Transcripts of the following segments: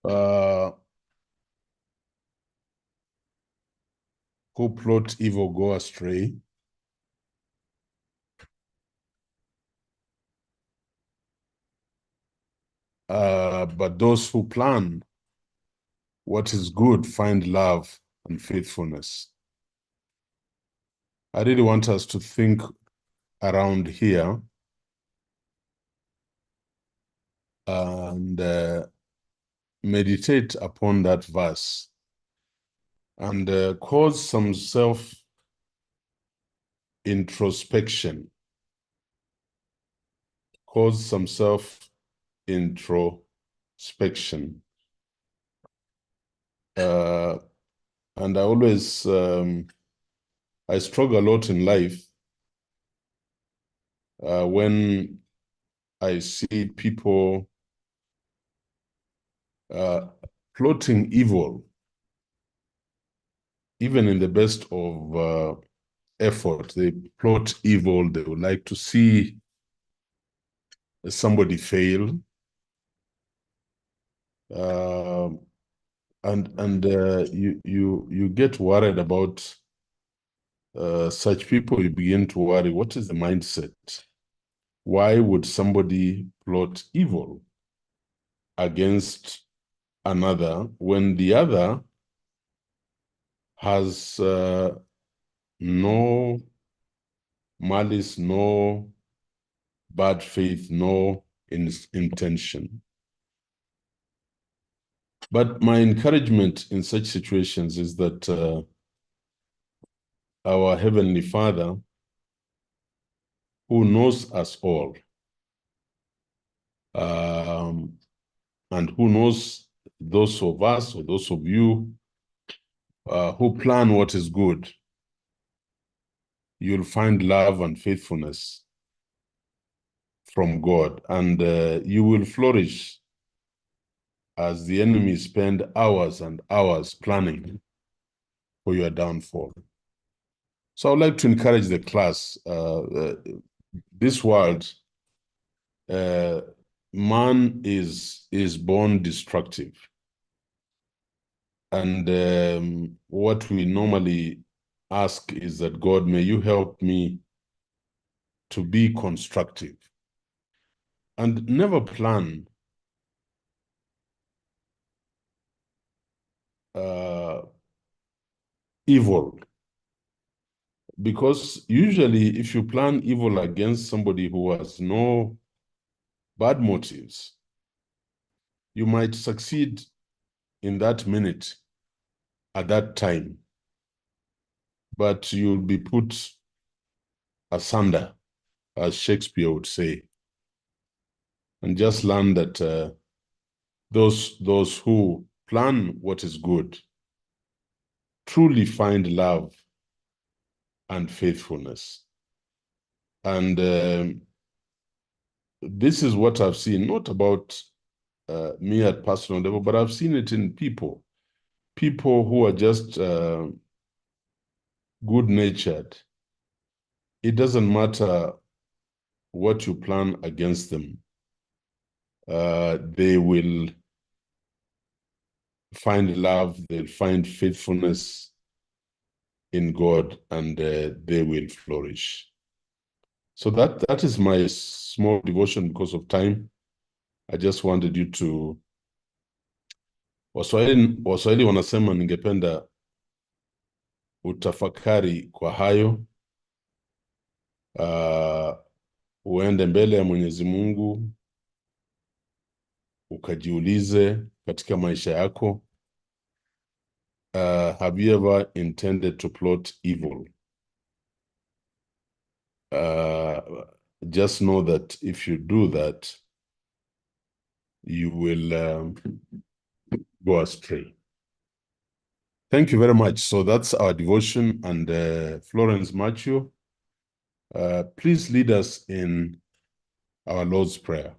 uh, who plot evil go astray. But those who plan what is good find love and faithfulness. I really want us to think around here and meditate upon that verse and cause some self-introspection. Cause some self-introspection. And I always, I struggle a lot in life when I see people plotting evil, even in the best of effort. They plot evil. They would like to see somebody fail. And you get worried about such people. You begin to worry, what is the mindset? Why would somebody plot evil against another when the other has no malice, no bad faith, no intention? But my encouragement in such situations is that our Heavenly Father, who knows us all, and who knows those of us or those of you who plan what is good, you'll find love and faithfulness from God, and you will flourish as the enemy spend hours and hours planning for your downfall. So I would like to encourage the class. This world, man is born destructive. And what we normally ask is that, God, may you help me to be constructive and never plan evil. Because usually if you plan evil against somebody who has no bad motives, you might succeed in that minute, at that time, but you'll be put asunder, as Shakespeare would say. And just learn that those who plan what is good truly find love and faithfulness. And this is what I've seen, not about me at personal level, but I've seen it in people who are just good-natured. It doesn't matter what you plan against them. They will find love, they'll find faithfulness in God, and they will flourish. So that is my small devotion because of time. I just wanted you to, Waswahili wanasema ningependa utafakari kwa hayo, uende mbele ya Mwenyezi Mungu, ukajiulize katika maisha yako, have you ever intended to plot evil? Just know that if you do that, you will go astray. Thank you very much. So that's our devotion. And Florence Macho, please lead us in our Lord's Prayer.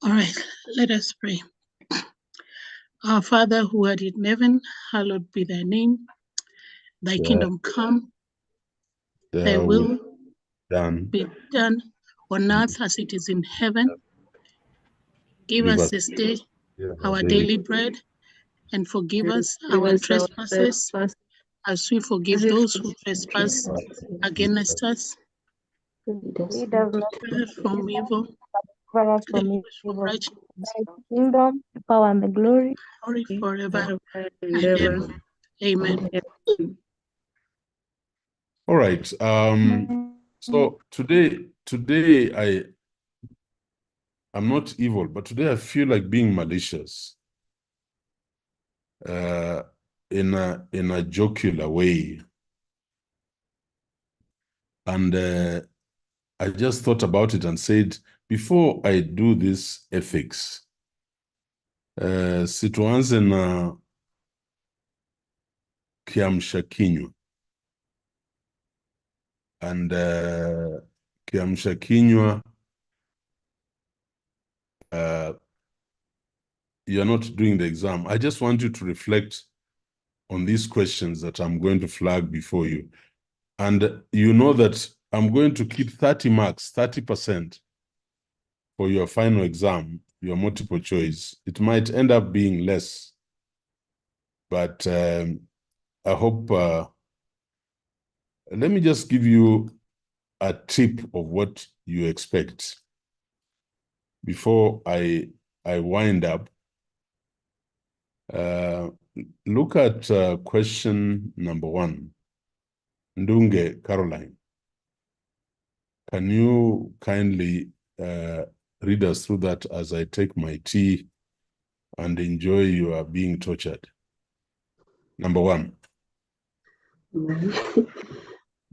All right, let us pray. Our Father who art in heaven, hallowed be thy name. Thy kingdom come, thy will be done on earth as it is in heaven. Give us this day our daily bread, and forgive us our trespasses as we forgive those who trespass against us. Lead us not From evil, deliver us from deliver us from evil. righteousness, Thy kingdom, the power, and the glory. glory forever and Amen. ever. Amen. All right. So today I'm not evil, but today I feel like being malicious in a jocular way. And I just thought about it and said, before I do this ethics, situanze na kiamsha kinywa. And kiamsha kinywa, you're not doing the exam. I just want you to reflect on these questions that I'm going to flag before you. And you know that I'm going to keep 30 marks, 30% for your final exam, your multiple choice. It might end up being less, but I hope, let me just give you a tip of what you expect before I wind up. Look at question number 1. Ndunge Caroline. Can you kindly read us through that as I take my tea and enjoy your being tortured? Number 1.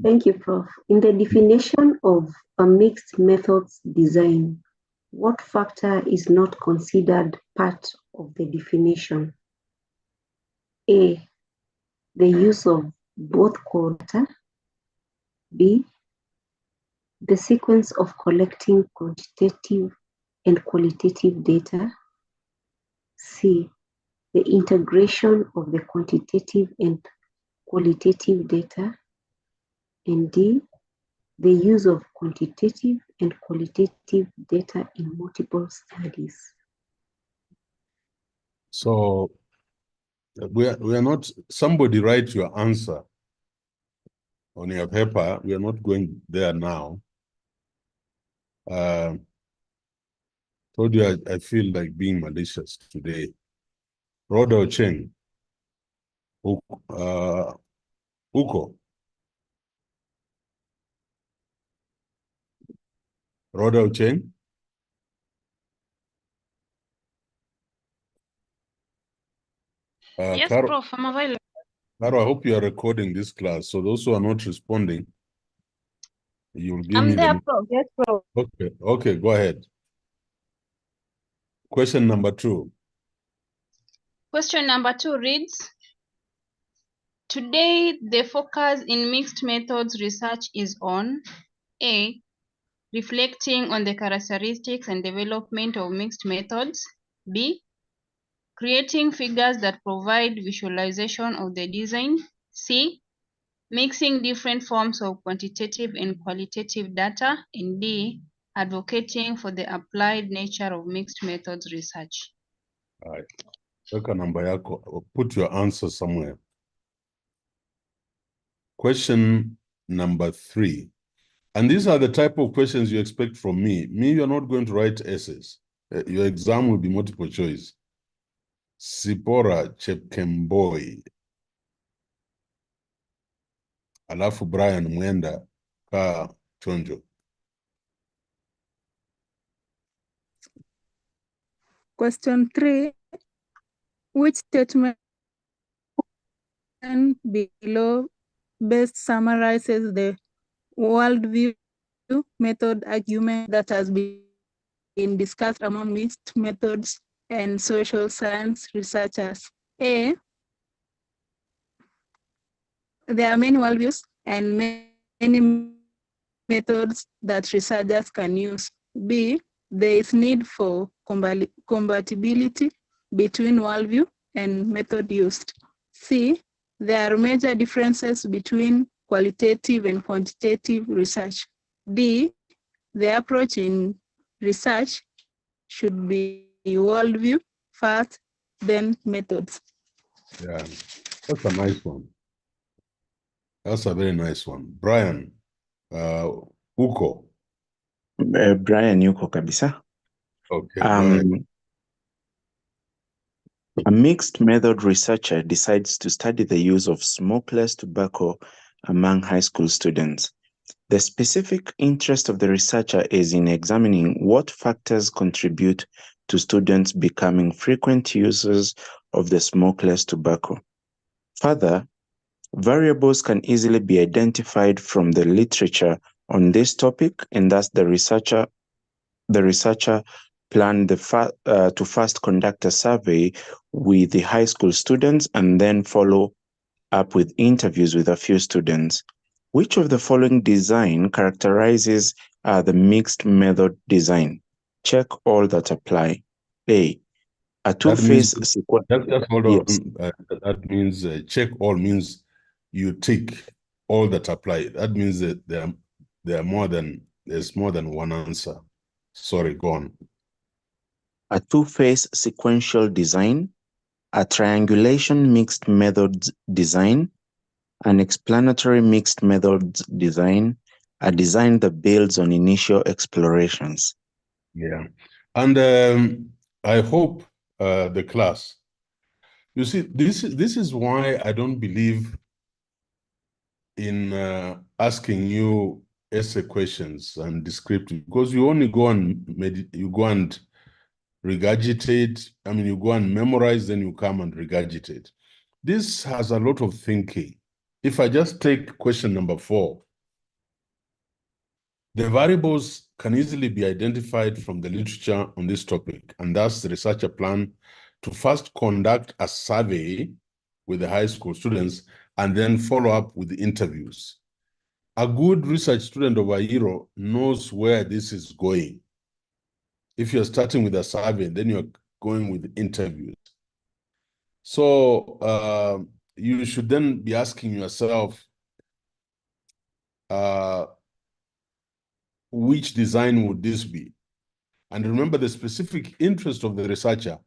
Thank you, Prof. In the definition of a mixed methods design, what factor is not considered part of the definition? A, the use of both core data. B, the sequence of collecting quantitative and qualitative data. C, the integration of the quantitative and qualitative data. And D, the use of quantitative and qualitative data in multiple studies. So we are not, somebody write your answer on your paper. We are not going there now. Told you I feel like being malicious today. Rhoda Ocheng. Uko. Rhoda Ocheng. Yes, Caro, Prof, I'm available. Caro, I hope you are recording this class. So those who are not responding, you'll give me I'm there, the... Prof. Yes, Prof. Okay, go ahead. Question number 2. Question number 2 reads, today the focus in mixed methods research is on A, reflecting on the characteristics and development of mixed methods. B, creating figures that provide visualization of the design. C, mixing different forms of quantitative and qualitative data. And D, advocating for the applied nature of mixed methods research. All right. Weka namba yako, put your answer somewhere. Question number 3. And these are the type of questions you expect from me. You're not going to write essays. Your exam will be multiple choice. Sipora Chepkemboi. Alafu Brian Mwenda ka chonjo. Question 3. Which statement below best summarizes the worldview method argument that has been discussed among mixed methods and social science researchers? A, there are many worldviews and many methods that researchers can use. B, there is need for compatibility between worldview and method used. C, there are major differences between qualitative and quantitative research. D, The approach in research should be worldview first, then methods. Yeah, that's a nice one. That's a very nice one. Brian, uko. Brian yuko kabisa. Okay, Brian. A mixed method researcher decides to study the use of smokeless tobacco among high school students. The specific interest of the researcher is in examining what factors contribute to students becoming frequent users of the smokeless tobacco. Further, variables can easily be identified from the literature on this topic, and thus the researcher planned to first conduct a survey with the high school students and then follow up with interviews with a few students. Which of the following design characterizes the mixed method design? Check all that apply. A two-phase sequence. Just hold on. Yes. That means check all means you tick all that apply. That means that there's more than one answer. Sorry, go on. A two-phase sequential design, a triangulation mixed methods design, an explanatory mixed methods design, a design that builds on initial explorations. Yeah, and I hope the class. You see, this is why I don't believe in asking you essay questions and descriptive, because you only go and regurgitate. I mean, you go and memorize, then you come and regurgitate. This has a lot of thinking. If I just take question number 4, the variables can easily be identified from the literature on this topic, and thus the researcher plan to first conduct a survey with the high school students and then follow up with the interviews. A good research student of Ayiro knows where this is going. If you're starting with a survey, then you're going with interviews. So you should then be asking yourself, which design would this be? And remember, the specific interest of the researcher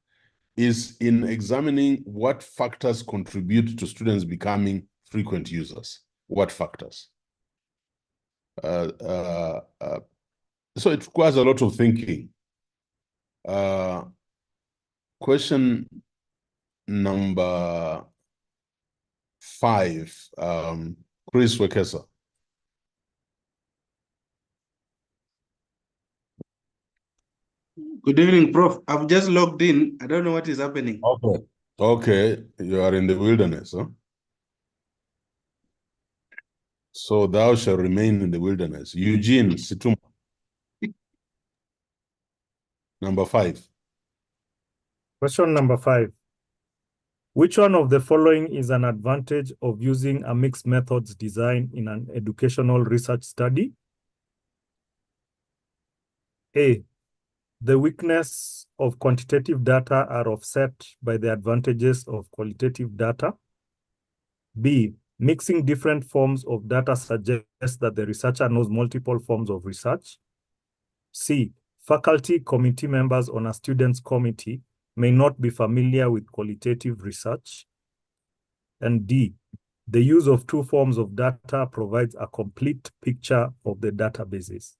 is in examining what factors contribute to students becoming frequent users. What factors? So it requires a lot of thinking. Question number 5, Chris Wekesa. Good evening, Prof. I've just logged in. I don't know what is happening. Okay, you are in the wilderness, huh? So thou shalt remain in the wilderness. Eugene Situma. Number 5. Question number 5. Which one of the following is an advantage of using a mixed methods design in an educational research study? A, the weakness of quantitative data are offset by the advantages of qualitative data. B, mixing different forms of data suggests that the researcher knows multiple forms of research. C, faculty committee members on a student's committee may not be familiar with qualitative research. And D, the use of two forms of data provides a complete picture of the databases.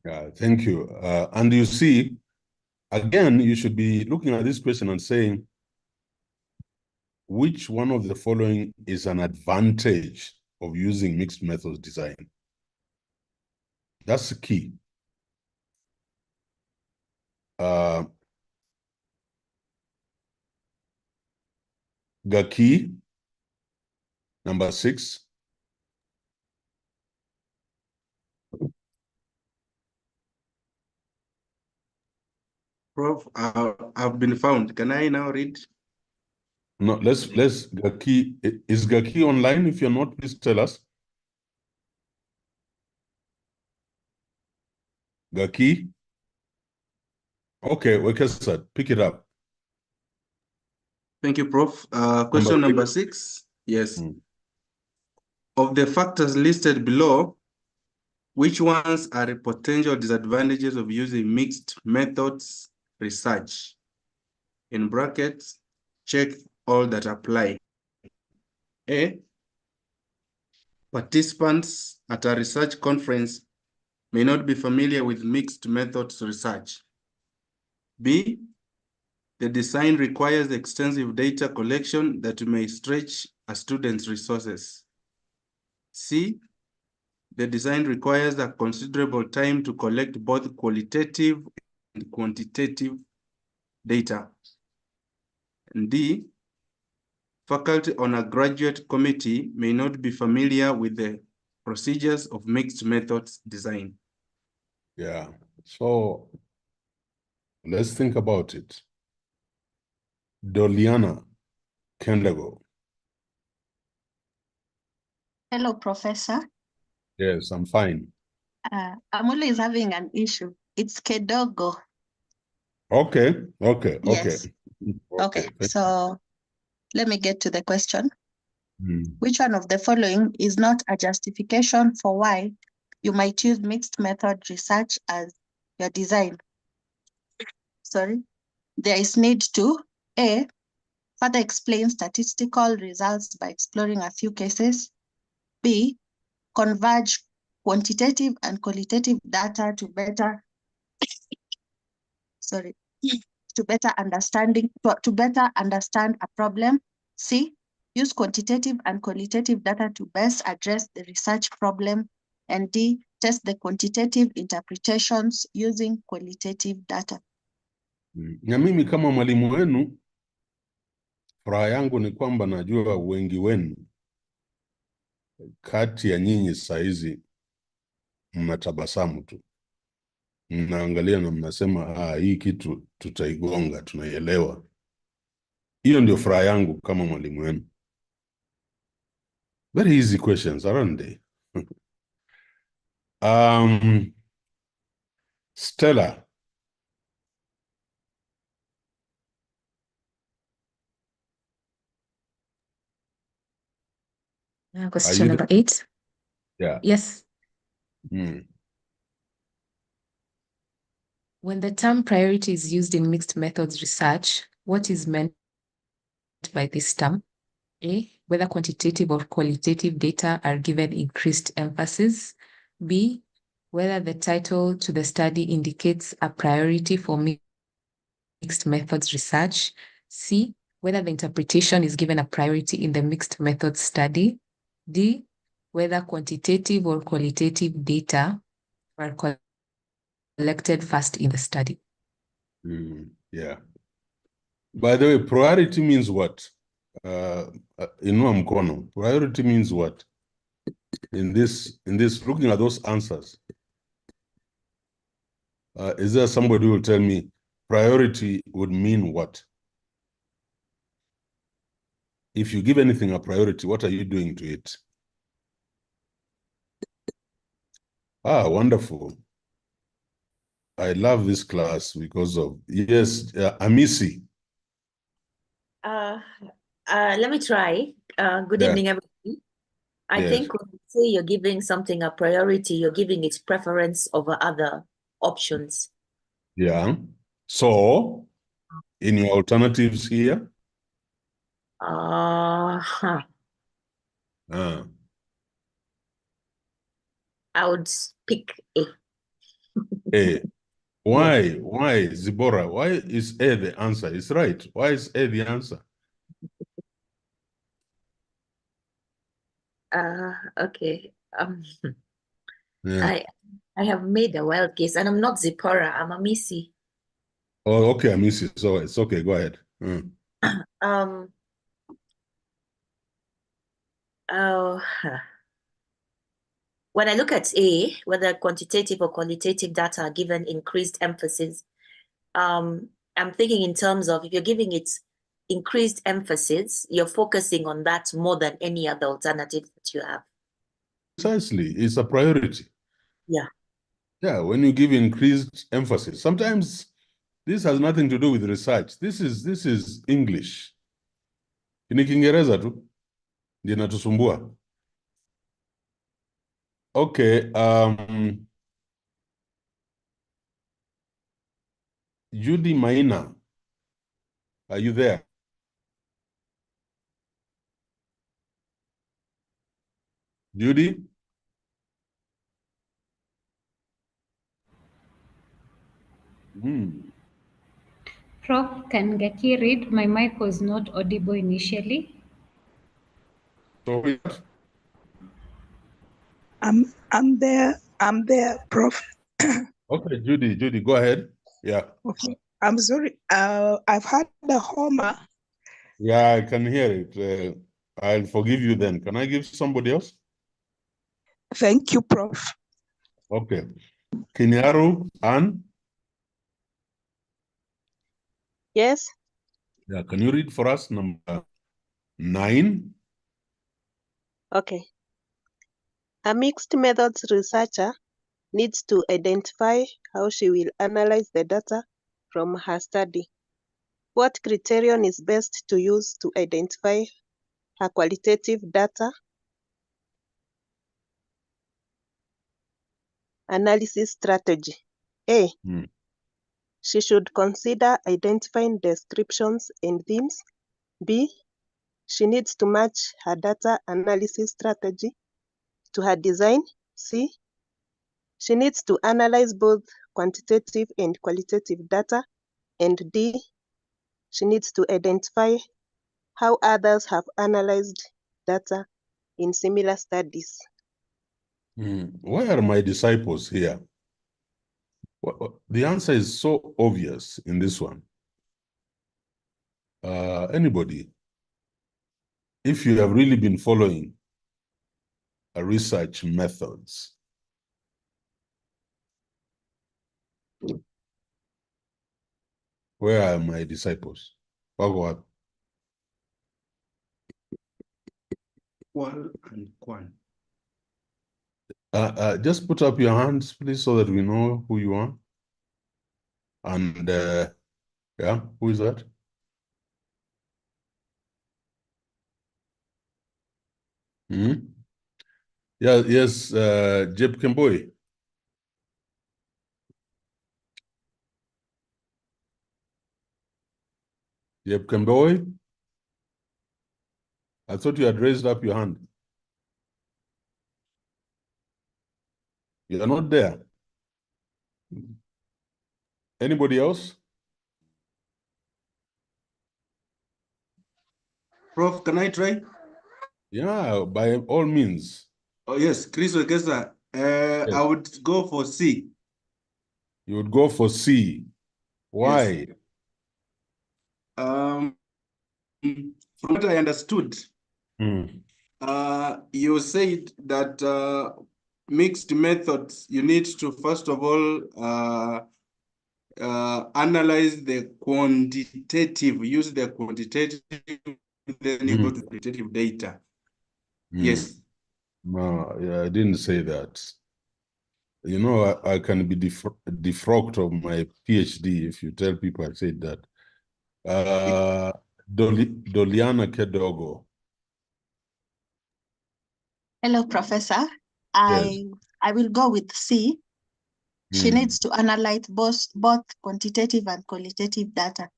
Yeah, thank you. And you see, again, you should be looking at this question and saying, which one of the following is an advantage of using mixed methods design? That's the key. Gaki, number 6. Prof, I've been found. Can I now read? No, let's Gaki. Is Gaki online? If you're not, please tell us. Gaki? Okay, Wekesa, pick it up. Thank you, Prof. Question number 6. Yes. Of the factors listed below, Which ones are the potential disadvantages of using mixed methods research? In brackets, check all that apply. A, participants at a research conference may not be familiar with mixed methods research. B, the design requires extensive data collection that may stretch a student's resources. C, the design requires a considerable time to collect both qualitative and quantitative data. And D, faculty on a graduate committee may not be familiar with the procedures of mixed methods design. Yeah, so let's think about it. Doliana Kendago. Hello, Professor. Yes, I'm fine. I'm always having an issue. It's Kedogo. Okay. Yes. Okay, so let me get to the question. Which one of the following is not a justification for why you might use mixed method research as your design? Sorry. There is need to A, further explain statistical results by exploring a few cases. B, converge quantitative and qualitative data to better understand a problem. C, use quantitative and qualitative data to best address the research problem. And D, test the quantitative interpretations using qualitative data. Na mimi kama mwalimu wenu, furaha yangu ni kwamba najua wengi wenu kati ya nyinyi saizi mnatabasamu tu. Mnaangalia na mnasema, hii kitu tutaigonga, tunaielewa. Hiyo ndio furaha yangu kama mwalimu wenu. Very easy questions, aren't they? Stella. Question number 8. Yeah. Yes. When the term priority is used in mixed methods research, what is meant by this term? A, whether quantitative or qualitative data are given increased emphasis. B, whether the title to the study indicates a priority for mixed methods research. C, whether the interpretation is given a priority in the mixed methods study. D, whether quantitative or qualitative data are collected first in the study. Yeah. By the way, priority means what? Priority means what? In this, looking at those answers, is there somebody who will tell me priority would mean what? If you give anything a priority, what are you doing to it? Wonderful. I love this class because of, yes, Amisi. Let me try. Good evening, everybody. I think when you say you're giving something a priority, you're giving it preference over other options. Yeah. So, in your alternatives here? I would pick A. A. Why? Yes. Why, Zibora? Why is A the answer? It's right. Why is A the answer? Okay. I have made a wild guess, and I'm not Zipporah. I'm Amisi. Oh, okay, Amisi. So it's okay. Go ahead. When I look at A, whether quantitative or qualitative data are given increased emphasis, I'm thinking in terms of if you're giving it increased emphasis, you're focusing on that more than any other alternative that you have. Precisely. It's a priority. Yeah. Yeah, when you give increased emphasis. Sometimes this has nothing to do with research. This is English. Ni Kiingereza tu ndio inatusumbua. Okay. Judy Maina, are you there? Judy? Prof, can Gaki read? My mic was not audible initially. Sorry. I'm there, Prof. Okay, Judy, go ahead. Yeah. Okay. I'm sorry. I've had the Homa. Yeah, I can hear it. I'll forgive you then. Can I give somebody else? Thank you, Prof. Okay. Kinyaru, Ann? Yes. Yeah, can you read for us number 9? Okay. A mixed methods researcher needs to identify how she will analyze the data from her study. What criterion is best to use to identify her qualitative data? Analysis strategy. A. She should consider identifying descriptions and themes. B. She needs to match her data analysis strategy to her design. C. She needs to analyze both quantitative and qualitative data. And D. She needs to identify how others have analyzed data in similar studies. Where are my disciples here? The answer is so obvious in this one. Anybody, if you have really been following research methods, where are my disciples? What? Qual and Quan. Just put up your hands, please, so that we know who you are. And yeah, who is that? Yeah, yes, Jeb Kemboi. Jeb Kemboi? I thought you had raised up your hand. You are not there. Anybody else? Prof, can I try? Yeah, by all means. Oh, yes, Chris Wekesa. Yes. I would go for C. You would go for C. Why? Yes. From what I understood, you said that mixed methods, you need to first of all analyze the quantitative, use the quantitative, then you go to qualitative data. Yes. No, yeah, I didn't say that. You know, I can be defrocked of my PhD if you tell people I said that. Doliana Kedogo. Hello, Professor. Yes. I will go with C. She needs to analyze both quantitative and qualitative data.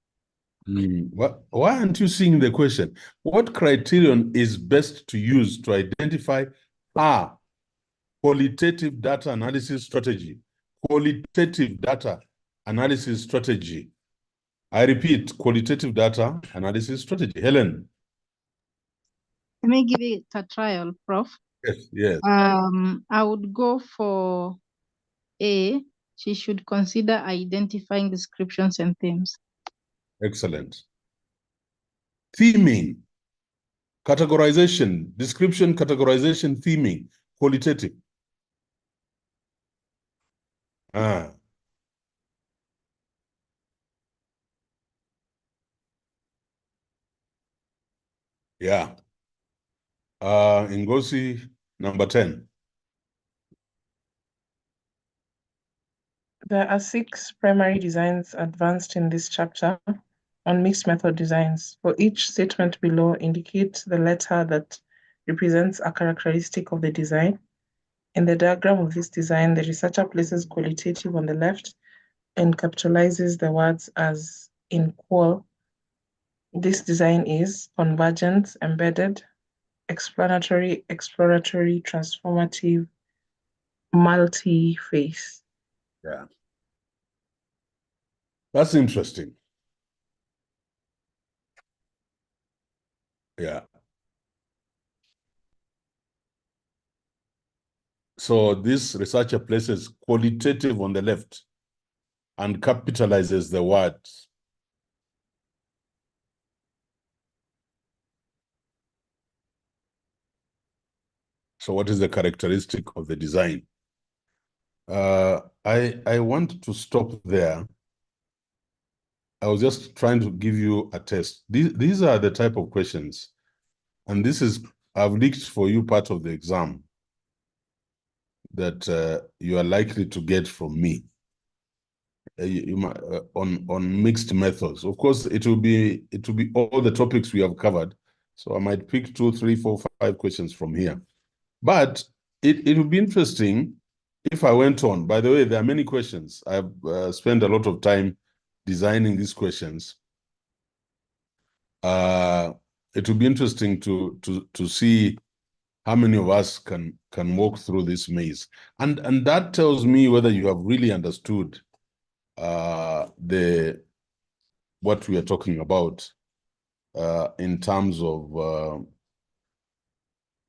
Why aren't you seeing the question? What criterion is best to use to identify qualitative data analysis strategy? Qualitative data analysis strategy. I repeat, qualitative data analysis strategy. Helen. Let me give it a trial, Prof. Yes. I would go for A. She should consider identifying descriptions and themes. Excellent. Theming, categorization, description, categorization, theming, qualitative. Yeah. Ngozi, number 10. There are 6 primary designs advanced in this chapter on mixed method designs. For each statement below, indicate the letter that represents a characteristic of the design. In the diagram of this design, the researcher places qualitative on the left and capitalizes the words as in qual. This design is convergent, embedded, explanatory, exploratory, transformative, multi-phase. Yeah. That's interesting. Yeah. So this researcher places qualitative on the left and capitalizes the words. So what is the characteristic of the design? I want to stop there. I was just trying to give you a test. These are the type of questions, and this is, I've leaked for you part of the exam that you are likely to get from me on mixed methods. Of course, it will be all the topics we have covered. So I might pick 2, 3, 4, 5 questions from here. But it would be interesting if I went on. By the way, there are many questions. I've spent a lot of time designing these questions. It would be interesting to see how many of us can walk through this maze, and that tells me whether you have really understood what we are talking about in terms of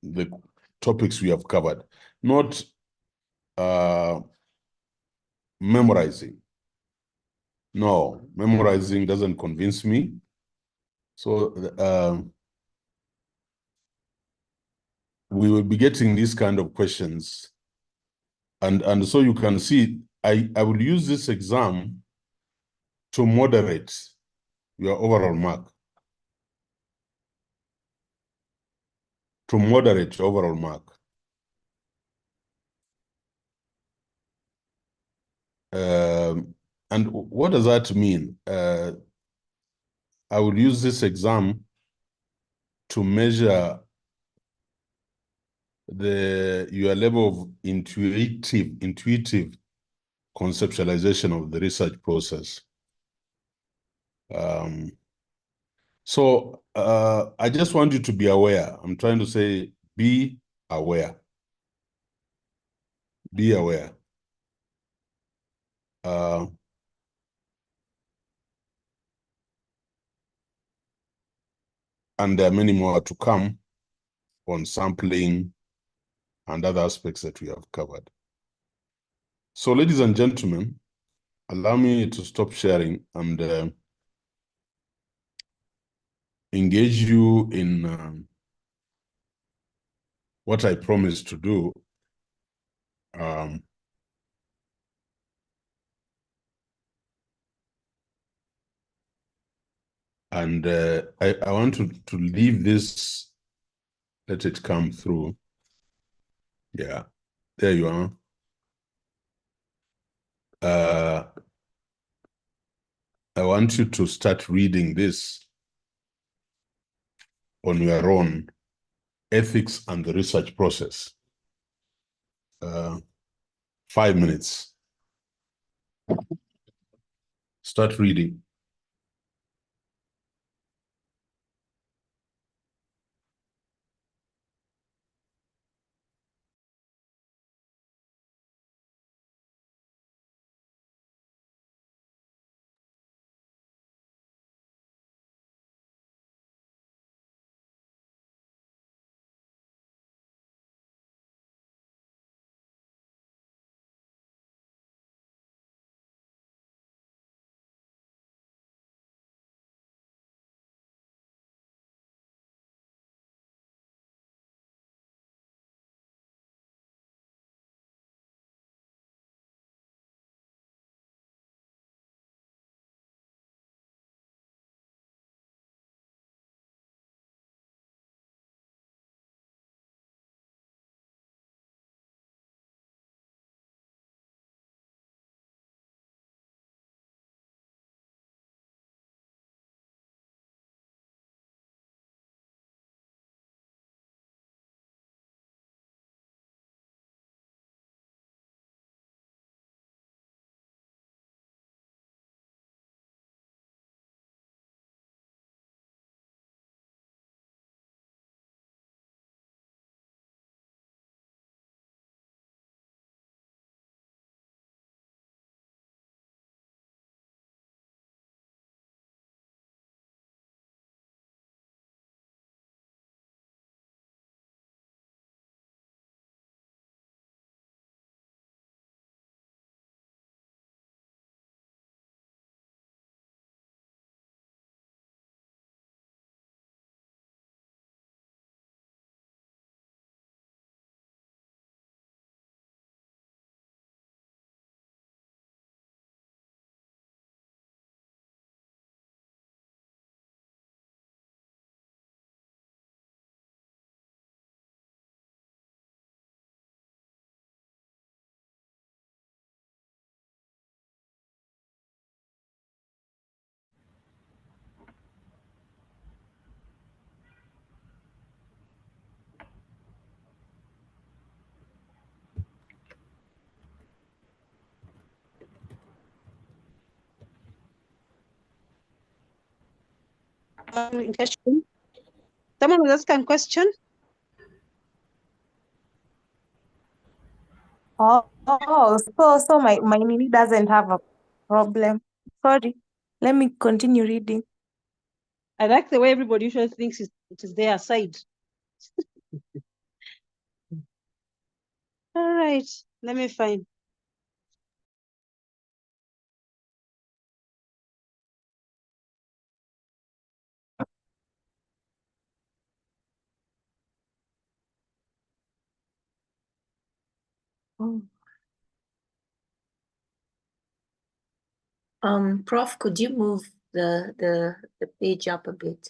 the topics we have covered, not memorizing. No, memorizing doesn't convince me. So we will be getting these kind of questions. And so you can see, I will use this exam to moderate your overall mark. To moderate your overall mark. And what does that mean? I will use this exam to measure your level of intuitive conceptualization of the research process. So I just want you to be aware. I'm trying to say, be aware. Be aware. And there are many more to come on sampling and other aspects that we have covered. So, ladies and gentlemen, allow me to stop sharing and engage you in what I promised to do. And I want to leave this, let it come through. Yeah, there you are. I want you to start reading this on your own, ethics and the research process. 5 minutes. Start reading. question. Someone was asking a question. So my Nini doesn't have a problem. Sorry. Let me continue reading. I like the way everybody usually thinks it is their side. All right, let me find. Prof, could you move the page up a bit?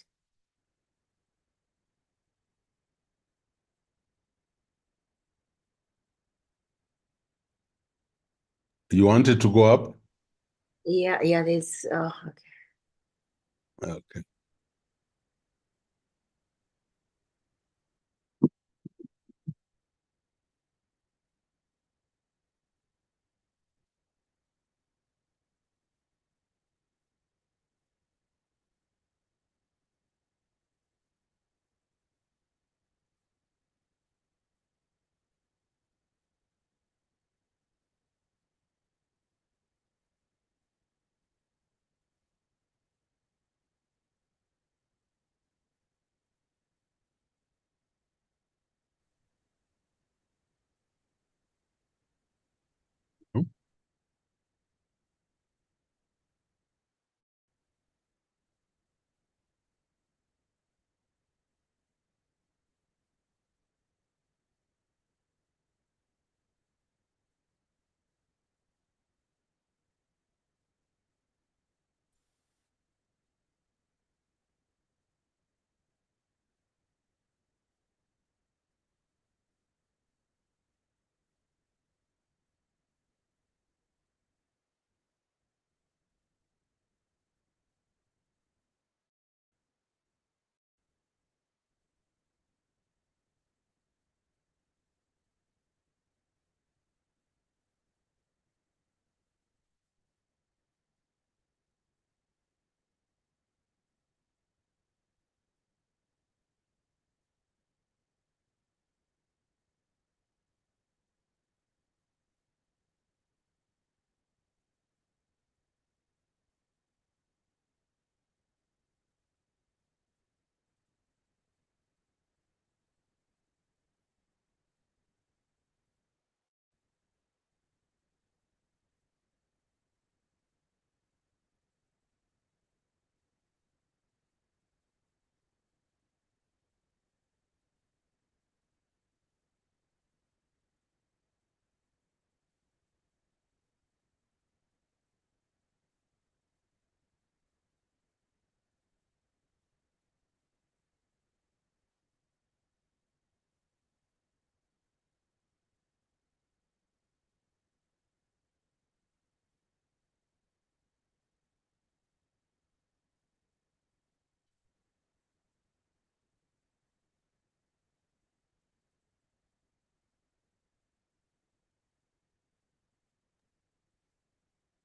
You want it to go up? Yeah, there's okay. Okay.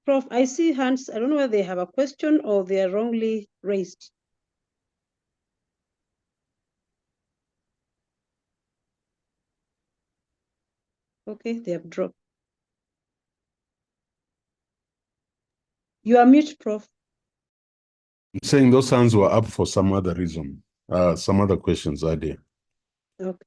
Prof, I see hands. I don't know whether they have a question or they are wrongly raised. Okay, they have dropped. You are mute, Prof. I'm saying those hands were up for some other reason. Some other questions are there. Okay.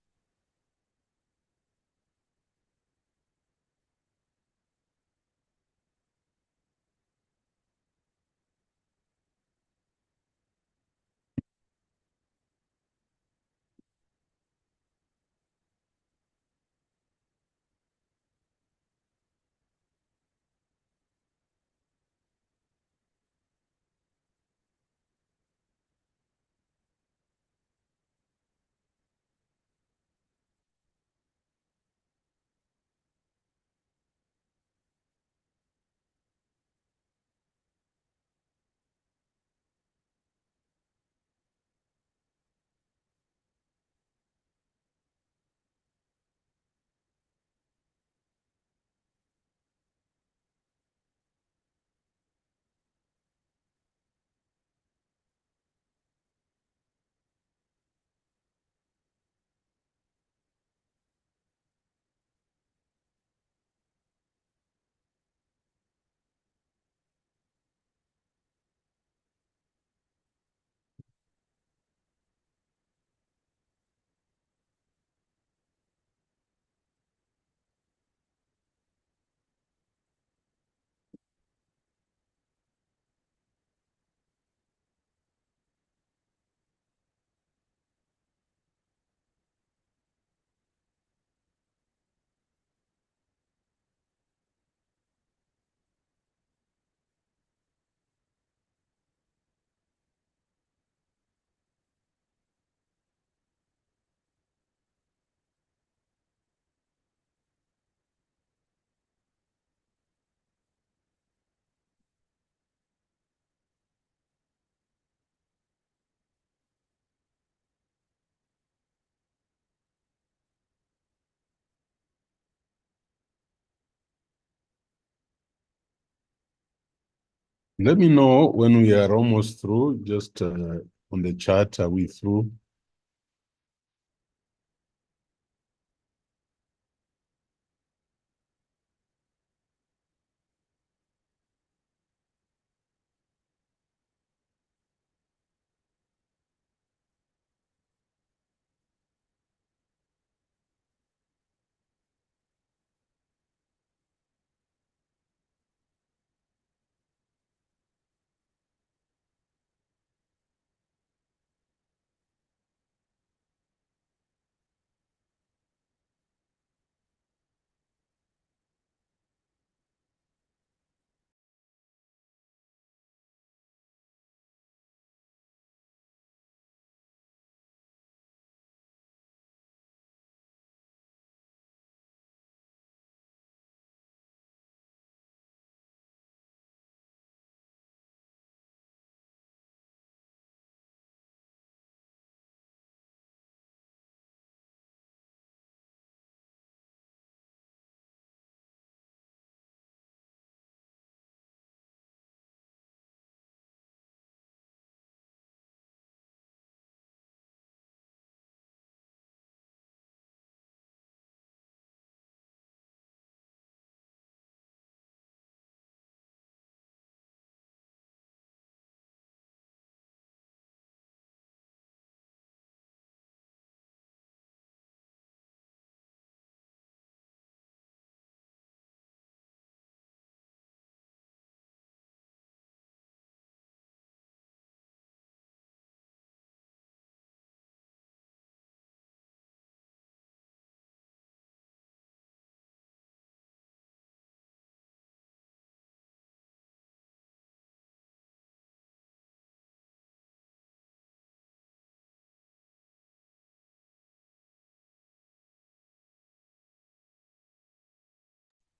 Let me know when we are almost through, just on the chat, are we through?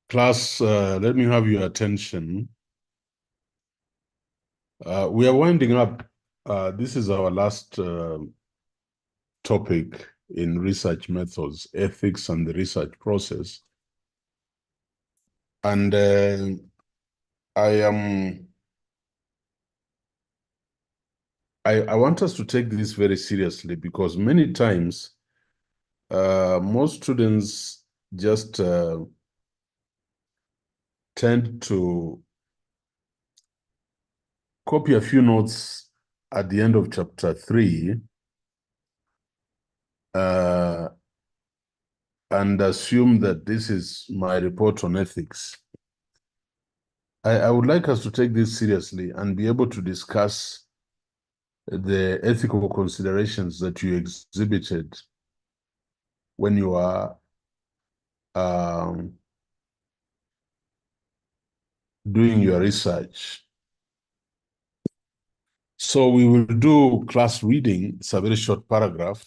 Class, let me have your attention. We are winding up. This is our last topic in research methods, ethics and the research process. And I want us to take this very seriously, because many times most students just tend to copy a few notes at the end of chapter 3 and assume that this is my report on ethics. I would like us to take this seriously and be able to discuss the ethical considerations that you exhibited when you are doing your research. So we will do class reading. It's a very short paragraph.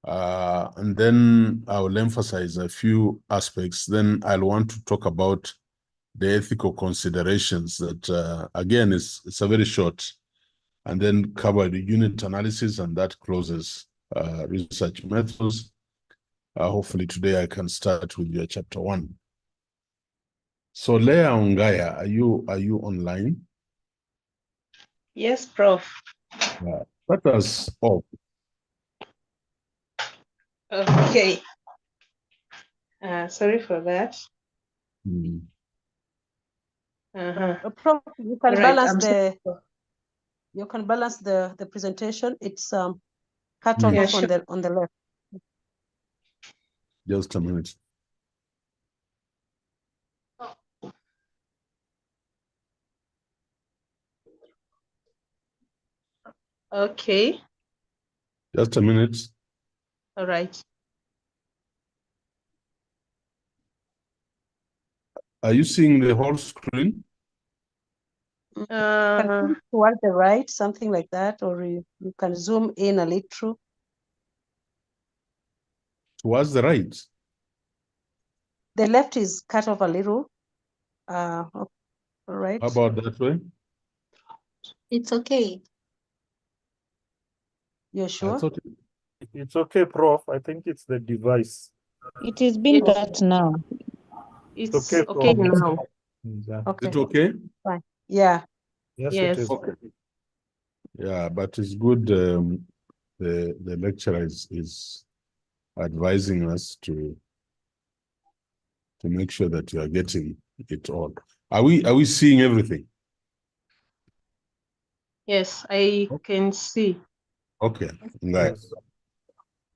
And then I will emphasize a few aspects. Then I'll want to talk about the ethical considerations that, again, it's a very short, and then cover the unit analysis, and that closes research methods. Hopefully today I can start with your chapter 1. So Leah Ongaya, are you online? Yes, Prof. Let us off. Okay. Sorry for that. Prof, you can All right, balance I'm sorry. the presentation. It's cut off Yeah, on the left. Just a minute. Okay. Just a minute. All right. Are you seeing the whole screen? Can you toward the right, something like that, or you can zoom in a little. Towards the right? The left is cut off a little. All right. How about that way? It's okay. You're sure? It's okay, Prof. I think it's the device. It is being cut now. It's okay, okay Prof. now. Is it okay? Fine. Yeah. Yes, Yes. it is. Okay. Yeah, but it's good. The lecturer is advising us to make sure that you are getting it all. Are we seeing everything? Yes, I can see. Okay, right.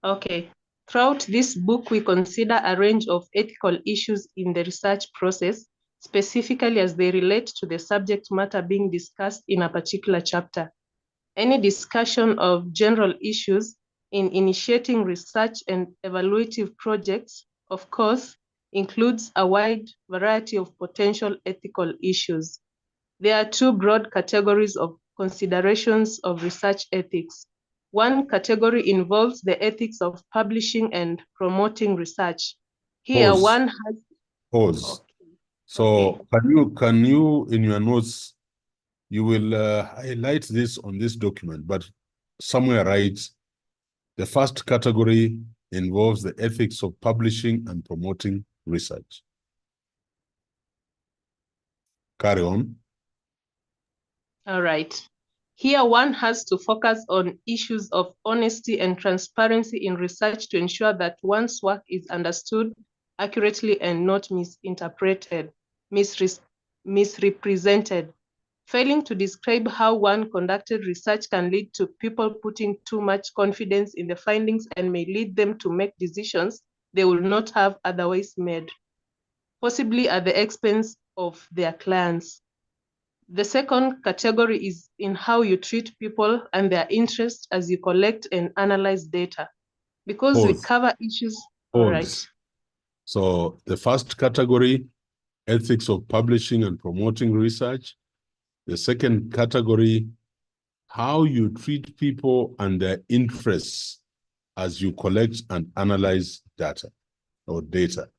Okay. Throughout this book, we consider a range of ethical issues in the research process, specifically as they relate to the subject matter being discussed in a particular chapter. Any discussion of general issues in initiating research and evaluative projects, of course, includes a wide variety of potential ethical issues. There are two broad categories of considerations of research ethics. One category involves the ethics of publishing and promoting research. Here, Pause. one has... Pause. So can you in your notes, you will highlight this on this document, but somewhere write the first category involves the ethics of publishing and promoting research. Carry on. All right. Here, one has to focus on issues of honesty and transparency in research to ensure that one's work is understood accurately and not misinterpreted, misrepresented. Failing to describe how one conducted research can lead to people putting too much confidence in the findings and may lead them to make decisions they would not have otherwise made, possibly at the expense of their clients. The second category is in how you treat people and their interests as you collect and analyze data. Because we Pause. cover issues, Pause. all right. So the first category, ethics of publishing and promoting research. The second category, how you treat people and their interests as you collect and analyze data or data.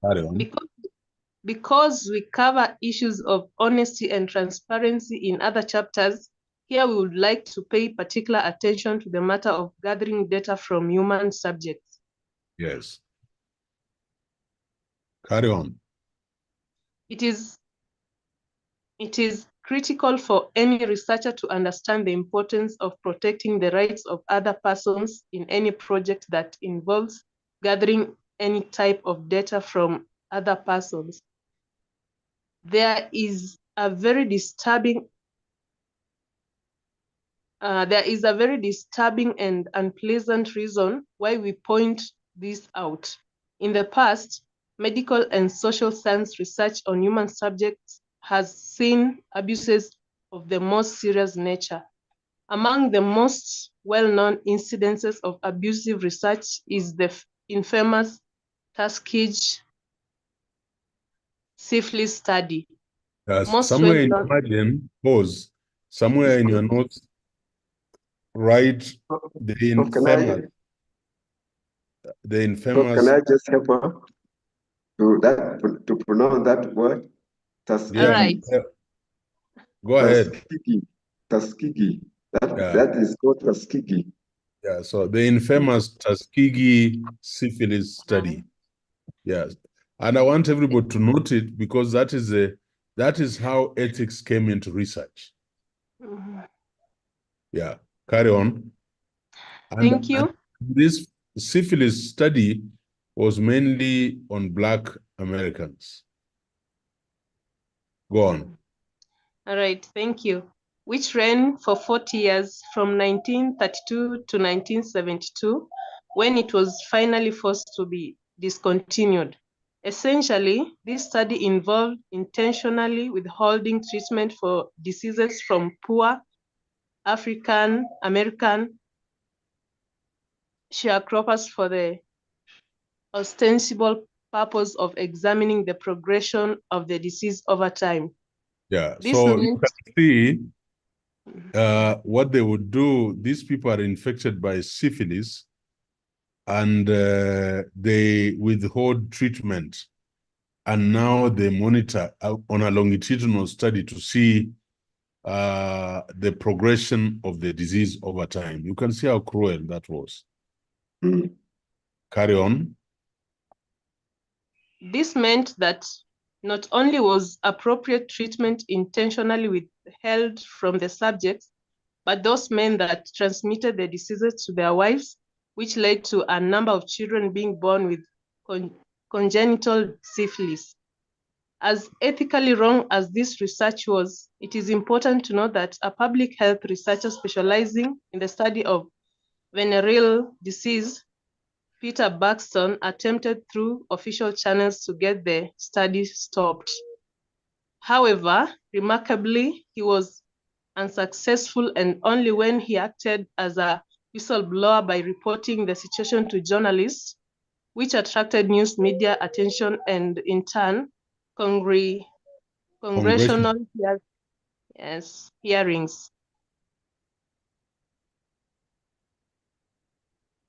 Carry on. Because we cover issues of honesty and transparency in other chapters, here we would like to pay particular attention to the matter of gathering data from human subjects. Yes. Carry on. It is critical for any researcher to understand the importance of protecting the rights of other persons in any project that involves gathering any type of data from other persons. There is a very disturbing and unpleasant reason why we point this out. In the past, medical and social science research on human subjects has seen abuses of the most serious nature. Among the most well-known incidences of abusive research is the infamous Tuskegee syphilis study. Somewhere in your margin, pause. Somewhere in your notes, write the infamous. The infamous. Can I just help her to pronounce that word? Yeah. All right. Go ahead. Tuskegee. That is called Tuskegee. Yeah. So the infamous Tuskegee syphilis study. Yes. And I want everybody to note it because that is how ethics came into research. Yeah. Carry on. Thank you. And this syphilis study was mainly on Black Americans. Go on. All right, thank you. Which ran for 40 years from 1932 to 1972, when it was finally forced to be discontinued. Essentially, this study involved intentionally withholding treatment for diseases from poor African American sharecroppers for the ostensible purpose of examining the progression of the disease over time. Yeah, This so meant, you can see what they would do. These people are infected by syphilis and they withhold treatment. And now they monitor on a longitudinal study to see the progression of the disease over time. You can see how cruel that was. Carry on. This meant that not only was appropriate treatment intentionally withheld from the subjects, but those men that transmitted the diseases to their wives, which led to a number of children being born with congenital syphilis. As ethically wrong as this research was, it is important to note that a public health researcher specializing in the study of venereal disease, Peter Buxton, attempted through official channels to get the study stopped. However, remarkably, he was unsuccessful, and only when he acted as a whistleblower by reporting the situation to journalists, which attracted news media attention and in turn, congressional hearings.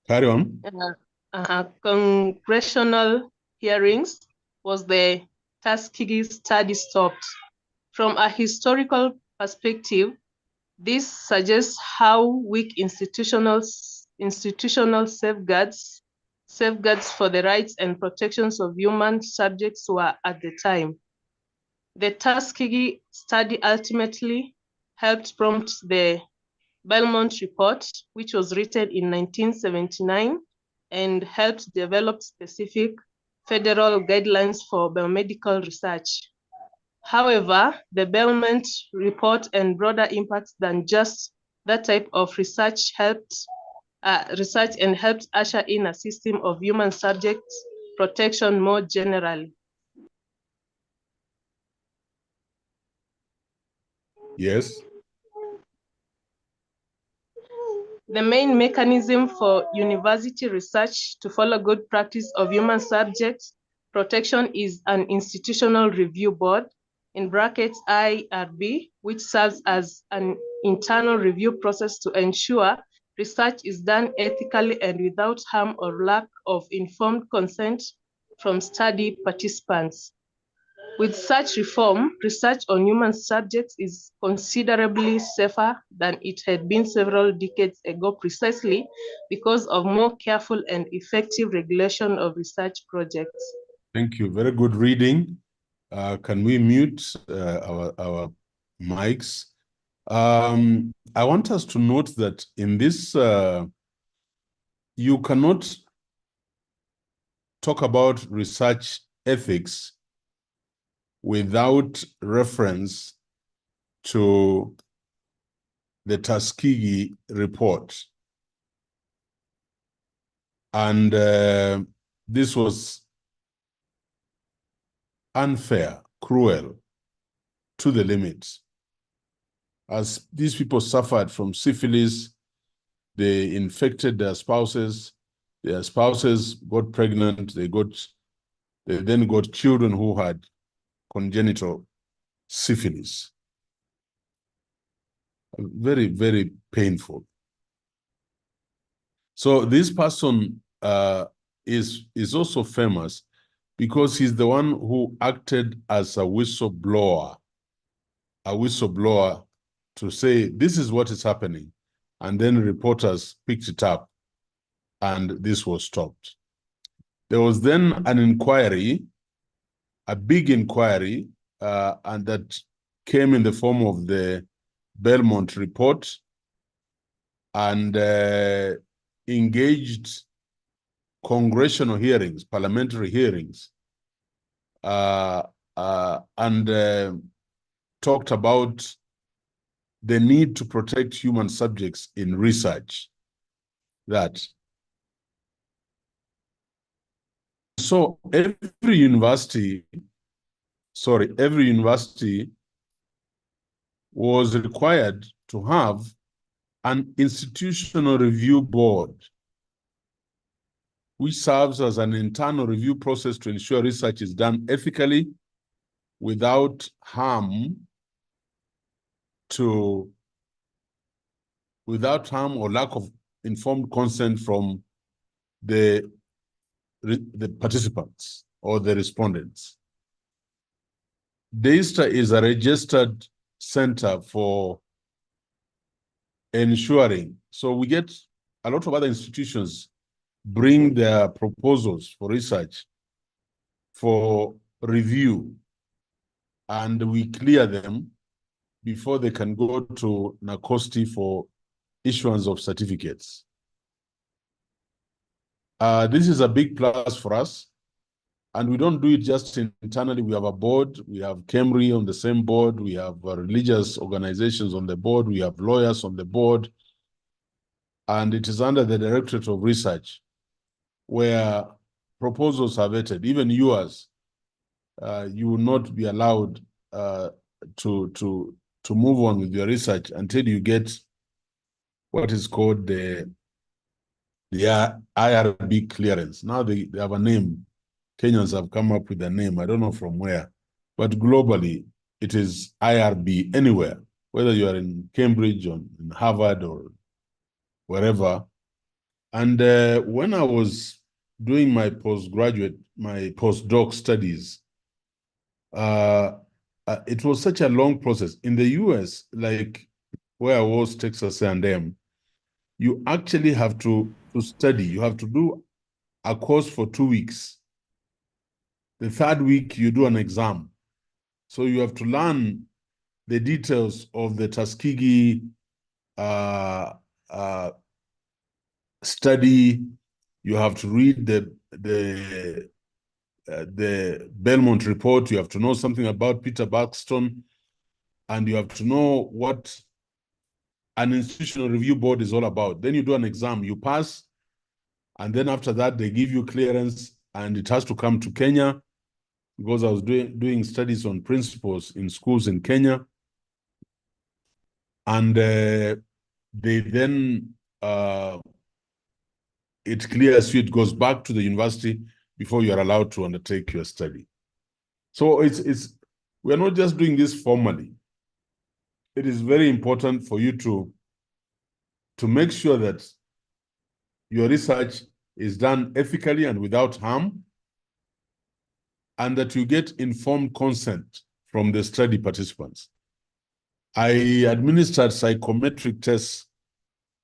Carry on. Congressional hearings was the Tuskegee study stopped. From a historical perspective, this suggests how weak institutional safeguards for the rights and protections of human subjects were at the time. The Tuskegee study ultimately helped prompt the Belmont Report, which was written in 1979 and helped develop specific federal guidelines for biomedical research. However, the Belmont Report and broader impacts than just that type of research helped usher in a system of human subjects protection more generally. Yes. The main mechanism for university research to follow good practice of human subjects protection is an institutional review board, in brackets IRB, which serves as an internal review process to ensure research is done ethically and without harm or lack of informed consent from study participants. With such reform, research on human subjects is considerably safer than it had been several decades ago, precisely because of more careful and effective regulation of research projects. Thank you. Very good reading. Can we mute our mics? I want us to note that in this, you cannot talk about research ethics without reference to the Tuskegee report. And this was unfair, cruel, to the limit. As these people suffered from syphilis, they infected their spouses got pregnant, they then got children who had congenital syphilis. Very, very painful. So this person is also famous because he's the one who acted as a whistleblower to say, this is what is happening. And then reporters picked it up and this was stopped. There was then an inquiry, a big inquiry, and that came in the form of the Belmont Report, and engaged congressional hearings, parliamentary hearings, and talked about the need to protect human subjects in research. So every university was required to have an institutional review board, which serves as an internal review process to ensure research is done ethically without harm or lack of informed consent from the participants or the respondents. DAISTA is a registered center for ensuring. So we get a lot of other institutions bring their proposals for research for review and we clear them before they can go to NACOSTI for issuance of certificates. This is a big plus for us. And we don't do it just internally. We have a board. We have KEMRI on the same board. We have religious organizations on the board. We have lawyers on the board. And it is under the Directorate of Research where proposals are vetted. Even yours, you will not be allowed to move on with your research until you get what is called the IRB clearance. Now they have a name. Kenyans have come up with a name. I don't know from where, but globally it is IRB anywhere, whether you are in Cambridge or in Harvard or wherever. And when I was doing my postdoc studies, it was such a long process. In the US, like where I was, Texas A&M, you actually have to study. You have to do a course for 2 weeks. The third week, you do an exam. So you have to learn the details of the Tuskegee study. You have to read the Belmont report. You have to know something about Peter Buxton, and you have to know what an institutional review board is all about. Then you do an exam, you pass, and then after that, they give you clearance, and it has to come to Kenya, because I was doing studies on principles in schools in Kenya. And they then, it clears you, it goes back to the university before you're allowed to undertake your study. So we're not just doing this formally. It is very important for you to make sure that your research is done ethically and without harm, and that you get informed consent from the study participants. I administered psychometric tests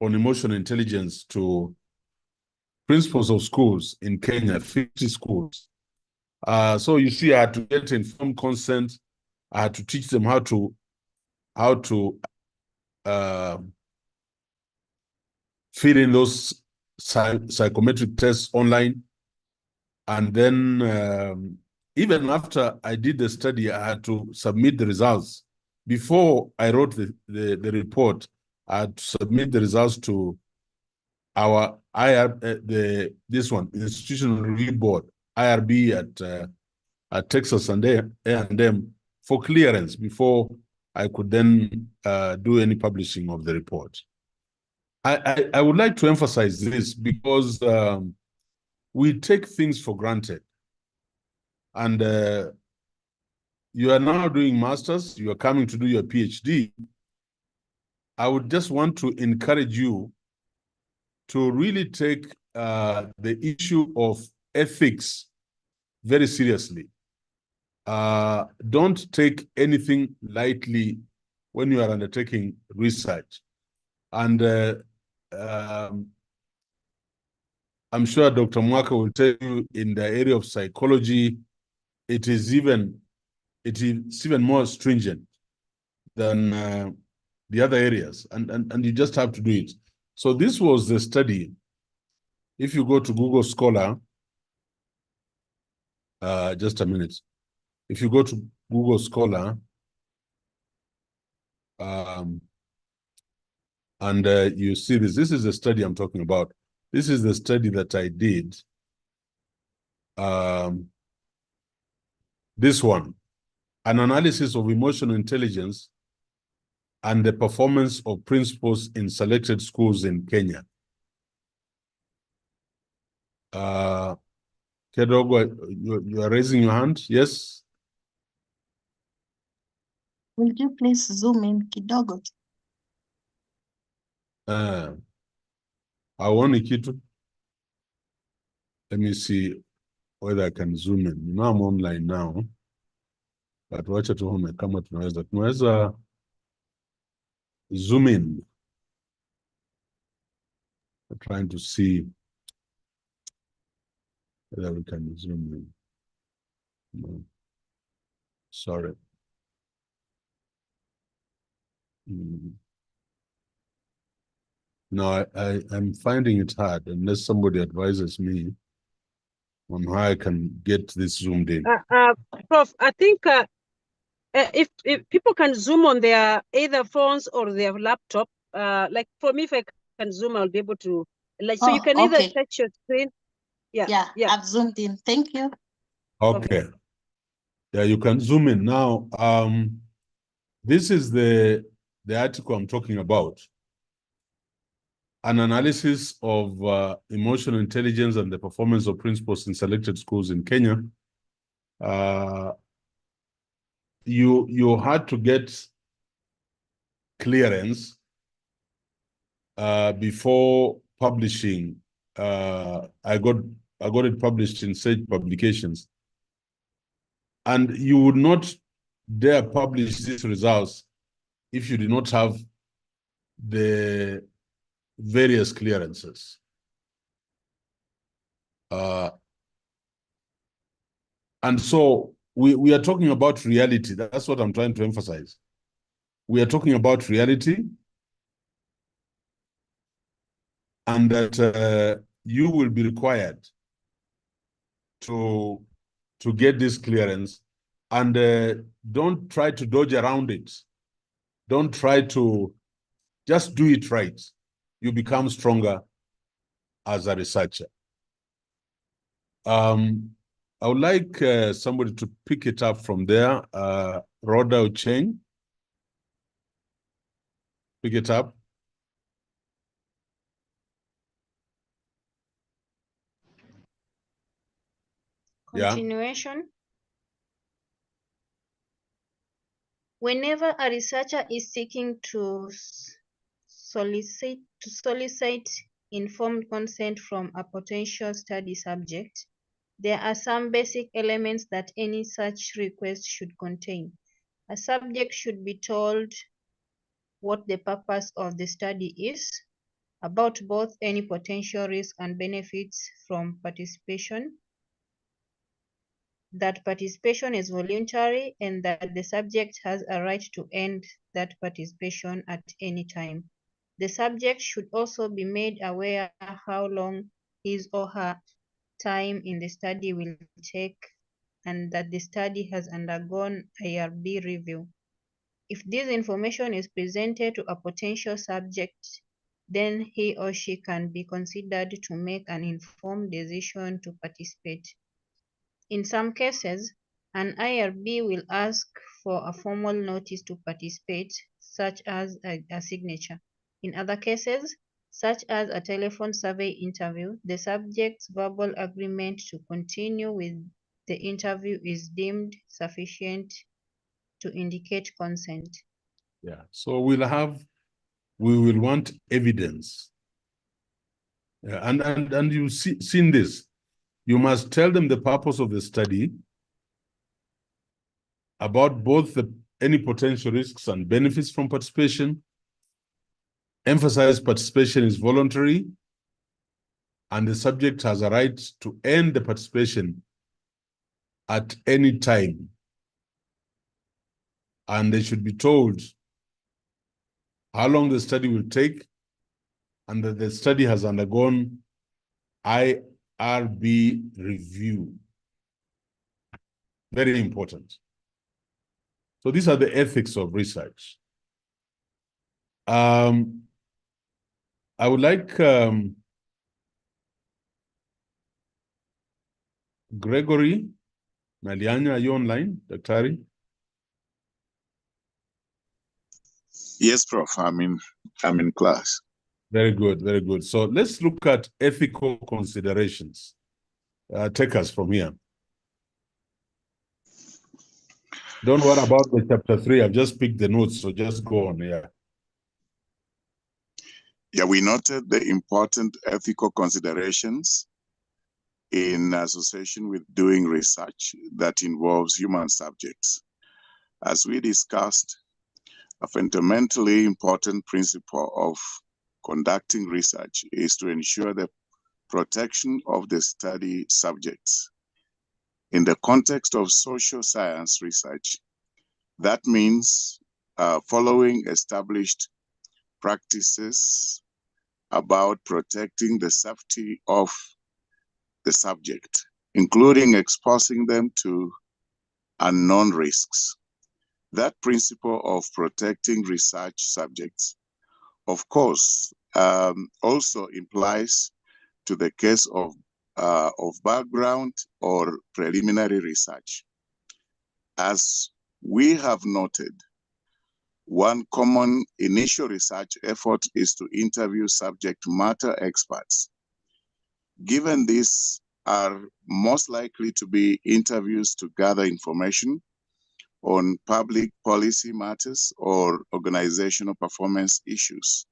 on emotional intelligence to principals of schools in Kenya, 50 schools. So you see, I had to get informed consent. I had to teach them how to fill in those psychometric tests online. And then even after I did the study, I had to submit the results. Before I wrote the report, I had to submit the results to our this one, Institutional Review Board, IRB at Texas A&M for clearance before I could then do any publishing of the report. I would like to emphasize this because we take things for granted. And you are now doing masters, you are coming to do your PhD. I would just want to encourage you to really take the issue of ethics very seriously. Don't take anything lightly when you are undertaking research. And I'm sure Dr. Mwaka will tell you in the area of psychology, it is even more stringent than the other areas, and you just have to do it. So this was the study. If you go to Google Scholar, just a minute. If you go to Google Scholar, and you see this is the study I'm talking about. This is the study that I did. This one, an analysis of emotional intelligence and the performance of principals in selected schools in Kenya. Kedogo, you are raising your hand? Yes? Will you please zoom in kidogo? Haoni kitu? Let me see whether I can zoom in. You know I'm online now. But wacha tuone kama tunaweza zoom in. I'm trying to see whether we can zoom in. No. Sorry. No, I'm finding it hard unless somebody advises me on how I can get this zoomed in. Prof, I think if people can zoom on their either phones or their laptop, like for me, if I can zoom, I'll be able to, like, so you can either touch your screen. Yeah, I've zoomed in. Thank you. Okay. Yeah, you can zoom in now. This is the article I'm talking about. An analysis of emotional intelligence and the performance of principals in selected schools in Kenya. You had to get clearance before publishing. I got it published in Sage Publications, and you would not dare publish these results if you did not have the various clearances. And so we are talking about reality. That's what I'm trying to emphasize. We are talking about reality, and that you will be required to get this clearance, and don't try to dodge around it. Don't try to, just do it right. You become stronger as a researcher. I would like somebody to pick it up from there. Rhoda Ocheng, pick it up. Continuation. Yeah. Whenever a researcher is seeking to solicit informed consent from a potential study subject, there are some basic elements that any such request should contain. A subject should be told what the purpose of the study is, about both any potential risk and benefits from participation, that participation is voluntary, and that the subject has a right to end that participation at any time. The subject should also be made aware how long his or her time in the study will take, and that the study has undergone IRB review. If this information is presented to a potential subject, then he or she can be considered to make an informed decision to participate. In some cases, an IRB will ask for a formal notice to participate, such as a signature. In other cases, such as a telephone survey interview, the subject's verbal agreement to continue with the interview is deemed sufficient to indicate consent. Yeah, so we will want evidence. And you've seen this. You must tell them the purpose of the study, about both any potential risks and benefits from participation, emphasize participation is voluntary, and the subject has a right to end the participation at any time. And they should be told how long the study will take, and that the study has undergone IRB review. Very important. So these are the ethics of research. I would like Gregory Malianya, are you online, Daktari? Yes, Prof. I'm in class. Very good, very good. So let's look at ethical considerations. Take us from here. Don't worry about the chapter 3. I've just picked the notes, so just go on. Yeah. Yeah, we noted the important ethical considerations in association with doing research that involves human subjects. As we discussed, a fundamentally important principle of conducting research is to ensure the protection of the study subjects. In the context of social science research, that means following established practices about protecting the safety of the subject, including exposing them to unknown risks. That principle of protecting research subjects, of course, also implies to the case of background or preliminary research. As we have noted, one common initial research effort is to interview subject matter experts. Given these are most likely to be interviews to gather information on public policy matters or organizational performance issues,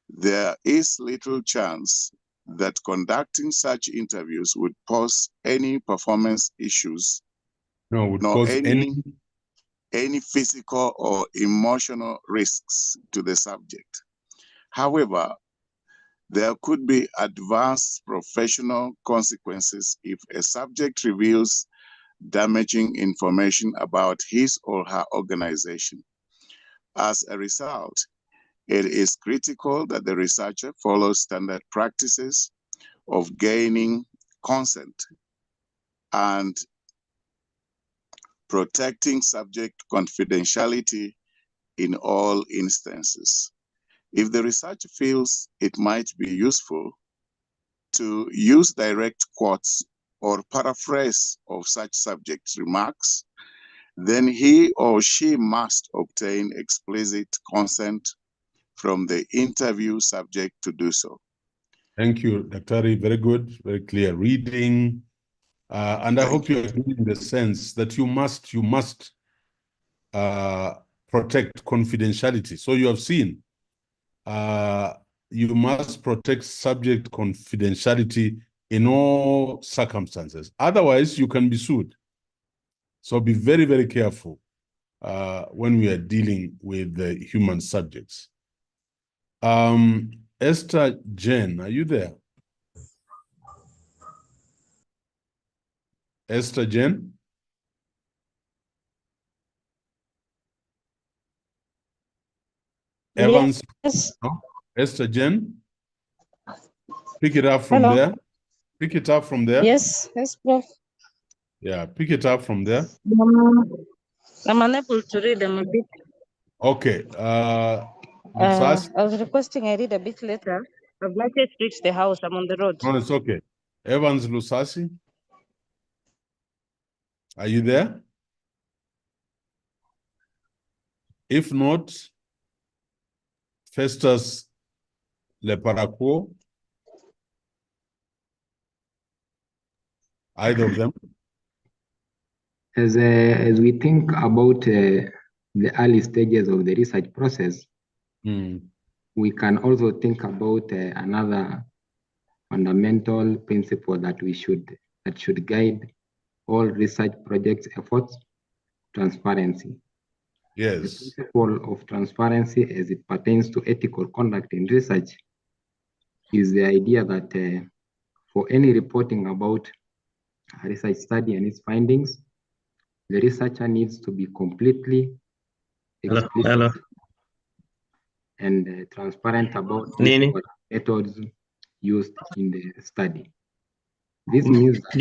there is little chance that conducting such interviews would pose any performance issues, nor any physical or emotional risks to the subject. However, there could be adverse professional consequences if a subject reveals damaging information about his or her organization. As a result, it is critical that the researcher follows standard practices of gaining consent and protecting subject confidentiality in all instances. If the researcher feels it might be useful to use direct quotes or paraphrase of such subject remarks, then he or she must obtain explicit consent from the interview subject to do so. Thank you, Dr. Very good, very clear reading. And I hope you agree in the sense that you must protect confidentiality. So you have seen, you must protect subject confidentiality in all circumstances. Otherwise, you can be sued. So be very, very careful when we are dealing with the human subjects. Esther Jen, are you there? Esther Jen? Evans? Yes. No? Esther Jen? Pick it up from there. Pick it up from there. Yes, Prof. Yeah, pick it up from there. I'm unable to read them a bit. Okay. I was requesting I read a bit later. I've not yet reached the house. I'm on the road. No, it's okay. Evans Lusasi? Are you there? If not, Festus Leparaco? Either of them? As we think about the early stages of the research process, we can also think about another fundamental principle that should guide all research projects efforts: transparency. Yes. The principle of transparency as it pertains to ethical conduct in research is the idea that for any reporting about a research study and its findings, the researcher needs to be completely explicit and transparent about methods used in the study. This means that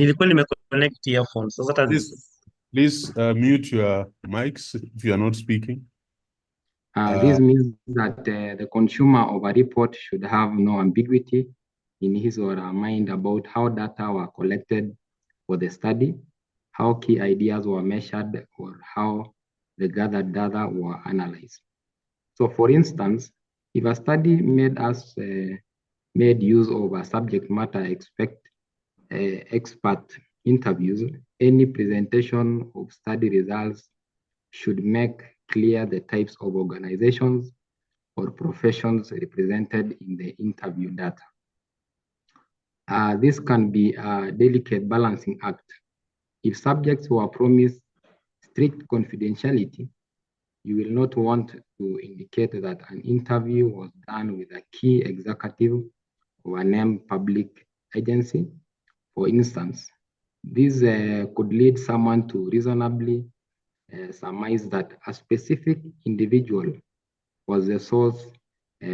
Please mute your mics if you are not speaking. This means that the consumer of a report should have no ambiguity in his or her mind about how data were collected for the study, how key ideas were measured, or how the gathered data were analyzed. So for instance, if a study made use of a subject matter expert interviews, any presentation of study results should make clear the types of organizations or professions represented in the interview data. This can be a delicate balancing act. If subjects were promised strict confidentiality, you will not want to indicate that an interview was done with a key executive of a named public agency, for instance, This could lead someone to reasonably surmise that a specific individual was the source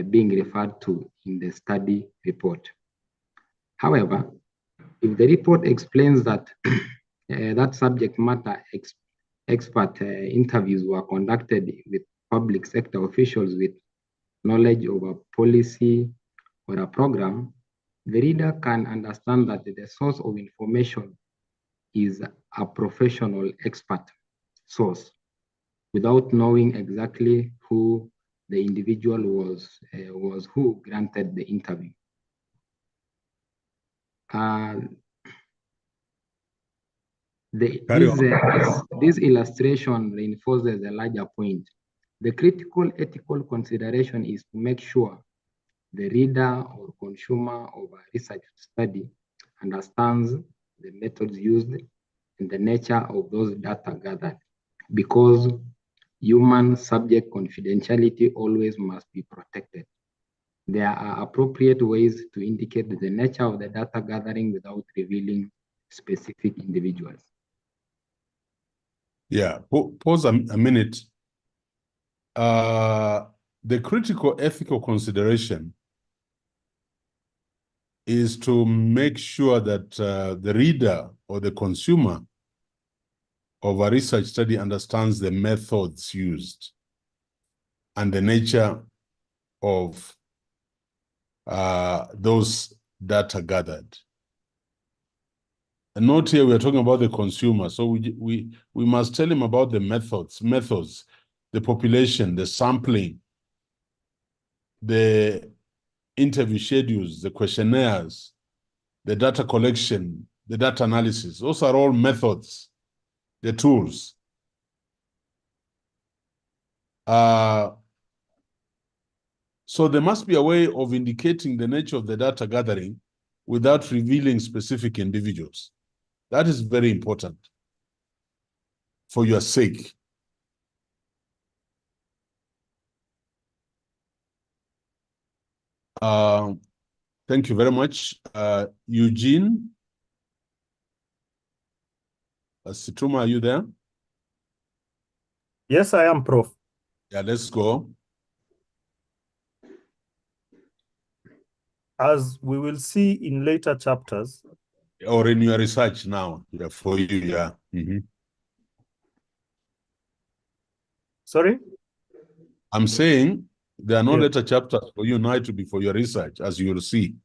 being referred to in the study report. However, if the report explains that that subject matter expert interviews were conducted with public sector officials with knowledge of a policy or a program, the reader can understand that the source of information is a professional expert source without knowing exactly who the individual was who granted the interview. This illustration reinforces a larger point. The critical ethical consideration is to make sure the reader or consumer of a research study understands the methods used and the nature of those data gathered, because human subject confidentiality always must be protected. There are appropriate ways to indicate the nature of the data gathering without revealing specific individuals. Yeah, pause a minute. The critical ethical consideration is to make sure that the reader or the consumer of a research study understands the methods used and the nature of those data gathered. And note here, we're talking about the consumer. So we must tell him about the methods, the population, the sampling, the interview schedules, the questionnaires, the data collection, the data analysis. Those are all methods, the tools. So there must be a way of indicating the nature of the data gathering without revealing specific individuals. That is very important for your sake. Thank you very much. Eugene? Situma, are you there? Yes, I am, Prof. Yeah, let's go. As we will see in later chapters. Or in your research now, yeah, for you, yeah. Sorry? I'm saying there are no later chapters for you now, to be for your research, as you will see.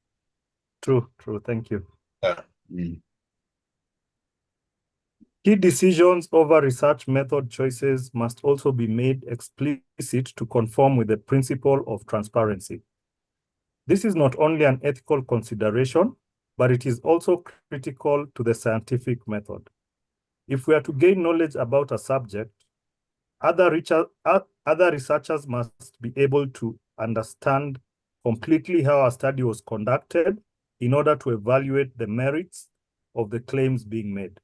True, thank you. Yeah. Key decisions over research method choices must also be made explicit to conform with the principle of transparency. This is not only an ethical consideration, but it is also critical to the scientific method. If we are to gain knowledge about a subject, other researchers must be able to understand completely how a study was conducted in order to evaluate the merits of the claims being made.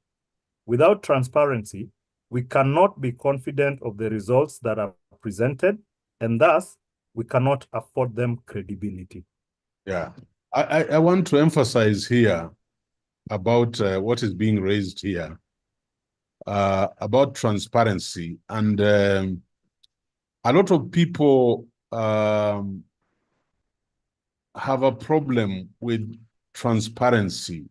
Without transparency, we cannot be confident of the results that are presented, and thus we cannot afford them credibility. Yeah, I want to emphasize here about what is being raised here, about transparency. And a lot of people have a problem with transparency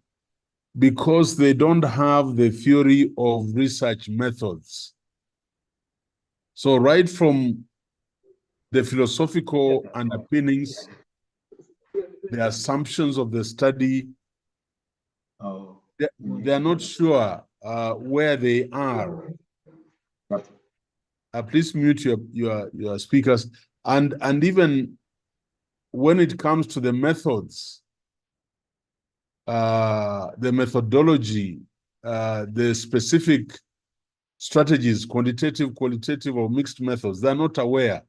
because they don't have the theory of research methods. So right from the philosophical underpinnings, the assumptions of the study, they are not sure where they are. Please mute your speakers. And even when it comes to the methods, the methodology, the specific strategies, quantitative, qualitative, or mixed methods, they're not aware.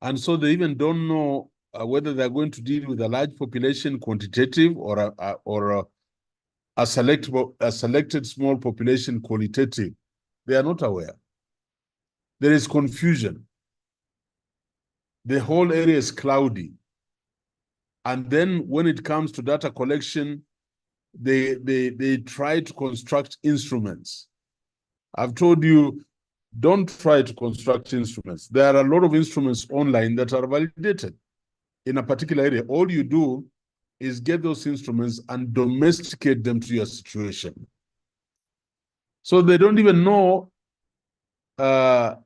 And so they even don't know whether they're going to deal with a large population, quantitative, or a selected small population, qualitative. They are not aware. There is confusion. The whole area is cloudy. And then when it comes to data collection, they try to construct instruments. I've told you, don't try to construct instruments. There are a lot of instruments online that are validated in a particular area. All you do is get those instruments and domesticate them to your situation. So they don't even know how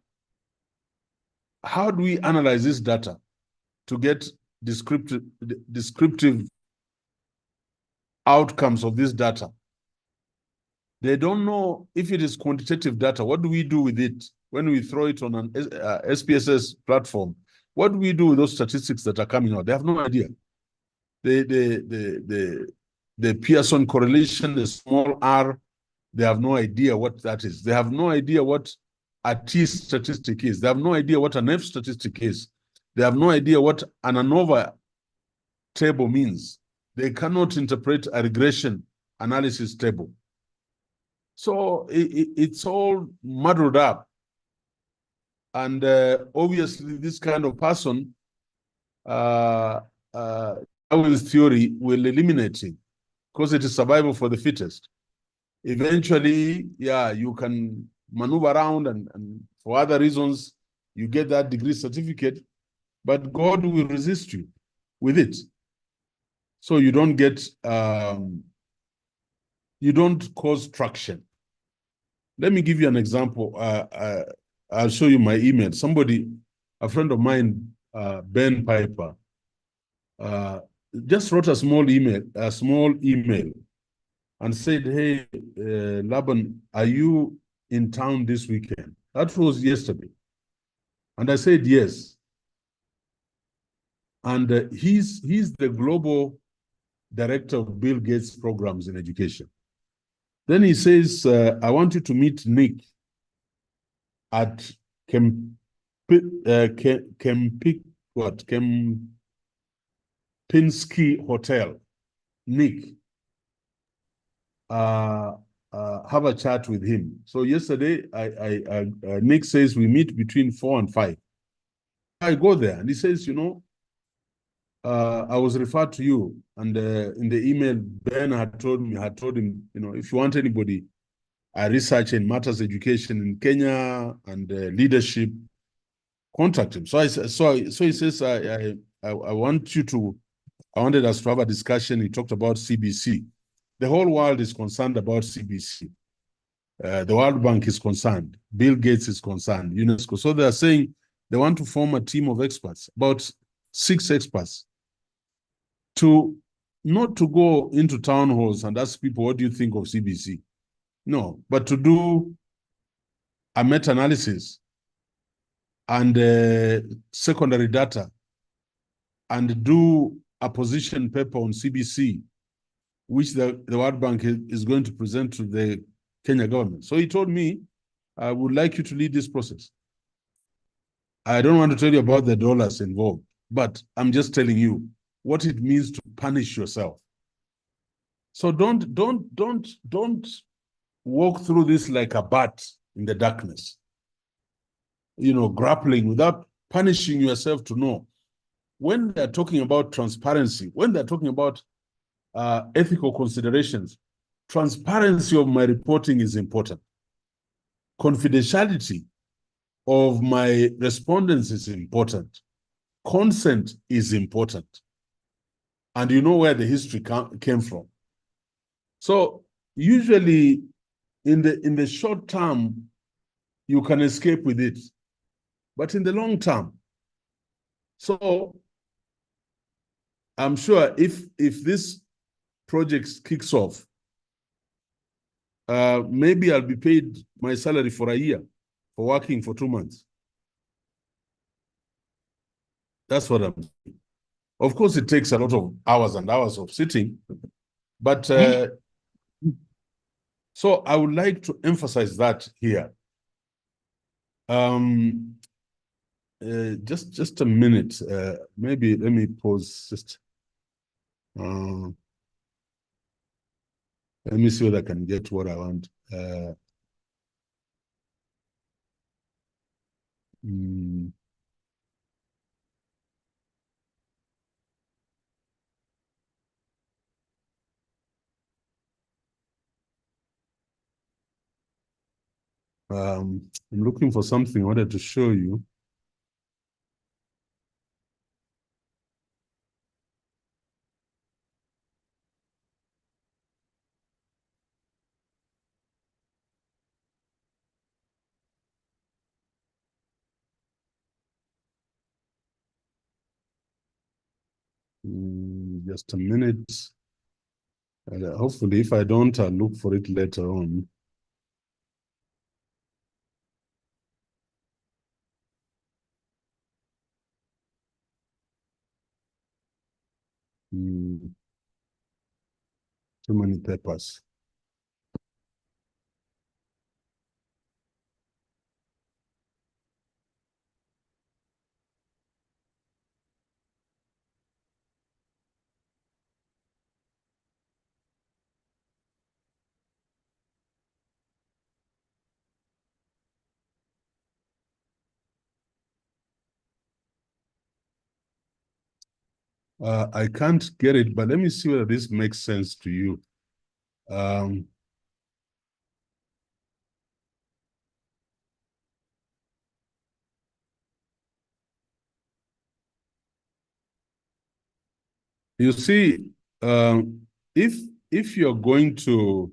do we analyze this data to get descriptive outcomes of this data. They don't know if it is quantitative data. What do we do with it when we throw it on an SPSS platform? What do we do with those statistics that are coming out? They have no idea. The Pearson correlation, the small r, they have no idea what that is. They have no idea what a T statistic is. They have no idea what an F statistic is. They have no idea what an ANOVA table means. They cannot interpret a regression analysis table. So it's all muddled up. And obviously, this kind of person, Darwin's theory will eliminate him because it is survival for the fittest. Eventually, yeah, you can maneuver around and for other reasons, you get that degree certificate, but God will resist you with it. So you don't get, you don't cause traction. Let me give you an example. I'll show you my email. Somebody, a friend of mine, Ben Piper, just wrote a small email and said, hey, Laban, are you in town this weekend? That was yesterday. And I said, yes. And he's the global director of Bill Gates programs in education. Then he says, I want you to meet Nick at Kempinski Hotel. Nick, have a chat with him. So yesterday, Nick says we meet between 4 and 5. I go there and he says, you know, I was referred to you, and in the email, Ben had told him, you know, if you want anybody, research in matters education in Kenya and leadership, contact him. So he says, I wanted us to have a discussion. He talked about CBC. The whole world is concerned about CBC. The World Bank is concerned. Bill Gates is concerned. UNESCO. So they are saying they want to form a team of experts, about 6 experts, to not to go into town halls and ask people, what do you think of CBC? No, but to do a meta-analysis and secondary data and do a position paper on CBC, which the World Bank is going to present to the Kenya government. So he told me, I would like you to lead this process. I don't want to tell you about the dollars involved, but I'm just telling you what it means to punish yourself. So don't walk through this like a bat in the darkness, you know, grappling without punishing yourself to know. When they're talking about transparency, when they're talking about ethical considerations, transparency of my reporting is important. Confidentiality of my respondents is important. Consent is important. And you know where the history came from. So usually in the short term, you can escape with it. But in the long term, so I'm sure if this project kicks off, maybe I'll be paid my salary for a year for working for 2 months. That's what I'm saying. Of course, it takes a lot of hours and hours of sitting, but so I would like to emphasize that here. Just a minute. Maybe let me pause. Just let me see whether I can get what I want. I'm looking for something I wanted to show you. Just a minute. Hopefully, if I don't, I'll look for it later on. Too many papers. I can't get it, but let me see whether this makes sense to you. You see, if you're going to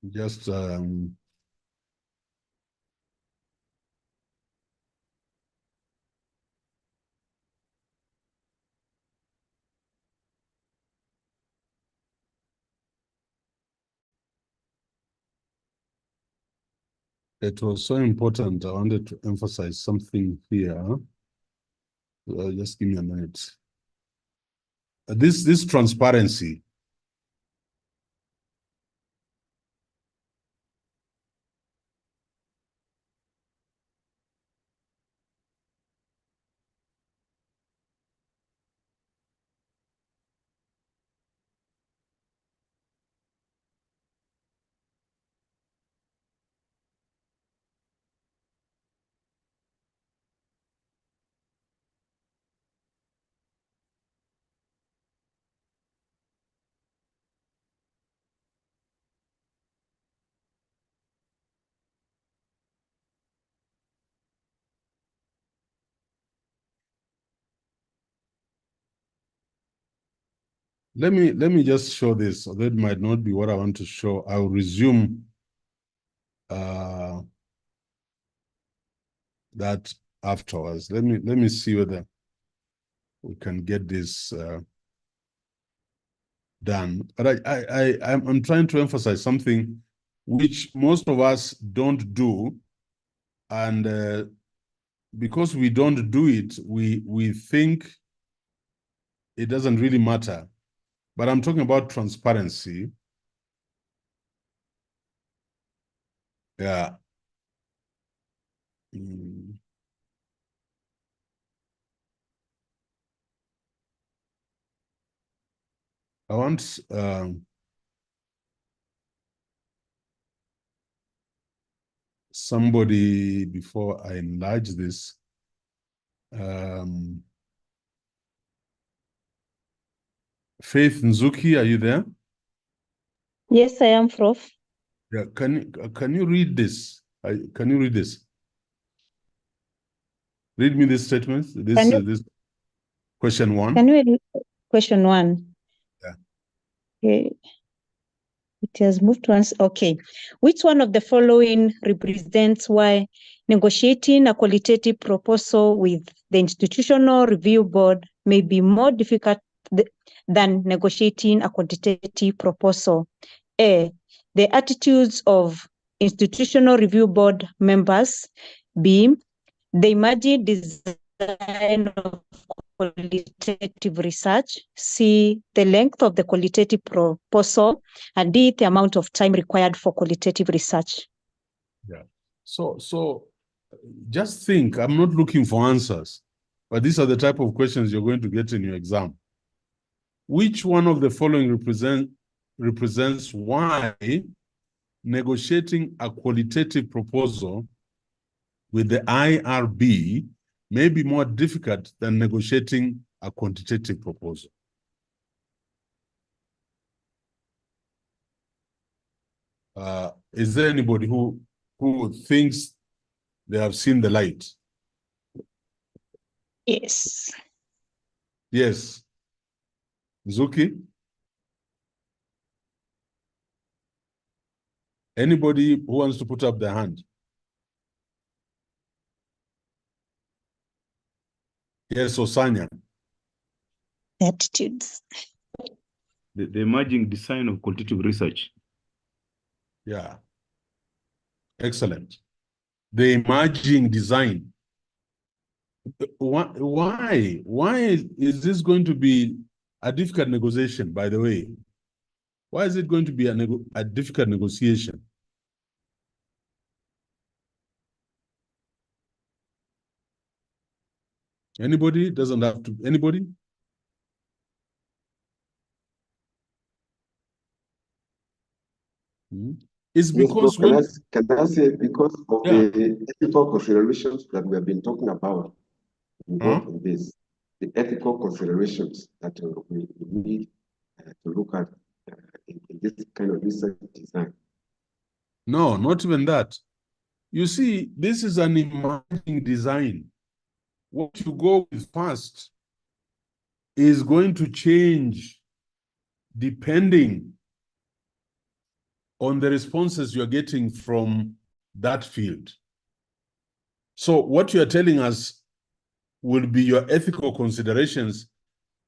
just it was so important. I wanted to emphasize something here. Just give me a minute. This transparency. Let me just show this. That might not be what I want to show. I'll resume that afterwards. Let me see whether we can get this done. But I'm trying to emphasize something which most of us don't do, and because we don't do it, we think it doesn't really matter. But I'm talking about transparency. Yeah. I want somebody, before I enlarge this, Faith Nzuki, are you there? Yes, I am, Prof. Yeah, can you read this? Can you read this? Read me this statement. This question 1. Can you read question 1? Yeah. Okay. It has moved once. Okay. Which one of the following represents why negotiating a qualitative proposal with the institutional review board may be more difficult than negotiating a quantitative proposal? A, the attitudes of institutional review board members. B, the imagined design of qualitative research. C, the length of the qualitative proposal. And D, the amount of time required for qualitative research. Yeah. So just think, I'm not looking for answers, but these are the type of questions you're going to get in your exam. Which one of the following represents why negotiating a qualitative proposal with the IRB may be more difficult than negotiating a quantitative proposal? Is there anybody who thinks they have seen the light? Yes. Yes. Zuki? Anybody who wants to put up their hand? Yes, Osanya. Attitudes. The emerging design of quantitative research. Yeah. Excellent. The emerging design. Why is this going to be a difficult negotiation, by the way? Why is it going to be a difficult negotiation? Anybody? Doesn't have to. Anybody? It's because yes, can I say because of the ethical considerations that we have been talking about involved in this, the ethical considerations that we need to look at in this kind of research design. No, not even that. You see, this is an emerging design. What you go with first is going to change depending on the responses you're getting from that field. So what you're telling us will be your ethical considerations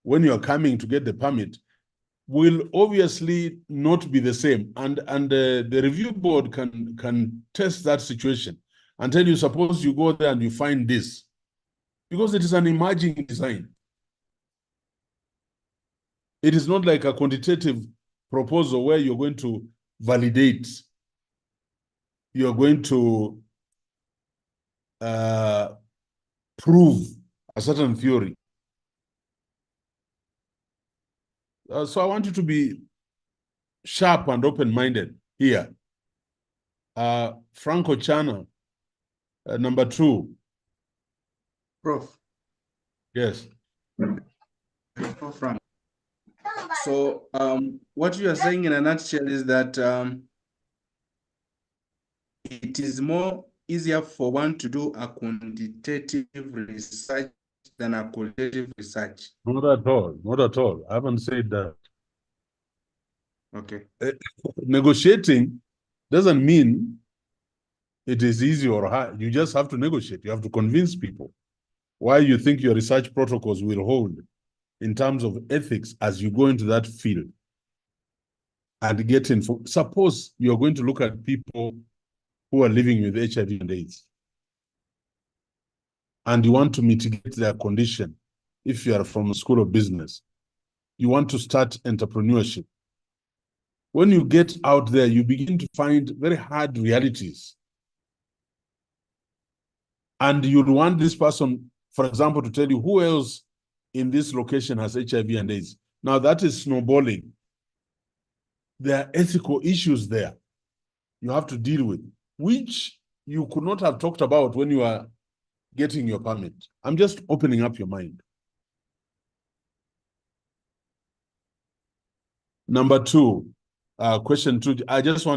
when you're coming to get the permit will obviously not be the same. And the review board can test that situation and tell you, suppose you go there and you find this, because it is an emerging design. It is not like a quantitative proposal where you're going to validate, you're going to prove a certain theory. So I want you to be sharp and open-minded here. Franco Chana, number 2. Prof. Yes. Prof. Frank. So what you are saying in a nutshell is that it is more easier for one to do a quantitative research than a qualitative research. Not at all. Not at all. I haven't said that. Okay. Negotiating doesn't mean it is easy or hard. You just have to negotiate. You have to convince people why you think your research protocols will hold in terms of ethics as you go into that field and get info. Suppose you're going to look at people who are living with HIV and AIDS and you want to mitigate their condition. If you are from a school of business, you want to start entrepreneurship. When you get out there, you begin to find very hard realities. And you'd want this person, for example, to tell you who else in this location has HIV and AIDS. Now that is snowballing. There are ethical issues there you have to deal with, which you could not have talked about when you are getting your permit. I'm just opening up your mind. Number 2, question 2.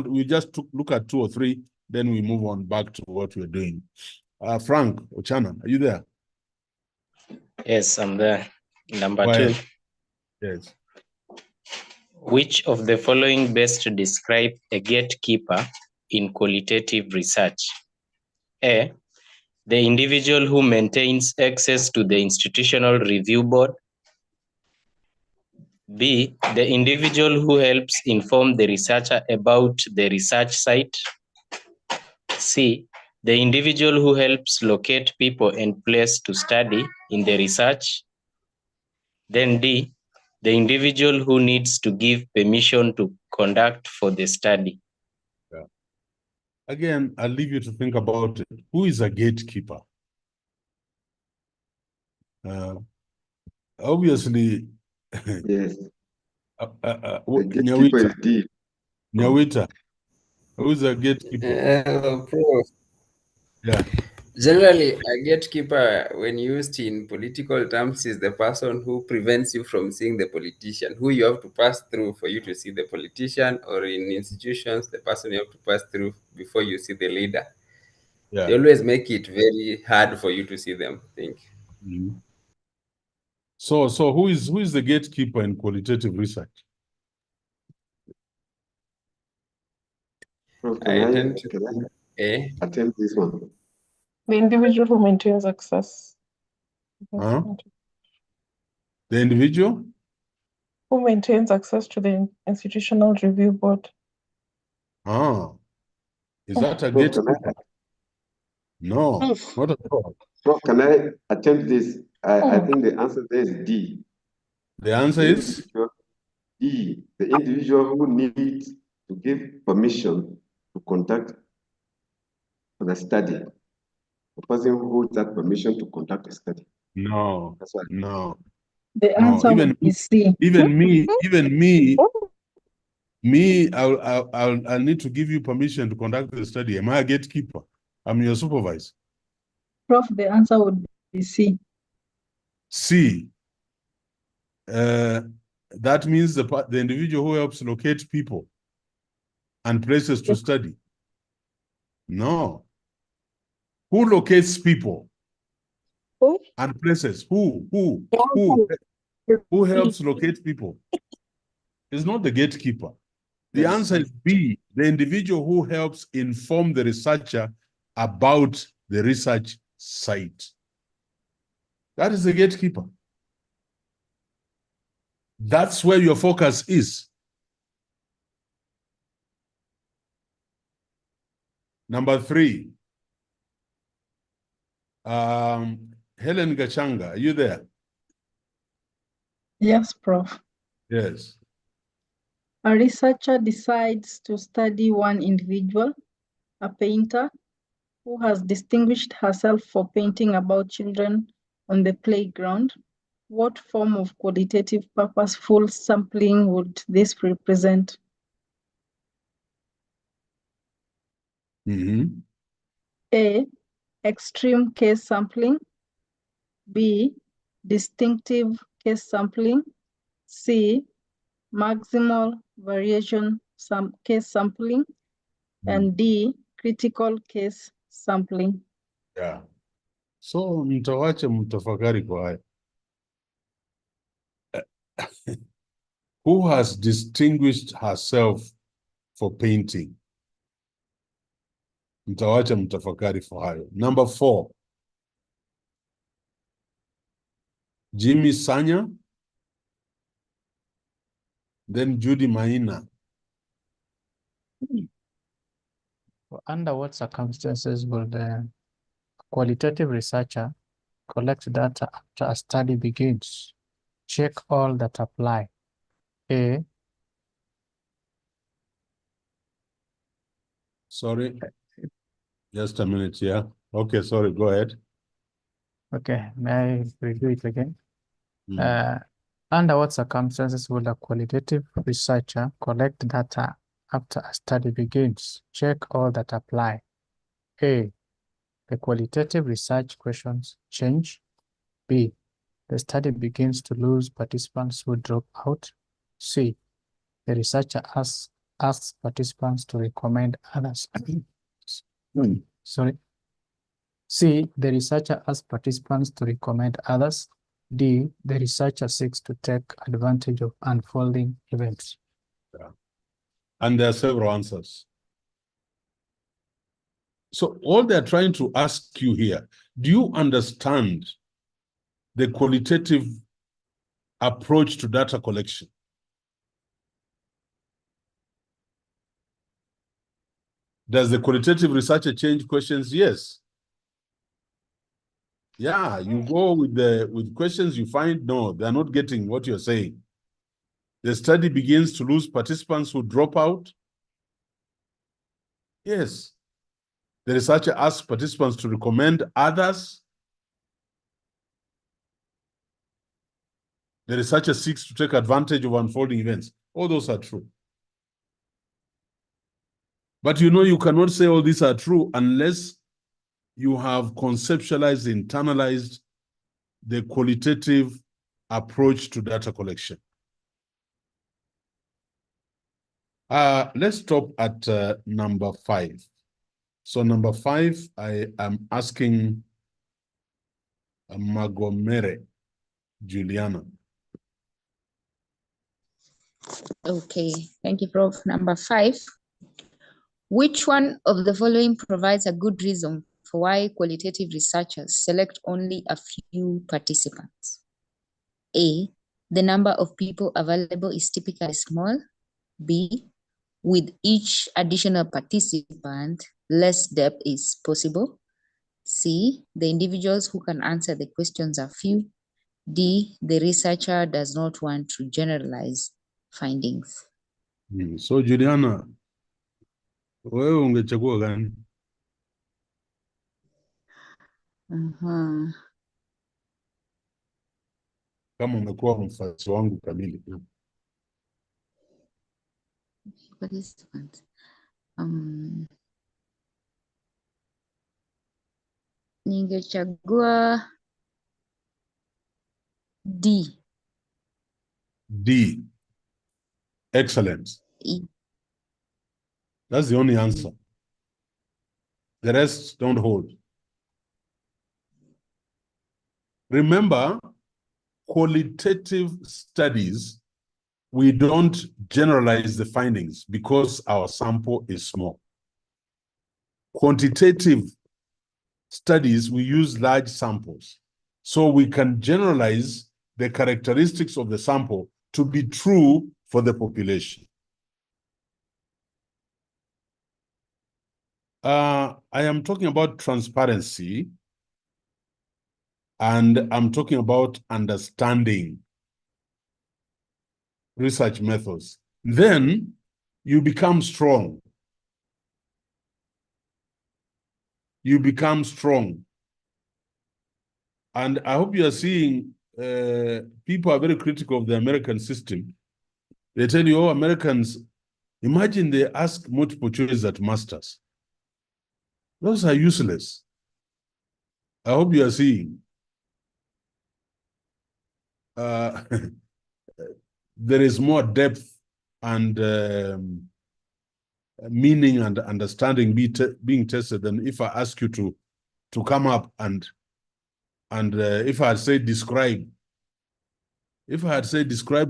We just look at 2 or 3, then we move on back to what we're doing. Frank Ochana, are you there? Yes, I'm there. Number Go 2. ahead. Yes. Which of the following best describe a gatekeeper in qualitative research? A, the individual who maintains access to the institutional review board. B, the individual who helps inform the researcher about the research site. C, the individual who helps locate people and place to study in the research. Then D, the individual who needs to give permission to conduct for the study. Yeah. Again, I'll leave you to think about it. Who is a gatekeeper? Obviously, yes. Gatekeeper is D. Nyawita, who is a gatekeeper? Prof. Yeah. Generally, a gatekeeper, when used in political terms, is the person who prevents you from seeing the politician, who you have to pass through for you to see the politician, or in institutions, the person you have to pass through before you see the leader. Yeah. They always make it very hard for you to see them, I think. Mm-hmm. So who is the gatekeeper in qualitative research? Prof, I tend to attempt this one. The individual who maintains access. Huh? The individual? Who maintains access to the institutional review board. Ah. Is that a Prof, gatekeeper? No, not at all. Prof, can I attempt this? I think the answer there is D. The answer is? D, the individual who needs to give permission to conduct the study. The person who holds that permission to conduct a study. No, no. The No, answer would be C. even me, I'll need to give you permission to conduct the study. Am I a gatekeeper? I'm your supervisor. Prof, the answer would be C. C. That means the individual who helps locate people and places to study. No. Who locates people and places? Who helps locate people? It's not the gatekeeper. The answer is B, the individual who helps inform the researcher about the research site. That is the gatekeeper. That's where your focus is. Number 3. Helen Gachanga, are you there? Yes, Prof. Yes. A researcher decides to study one individual, a painter, who has distinguished herself for painting about children on the playground. What form of qualitative purposeful sampling would this represent? Mm-hmm. A, extreme case sampling. B, distinctive case sampling. C, maximal variation case sampling. And D, critical case sampling. Yeah. So mtawache mtafakari kwa haya. Who has distinguished herself for painting? Mtawacha mtafakari kwa hayo. Number 4. Jimmy Sanya. Then Judy Maina. Under what circumstances will the qualitative researcher collect data after a study begins? Check all that apply. A. Sorry. Just a minute, yeah. Okay, sorry, go ahead. Okay, may I review it again? Under what circumstances will a qualitative researcher collect data after a study begins? Check all that apply. A. The qualitative research questions change. B. The study begins to lose participants who drop out. C. The researcher asks participants to recommend others. Sorry. C. The researcher asks participants to recommend others. D. The researcher seeks to take advantage of unfolding events. Yeah. And there are several answers. So all they're trying to ask you here, do you understand the qualitative approach to data collection? Does the qualitative researcher change questions? Yes. Yeah, you go with questions you find, no, they're not getting what you're saying. The study begins to lose participants who drop out. Yes. The researcher asks participants to recommend others. The researcher seeks to take advantage of unfolding events. All those are true. But you know, you cannot say all these are true unless you have conceptualized, internalized the qualitative approach to data collection. Let's stop at number 5. So number 5, I am asking Magomere Juliana. Okay, thank you, Prof. Number 5. Which one of the following provides a good reason for why qualitative researchers select only a few participants? A, the number of people available is typically small. B, with each additional participant, less depth is possible. C, the individuals who can answer the questions are few. D, the researcher does not want to generalize findings. So Juliana, wewe ungechagua gani? Kama umekuwa mfuasi wangu kamili. Participants. Ningechagua D. D. Excellent. E. That's the only answer. The rest don't hold. Remember, qualitative studies, we don't generalize the findings because our sample is small. Quantitative studies, we use large samples. So we can generalize the characteristics of the sample to be true for the population. I am talking about transparency, and I'm talking about understanding research methods. Then you become strong. You become strong. And I hope you are seeing people are very critical of the American system. They tell you, oh, Americans, imagine they ask multiple choice at masters. Those are useless. I hope you are seeing. There is more depth and meaning and understanding being tested than if I ask you to come up and if I had said describe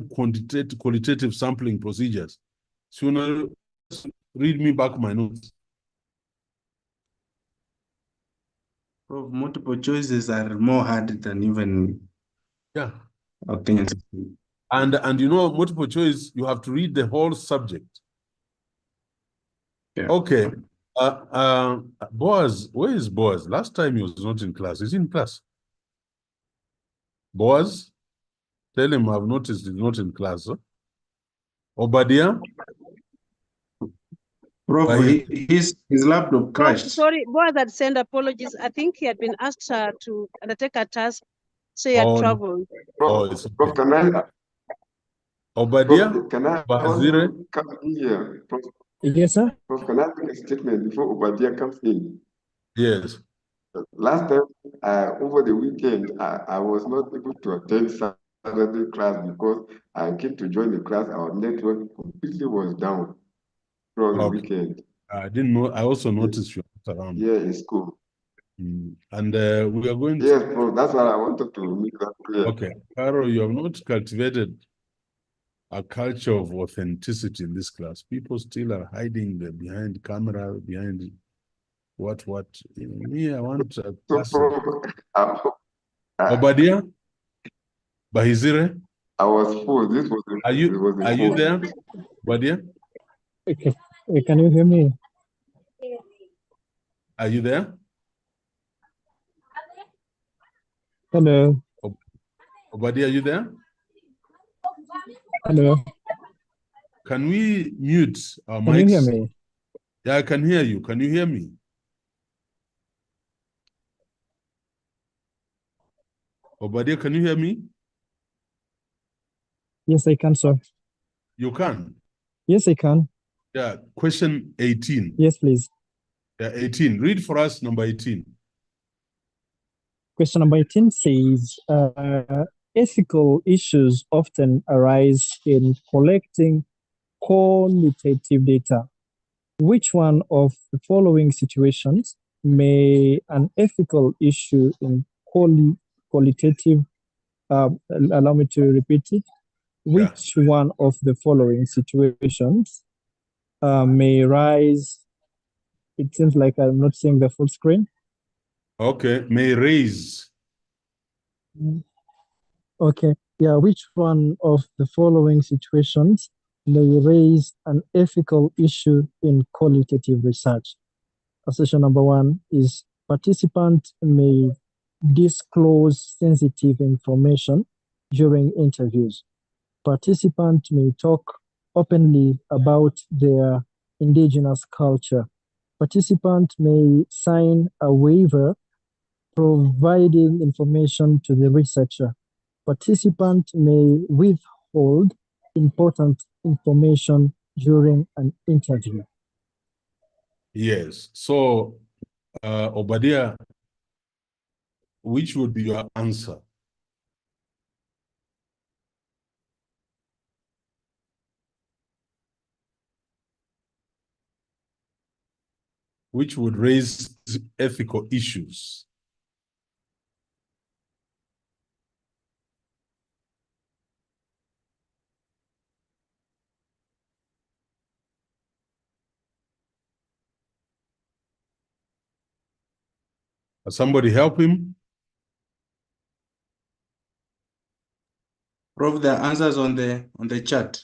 qualitative sampling procedures, sooner read me back my notes. Multiple choices are more hard than even. Yeah. Okay. And you know, multiple choice, you have to read the whole subject. Yeah. Okay. Boaz, where is Boaz? Last time he was not in class. Is he in class? Boaz, tell him I've noticed he's not in class. Huh? Obadia? Prof, his laptop crashed. Sorry, Boaz had sent apologies. I think he had been asked to undertake a task, so he had traveled. Prof, can I? Obadia? Prof, can I Bahazire? come in here? Prof, yes, sir. Prof, can I make a statement before Obadia comes in? Yes. Last time, over the weekend, I was not able to attend Saturday class because I came to join the class. Our network completely was down throughout the weekend. I didn't know. I also noticed you around. Yeah, in school. And we are going Yes, Prof, that's what I wanted to make that clear. Okay. Carol, you have not cultivated a culture of authenticity in this class. People still are hiding behind camera, behind what. Me, I want a person. Obadia? Bahizire? I was full. This was Are you there, Obadia? Okay. Can you hear me? Are you there? Hello. Obadia, are you there? Hello. Can we mute our mics? Can you hear me? Yeah, I can hear you. Can you hear me? Obadiah, can you hear me? Yes, I can, sir. You can? Yes, I can. Yeah, question 18. Yes, please. Yeah, 18. Read for us number 18. Question number 18 says, ethical issues often arise in collecting qualitative data. Which one of the following situations may an ethical issue in qualitative, allow me to repeat it, which one of the following situations may rise, it seems like I'm not seeing the full screen. Okay, may raise. Okay, yeah, which one of the following situations may raise an ethical issue in qualitative research? Assertion number 1 is participant may disclose sensitive information during interviews. Participant may talk openly about their indigenous culture. Participant may sign a waiver providing information to the researcher. Participant may withhold important information during an interview. Yes. So, Obadiah, which would be your answer? Which would raise ethical issues? Somebody help him? Prof, the answers on the chat.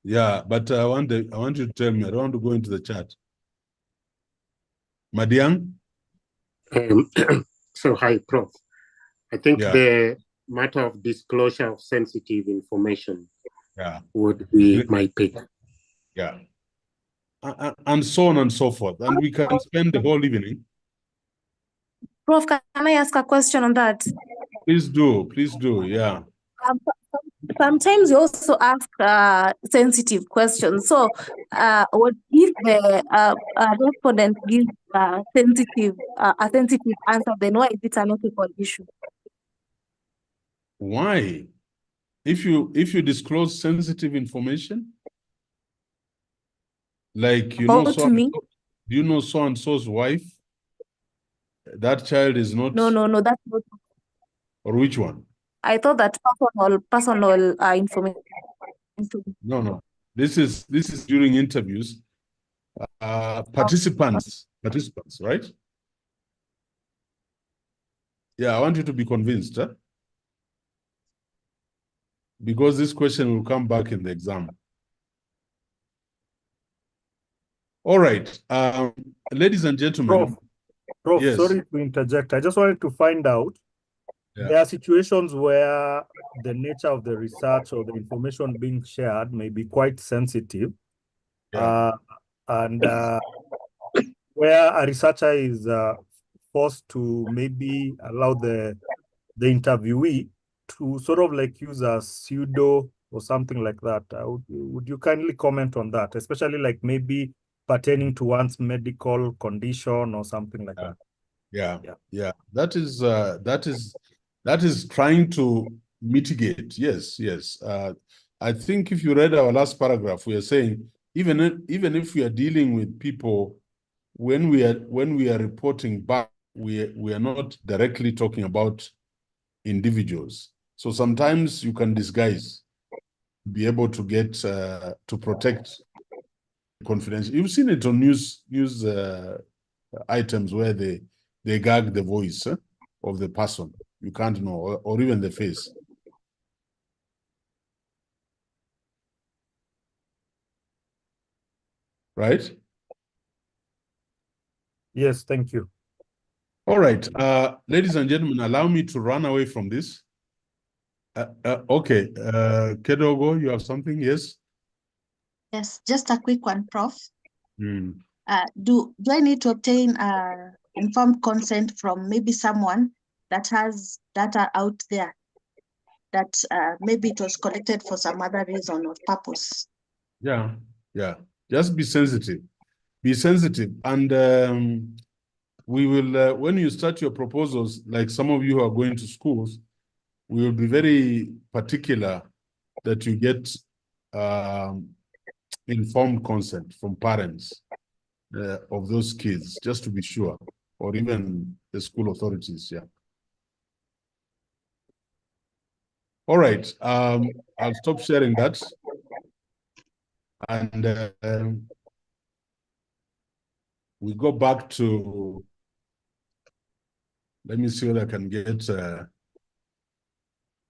Yeah, but I want you to tell me. I don't want to go into the chat. Madiang? So, hi, Prof. I think the matter of disclosure of sensitive information would be my pick. Yeah. And so on and so forth. And we can spend the whole evening. Prof, can I ask a question on that? Please do, yeah. Sometimes you also ask sensitive questions. So, what if the respondent gives a sensitive answer? Then why is it an ethical issue? Why? If you disclose sensitive information, like do you know so and so's wife? That child is not. No, that's not. Or which one? I thought that personal information. No. This is during interviews. Participants, right? Yeah, I want you to be convinced, huh? Because this question will come back in the exam. All right, ladies and gentlemen. Prof, yes. Sorry to interject. I just wanted to find out, there are situations where the nature of the research or the information being shared may be quite sensitive. And where a researcher is forced to maybe allow the interviewee to sort of like use a pseudo or something like that. Would you kindly comment on that, especially like maybe pertaining to one's medical condition or something like that? Yeah. That is trying to mitigate. Yes. I think if you read our last paragraph, we are saying even if we are dealing with people, when we are reporting back, we are not directly talking about individuals. So sometimes you can disguise, be able to get to protect confidential. You've seen it on news items where they gag the voice of the person. You can't know, or even the face. Right? Yes, thank you. All right, ladies and gentlemen, allow me to run away from this. Okay, Kedogo, you have something? Yes? Yes, just a quick one, Prof. Do I need to obtain informed consent from maybe someone that has data out there that maybe it was collected for some other reason or purpose. Yeah, yeah. Just be sensitive. Be sensitive. And we will, when you start your proposals, like some of you who are going to schools, we will be very particular that you get informed consent from parents of those kids, just to be sure, or even the school authorities, yeah. All right, I'll stop sharing that. And we go back to, let me see what I can get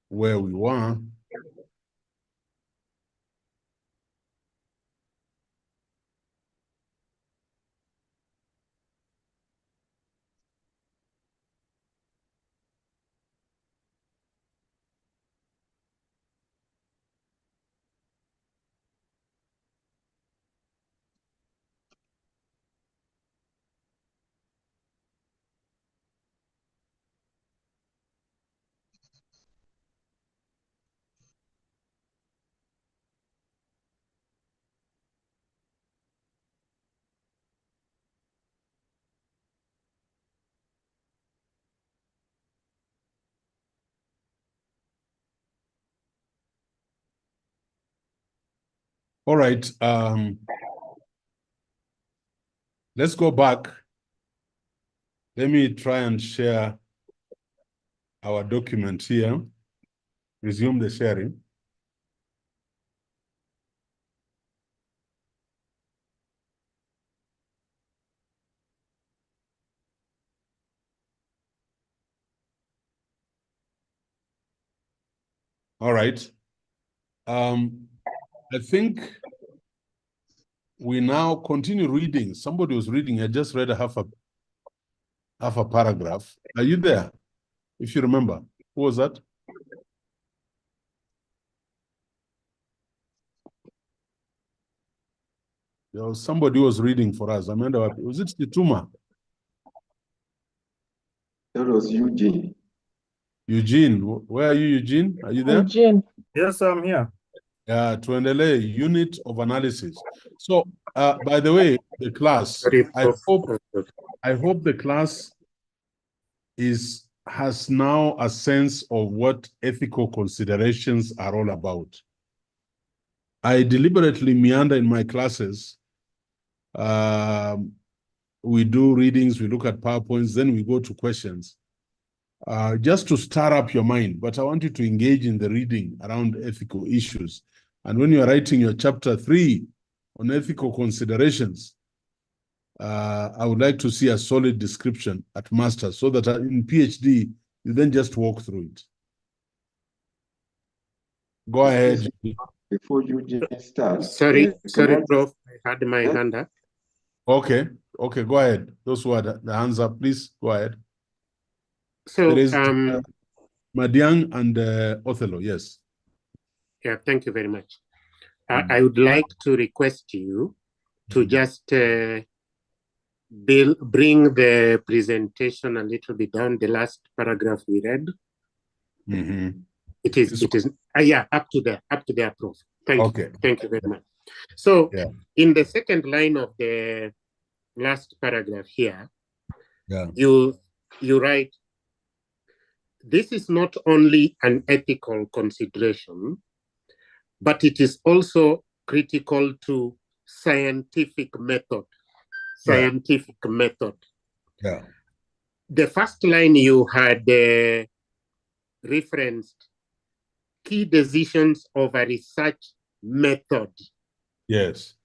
where we were. All right, let's go back. Let me try and share our document here. Resume the sharing. All right. I think we now continue reading. Somebody was reading. I just read half a paragraph. Are you there? If you remember, who was that? There was somebody who was reading for us. Amanda, was it Situma? That was Eugene. Eugene, where are you, Eugene? Are you there? Eugene. Yes, I'm here. Tuendelee, unit of analysis. So, by the way, the class, I hope the class has now a sense of what ethical considerations are all about. I deliberately meander in my classes. We do readings, we look at PowerPoints, then we go to questions. Just to stir up your mind, but I want you to engage in the reading around ethical issues. And when you are writing your chapter 3 on ethical considerations, I would like to see a solid description at master's so that in PhD, you then just walk through it. Go ahead. Before you start. Sorry, Prof. I had my hand up. Okay, go ahead. Those who had the hands up, please go ahead. So, there is Madiang and Othello, yes. Yeah, thank you very much. I would like to request you to just bring the presentation a little bit down, the last paragraph we read. It is, yeah, up to there, Prof. Thank you very much. So, in the second line of the last paragraph here, you write, this is not only an ethical consideration, but it is also critical to scientific method. Yeah. The first line you had referenced key decisions of a research method. Yes.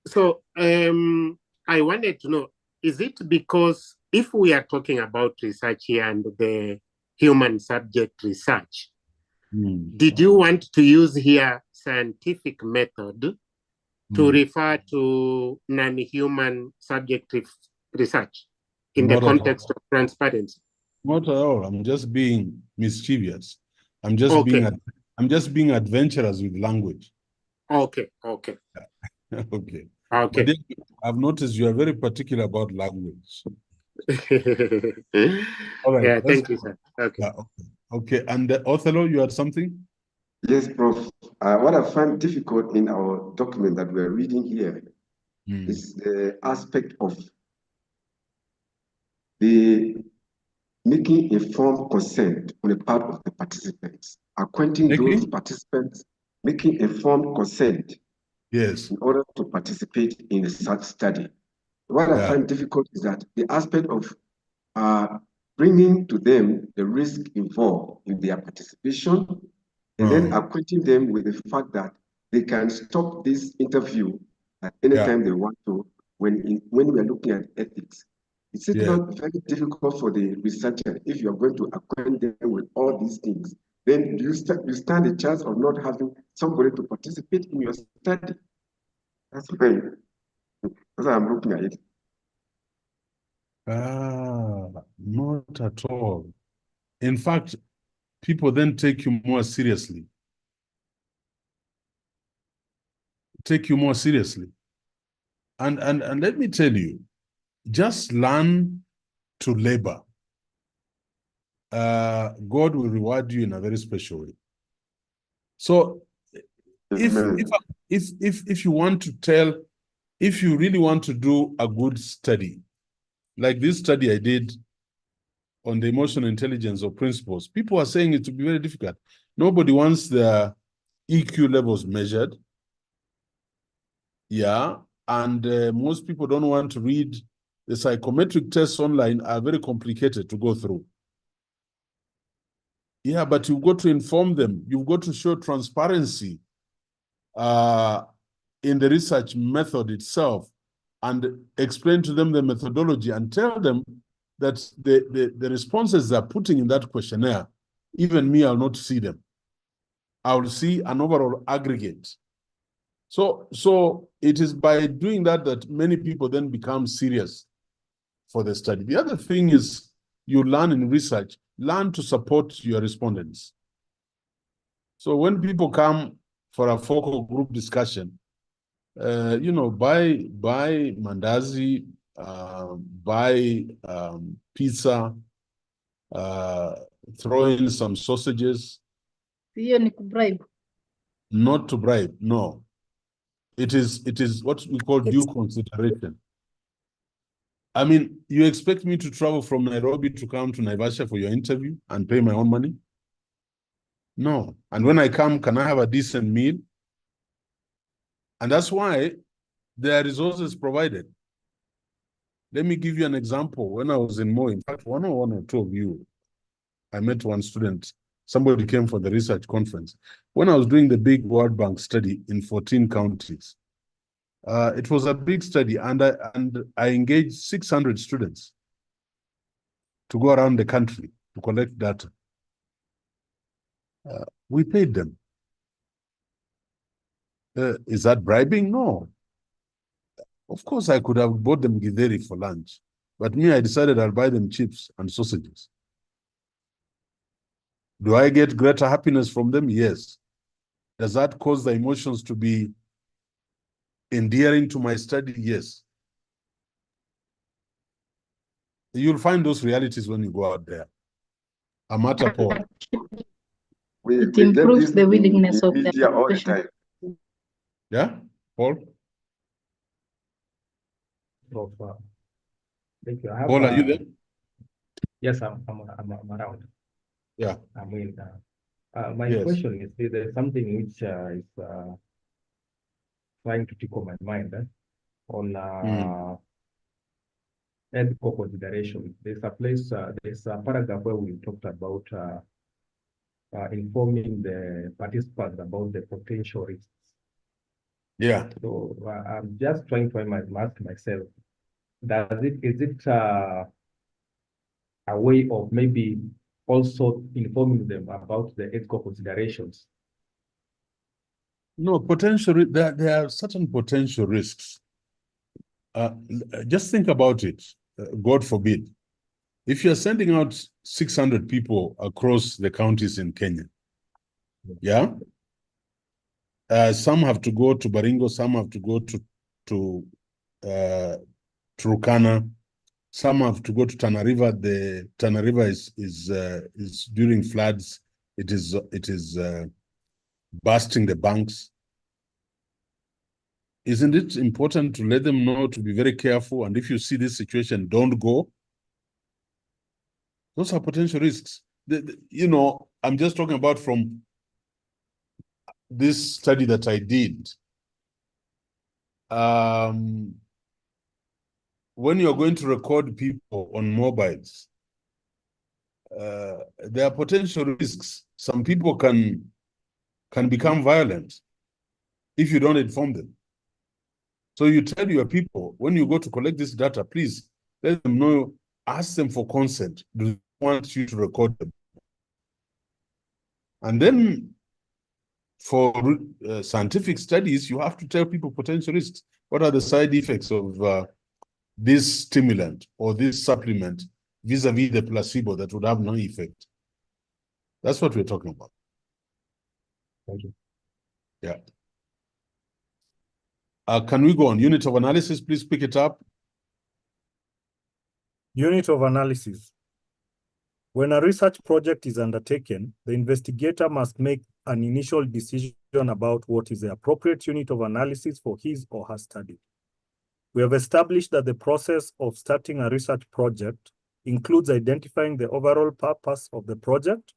So I wanted to know, is it because if we are talking about research here and the human subject research, did you want to use here scientific method to refer to non-human subject research in the context of transparency? Not at all. I'm just being mischievous. I'm just being adventurous with language. Okay. Okay. Okay. But I've noticed you are very particular about language. All right. Yeah, thank you, sir. Okay. Yeah, okay. And Othello, you had something? Yes, Prof. What I find difficult in our document that we're reading here is the aspect of the making informed consent on the part of the participants, acquainting those participants, making informed consent in order to participate in such study. What I find difficult is that the aspect of bringing to them the risk involved in their participation, and then acquainting them with the fact that they can stop this interview at any time they want to when we are looking at ethics. Is it not very difficult for the researcher if you are going to acquaint them with all these things? Then you stand a chance of not having somebody to participate in your study. That's how I'm looking at it. Not at all. In fact, people then take you more seriously. And let me tell you, just learn to labor. God will reward you in a very special way. So if you want to tell, if you really want to do a good study, like this study I did on the emotional intelligence of principals, people are saying it will be very difficult. Nobody wants their EQ levels measured. Yeah, and most people don't want to read. The psychometric tests online are very complicated to go through. Yeah, but you've got to inform them. You've got to show transparency in the research method itself and explain to them the methodology and tell them that the responses they're putting in that questionnaire, even me, I'll not see them. I will see an overall aggregate. So it is by doing that that many people then become serious for the study. The other thing is you learn in research, learn to support your respondents. So when people come for a focal group discussion, you know, buy mandazi, buy pizza, throw in some sausages. Bribe. Not to bribe, no. It is what we call due consideration. I mean, you expect me to travel from Nairobi to come to Naivasha for your interview and pay my own money? No. And when I come, can I have a decent meal? And that's why there are resources provided. Let me give you an example. When I was in Mo, in fact, one or two of you, I met one student. Somebody came for the research conference. When I was doing the big World Bank study in 14 counties, it was a big study, and I engaged 600 students to go around the country to collect data. We paid them. Is that bribing? No. Of course, I could have bought them githeri for lunch, but me, I decided I'll buy them chips and sausages. Do I get greater happiness from them? Yes. Does that cause the emotions to be endearing to my study? Yes. You'll find those realities when you go out there. Amata Paul. It improves the willingness of the profession. Yeah, Paul? Prof. Thank you. Paul, are you there? Yes, I'm around. Yeah. I'm in. My question is, there's something which is trying to tickle my mind on ethical consideration. There's a paragraph where we talked about informing the participants about the potential risks. Yeah. So I'm just trying to ask myself, is it a way of maybe also informing them about the ethical considerations? No, there are certain potential risks. Just think about it. God forbid. If you're sending out 600 people across the counties in Kenya, yeah? Some have to go to Baringo, some have to go to Turkana, Some have to go to Tana River. The Tana River is during floods. It is bursting the banks. Isn't it important to let them know to be very careful? And if you see this situation, don't go. Those are potential risks. You know, I'm just talking about from this study that I did. When you're going to record people on mobiles, there are potential risks. Some people can become violent if you don't inform them. So you tell your people, when you go to collect this data, please let them know, ask them for consent. Do they want you to record them? And then for scientific studies, you have to tell people potential risks. What are the side effects of this stimulant or this supplement vis-a-vis the placebo that would have no effect? That's what we're talking about. Thank you. Yeah. Can we go on? Unit of analysis, please pick it up. Unit of analysis. When a research project is undertaken, the investigator must make an initial decision about what is the appropriate unit of analysis for his or her study. We have established that the process of starting a research project includes identifying the overall purpose of the project,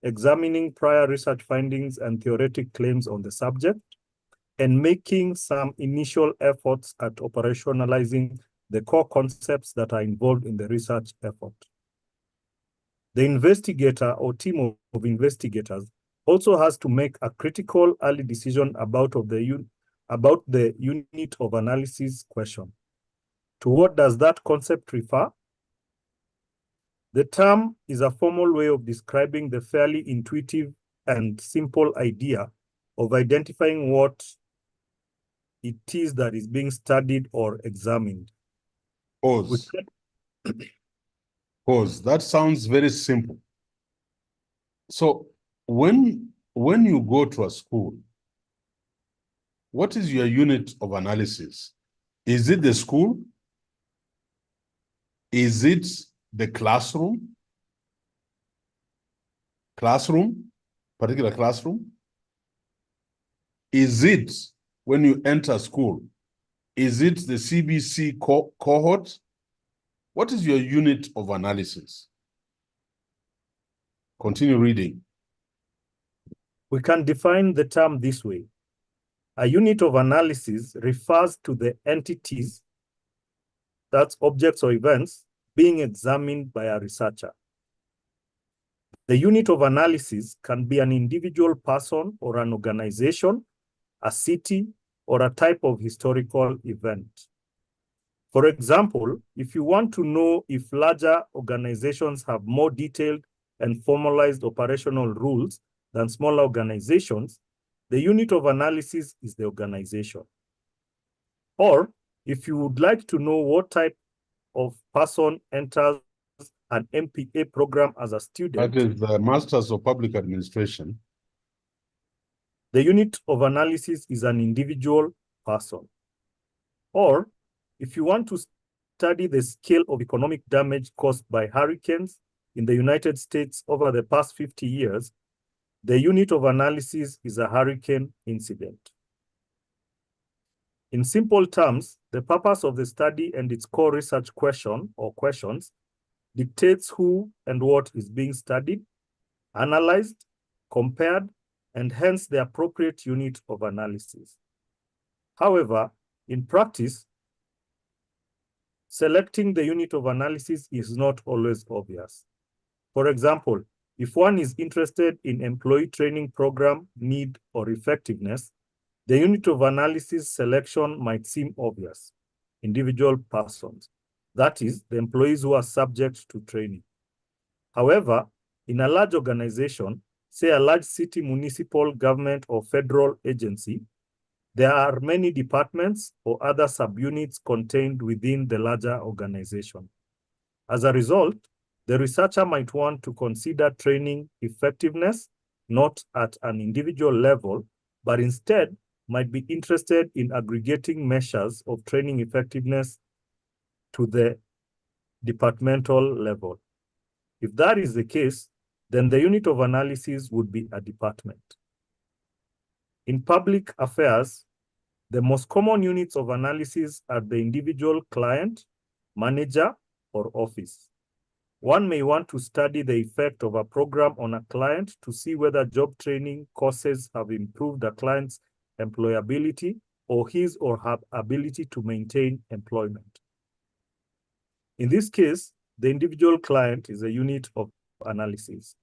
examining prior research findings and theoretic claims on the subject, and making some initial efforts at operationalizing the core concepts that are involved in the research effort. The investigator or team of investigators also has to make a critical early decision about the unit of analysis question. To what does that concept refer? The term is a formal way of describing the fairly intuitive and simple idea of identifying what it is that is being studied or examined. Pause. Pause. That sounds very simple. So when you go to a school, what is your unit of analysis? Is it the school? Is it the classroom? Particular classroom? Is it when you enter school? Is it the CBC cohort? What is your unit of analysis? Continue reading. We can define the term this way. A unit of analysis refers to the entities, that's objects or events, being examined by a researcher. The unit of analysis can be an individual person or an organization, a city, or a type of historical event. For example, if you want to know if larger organizations have more detailed and formalized operational rules than smaller organizations, the unit of analysis is the organization. Or if you would like to know what type of person enters an MPA program as a student, that is the Masters of Public Administration, the unit of analysis is an individual person. Or if you want to study the scale of economic damage caused by hurricanes in the United States over the past 50 years, the unit of analysis is a hurricane incident. In simple terms, the purpose of the study and its core research question or questions dictates who and what is being studied, analyzed, compared, and hence the appropriate unit of analysis. However, in practice, selecting the unit of analysis is not always obvious. For example, if one is interested in employee training program need or effectiveness, the unit of analysis selection might seem obvious. Individual persons, that is, the employees who are subject to training. However, in a large organization, say a large city, municipal government, or federal agency, there are many departments or other subunits contained within the larger organization. As a result, the researcher might want to consider training effectiveness not at an individual level, but instead might be interested in aggregating measures of training effectiveness to the departmental level. If that is the case, then the unit of analysis would be a department. In public affairs, the most common units of analysis are the individual client, manager, or office. One may want to study the effect of a program on a client to see whether job training courses have improved a client's employability or his or her ability to maintain employment. In this case, the individual client is a unit of analysis.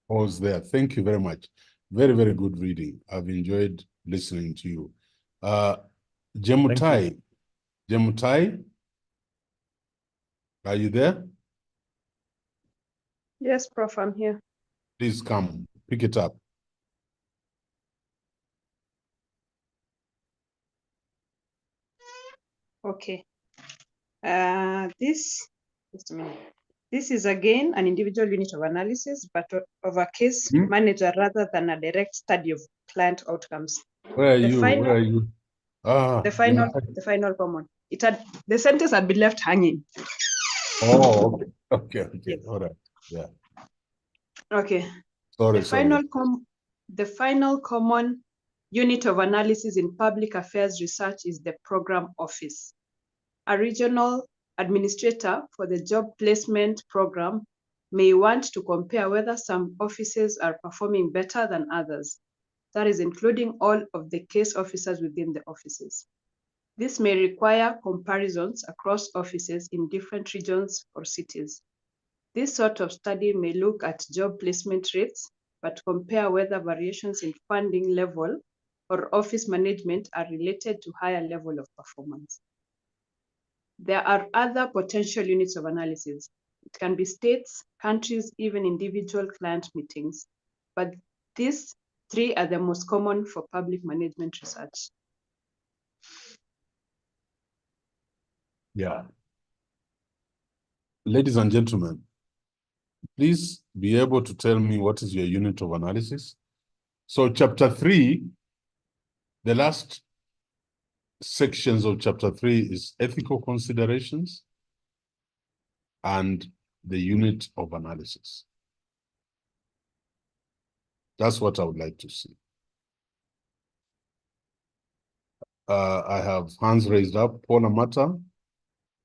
Pause there. Thank you very much. Very, very good reading. I've enjoyed listening to you. Jemutai, are you there? Yes, Prof, I'm here. Please come, pick it up. Okay. Just a minute. This is again an individual unit of analysis, but of a case manager rather than a direct study of client outcomes. Where are you? Where are you? The final common. The sentence had been left hanging. Oh, okay. Yes. All right. Yeah. Okay. Sorry. The final common unit of analysis in public affairs research is the program office. A regional administrator for the job placement program may want to compare whether some offices are performing better than others. That is including all of the case officers within the offices. This may require comparisons across offices in different regions or cities. This sort of study may look at job placement rates, but compare whether variations in funding level or office management are related to higher level of performance. There are other potential units of analysis. It can be states, countries, even individual client meetings, but these three are the most common for public management research. Yeah. Ladies and gentlemen, please be able to tell me what is your unit of analysis. So chapter 3, the last sections of chapter 3 is ethical considerations and the unit of analysis. That's what I would like to see. I have hands raised up, Paul Amata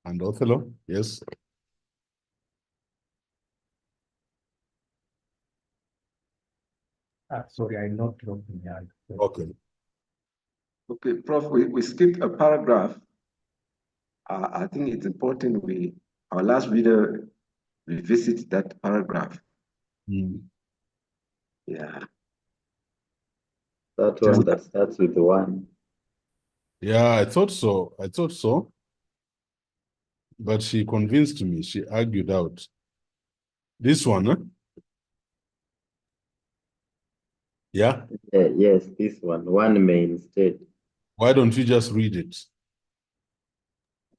and Othello, yes. Sorry, I'm not looking at it. Okay. Okay, Prof, we skipped a paragraph. I think it's important our last video, we visit that paragraph. Yeah. That one that starts with 1. Yeah, I thought so. But she convinced me. She argued out. This one, huh? Yeah? Yes, this one. 1 may instead. Why don't you just read it?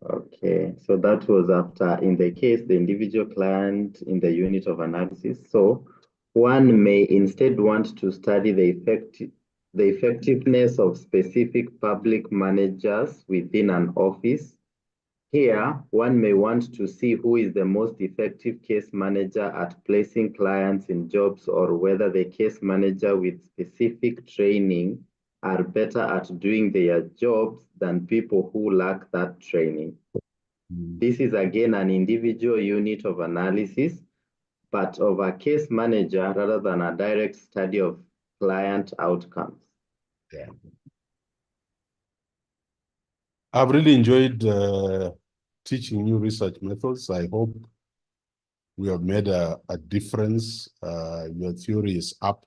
Okay, so that was after, in the case, the individual client in the unit of analysis. So 1 may instead want to study the effectiveness of specific public managers within an office. Here, 1 may want to see who is the most effective case manager at placing clients in jobs, or whether the case manager with specific training are better at doing their jobs than people who lack that training. This is again an individual unit of analysis, but of a case manager rather than a direct study of client outcomes. Yeah. I've really enjoyed teaching new research methods. I hope we have made a difference. Your theory is up,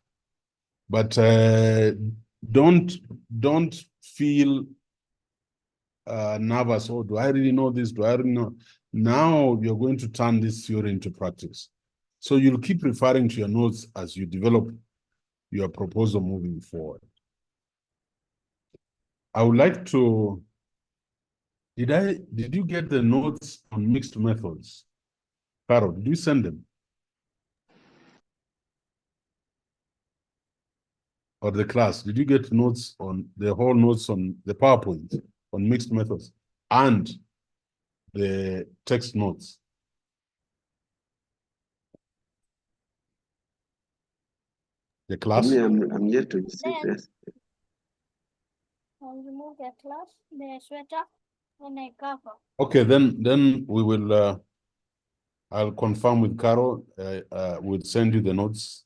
but don't feel nervous. Oh, do I really know this? Do I really know? Now you're going to turn this theory into practice. So you'll keep referring to your notes as you develop your proposal moving forward. I would like to, did you get the notes on mixed methods? Carol, did you send them? Or the class, did you get notes on the whole notes on the PowerPoint on mixed methods and the text notes? the class? I'm yet to receive this. I'll remove the class, the sweater, and a cover. Okay, then we will. I'll confirm with Carol. We'll send you the notes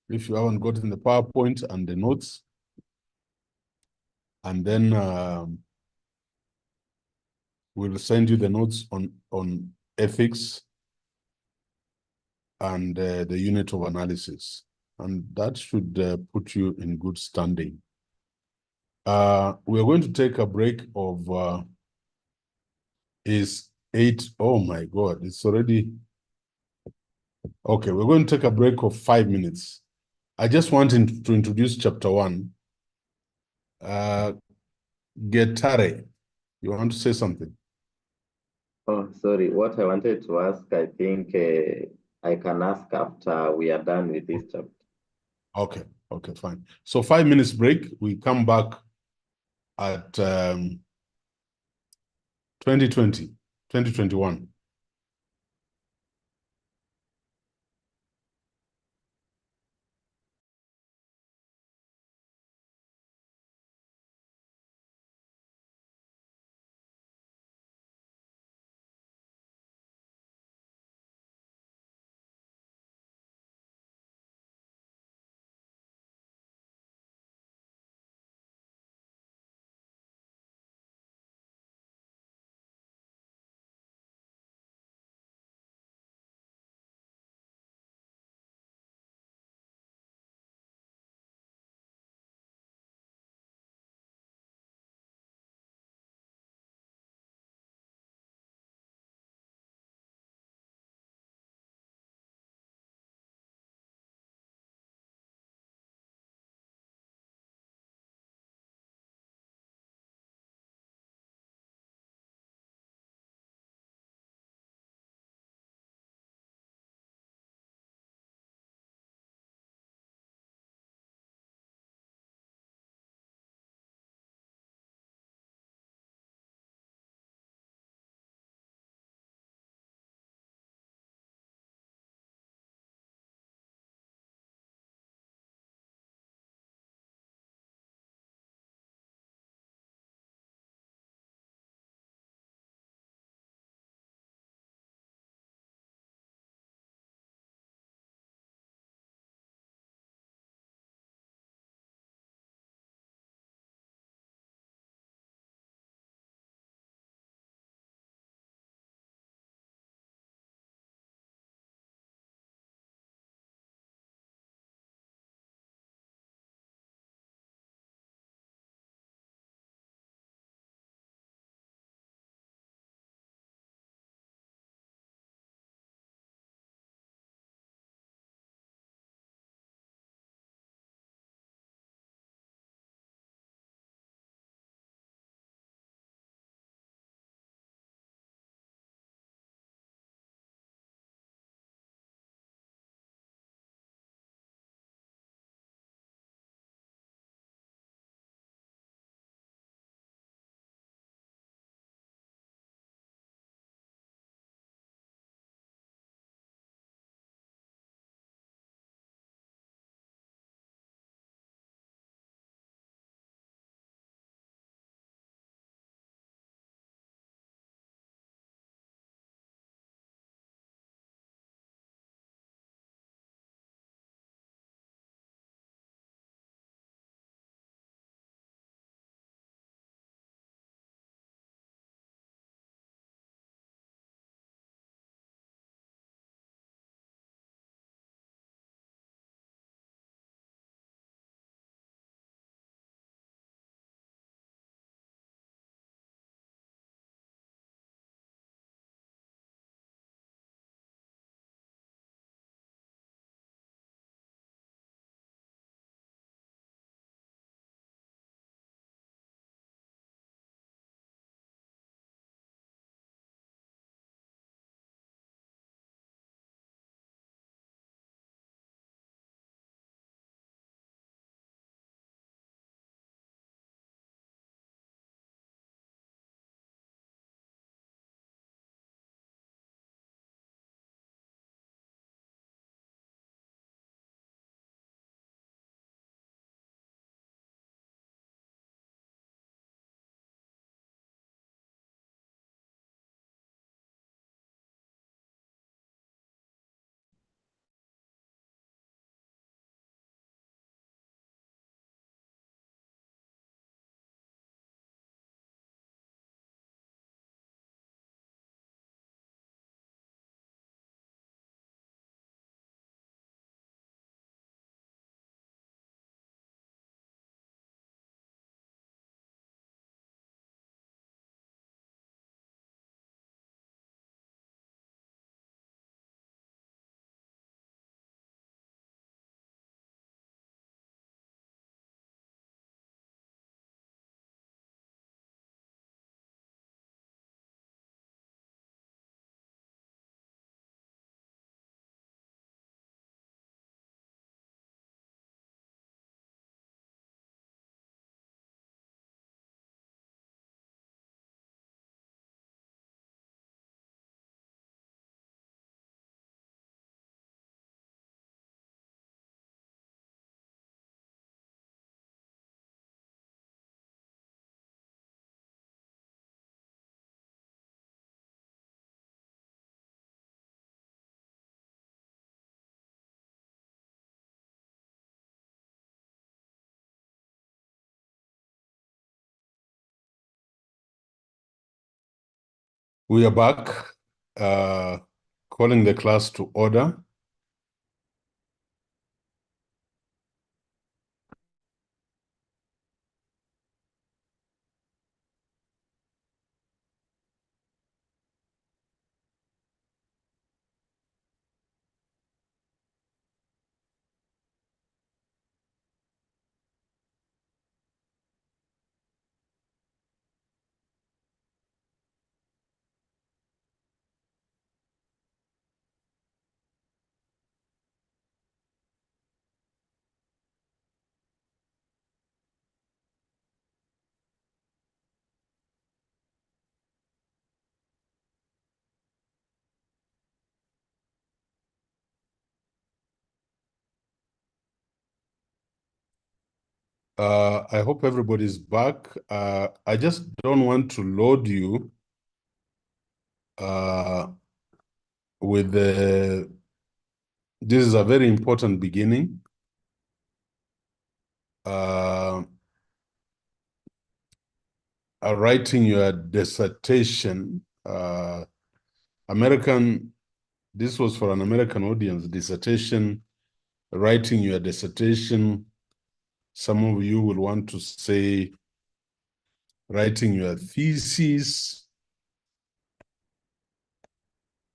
if you haven't gotten the PowerPoint and the notes, and then we'll send you the notes on ethics and the unit of analysis, and that should put you in good standing. We're going to take a break of is 8. Oh my God, it's already. Okay, we're going to take a break of 5 minutes. I just wanted to introduce chapter 1. Getare, you want to say something? Oh, sorry. What I wanted to ask, I think I can ask after we are done with this chapter. Okay, fine. So 5 minutes break. We come back at 2021. We are back, calling the class to order. I hope everybody's back. I just don't want to load you with the, this is a very important beginning. Writing your dissertation, this was for an American audience, dissertation, writing your dissertation. Some of you will want to say writing your thesis,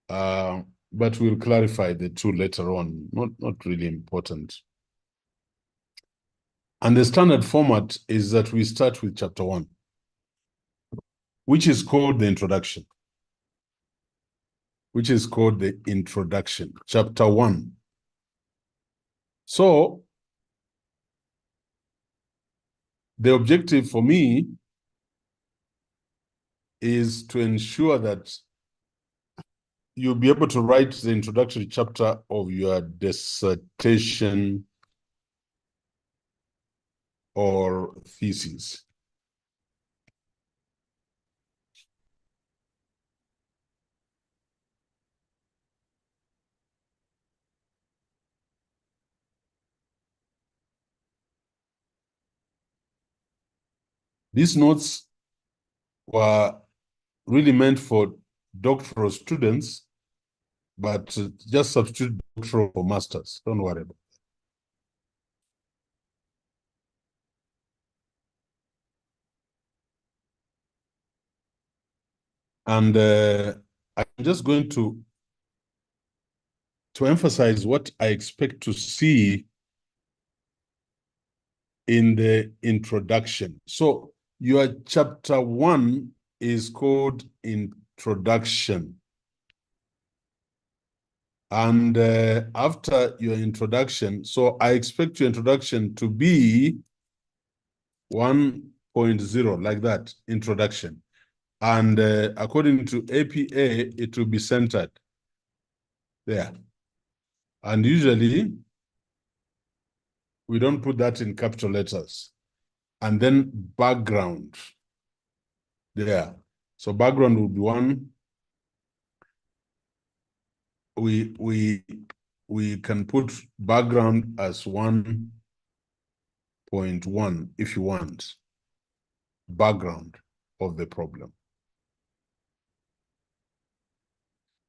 but we'll clarify the two later on, not really important. And the standard format is that we start with chapter 1, which is called the introduction. Chapter 1. So the objective for me is to ensure that you'll be able to write the introductory chapter of your dissertation or thesis. These notes were really meant for doctoral students, but just substitute doctoral for masters. Don't worry about it. And I'm just going to emphasize what I expect to see in the introduction. So your chapter 1 is called Introduction. And after your introduction, so I expect your introduction to be 1.0, like that, introduction. And according to APA, it will be centered there. And usually, we don't put that in capital letters. And then background there. So background will be 1. We can put background as 1.1 if you want. Background of the problem.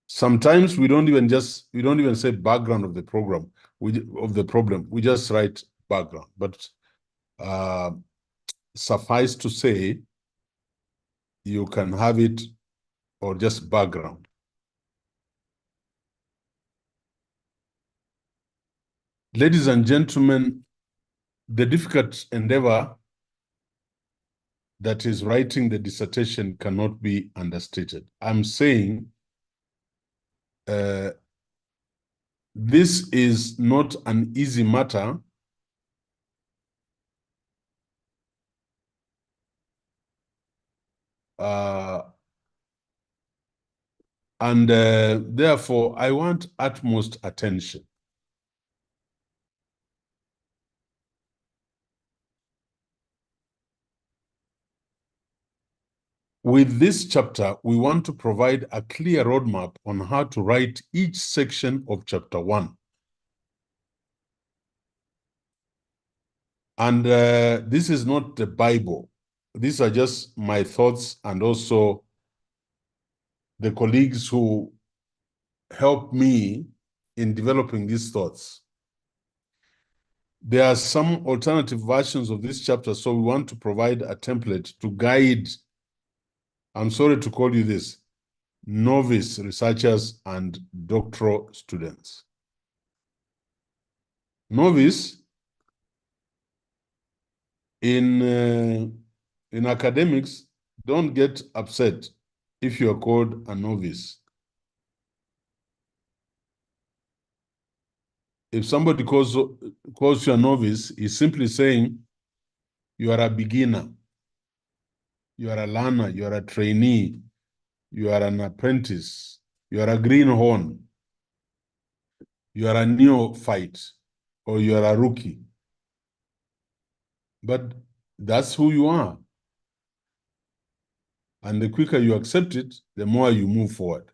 Sometimes we don't even say background of the problem. We just write background. But suffice to say, you can have it or just background. Ladies and gentlemen, the difficult endeavor that is writing the dissertation cannot be understated. I'm saying this is not an easy matter. And therefore, I want utmost attention. With this chapter, we want to provide a clear roadmap on how to write each section of chapter 1. And this is not the Bible. These are just my thoughts and also the colleagues who helped me in developing these thoughts. There are some alternative versions of this chapter, so we want to provide a template to guide, I'm sorry to call you this, novice researchers and doctoral students. Novice, in academics, don't get upset if you are called a novice. If somebody calls you a novice, he's simply saying you are a beginner, you are a learner, you are a trainee, you are an apprentice, you are a greenhorn, you are a neophyte, or you are a rookie. But that's who you are. And the quicker you accept it, the more you move forward.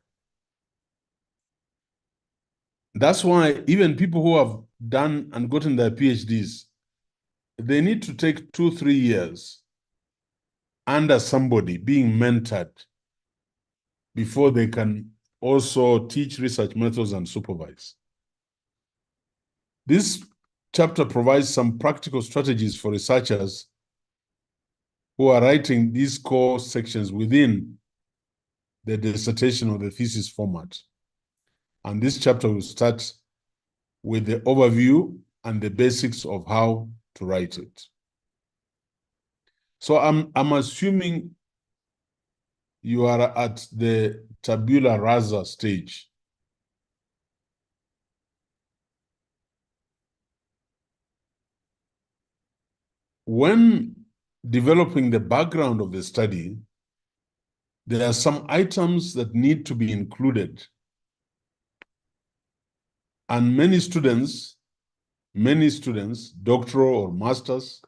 That's why even people who have done and gotten their PhDs, they need to take 2-3 years under somebody being mentored before they can also teach research methods and supervise. This chapter provides some practical strategies for researchers who are writing these core sections within the dissertation or the thesis format. And this chapter will start with the overview and the basics of how to write it. So I'm assuming you are at the tabula rasa stage. When developing the background of the study, there are some items that need to be included. And many students, doctoral or masters,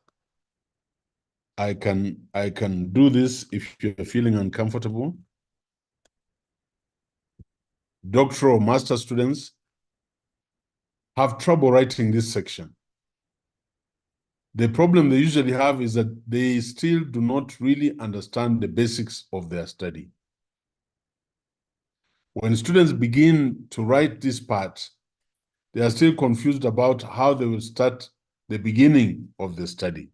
I can do this if you're feeling uncomfortable. Doctoral or master students have trouble writing this section. The problem they usually have is that they still do not really understand the basics of their study. When students begin to write this part, they are still confused about how they will start the beginning of the study.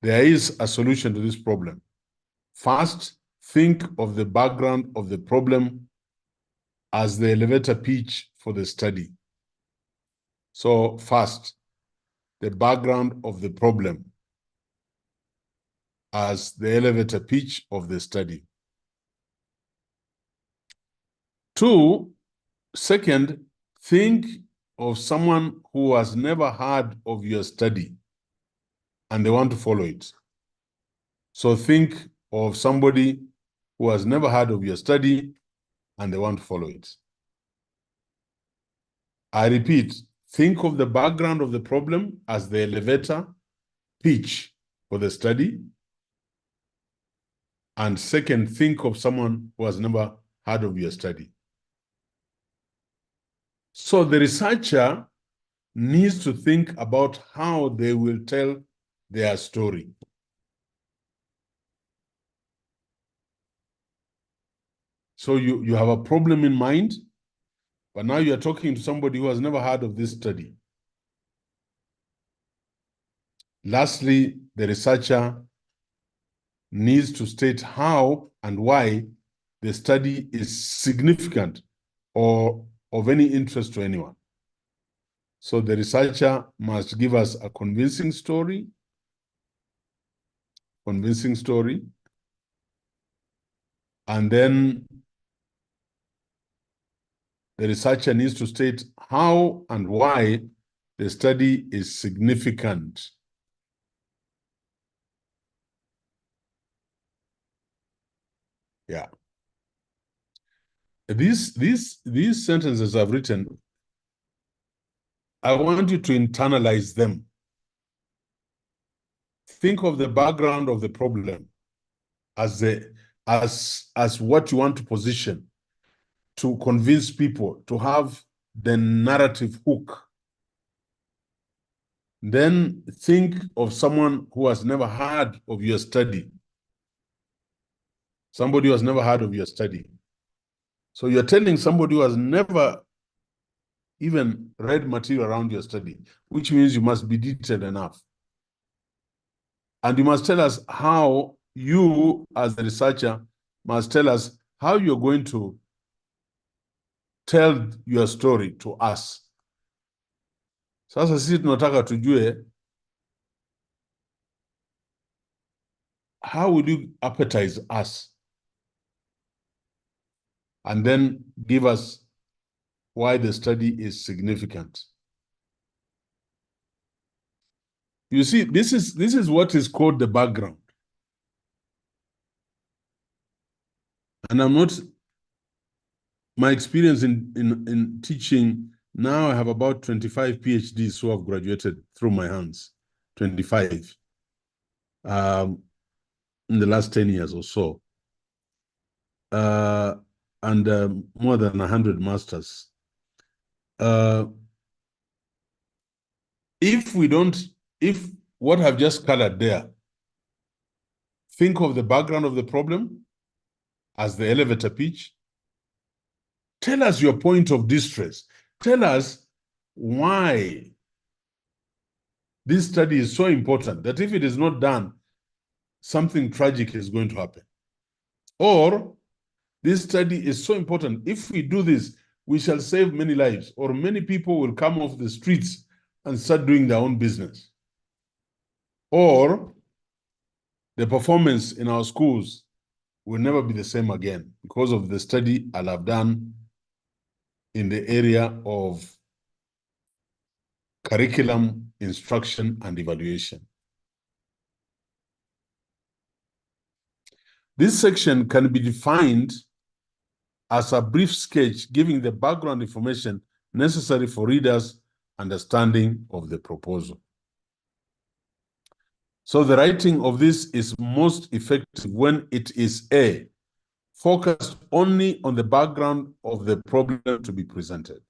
There is a solution to this problem. First, think of the background of the problem as the elevator pitch for the study. So first, the background of the problem as the elevator pitch of the study. Second, think of someone who has never heard of your study and they want to follow it. So think of somebody who has never heard of your study and they want to follow it. I repeat, think of the background of the problem as the elevator pitch for the study. And second, think of someone who has never heard of your study. So the researcher needs to think about how they will tell their story. So you have a problem in mind, but now you're talking to somebody who has never heard of this study. Lastly, the researcher needs to state how and why the study is significant or of any interest to anyone. So the researcher must give us a convincing story, and then the researcher needs to state how and why the study is significant. Yeah. These sentences I've written, I want you to internalize them. Think of the background of the problem as what you want to position to convince people to have the narrative hook. Then think of someone who has never heard of your study Somebody who has never heard of your study. So you're telling somebody who has never even read material around your study, which means you must be detailed enough. And you must tell us how you, as the researcher, must tell us how you're going to tell your story to us. Sasa sisi tunataka tujue, how will you appetize us? And then give us why the study is significant. You see, this is what is called the background. And I'm not, my experience in teaching, now I have about 25 PhDs who have graduated through my hands, 25, in the last 10 years or so. And more than 100 masters. If what I've just colored there, think of the background of the problem as the elevator pitch. Tell us your point of distress. Tell us why this study is so important that if it is not done, something tragic is going to happen. Or this study is so important. If we do this, we shall save many lives, or many people will come off the streets and start doing their own business. Or the performance in our schools will never be the same again because of the study I'll have done in the area of curriculum, instruction, and evaluation. This section can be defined as a brief sketch giving the background information necessary for readers' understanding of the proposal. So the writing of this is most effective when it is A, focused only on the background of the problem to be presented.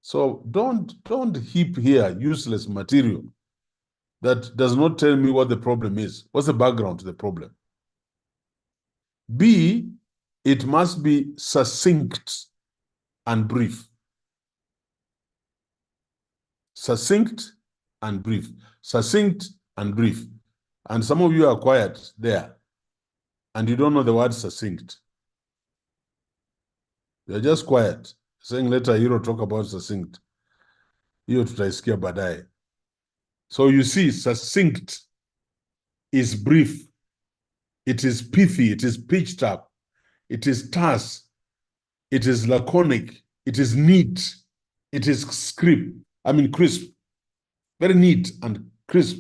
So don't heap here useless material that does not tell me what the problem is. What's the background to the problem? B, it must be succinct and brief. Succinct and brief. Succinct and brief. And some of you are quiet there, and you don't know the word succinct. You're just quiet, saying later Ayiro talk about succinct. Hiyo tutaisikia baadaye. So you see, succinct is brief. It is pithy, it is pitched up, it is terse, it is laconic, it is neat, it is crisp. Very neat and crisp.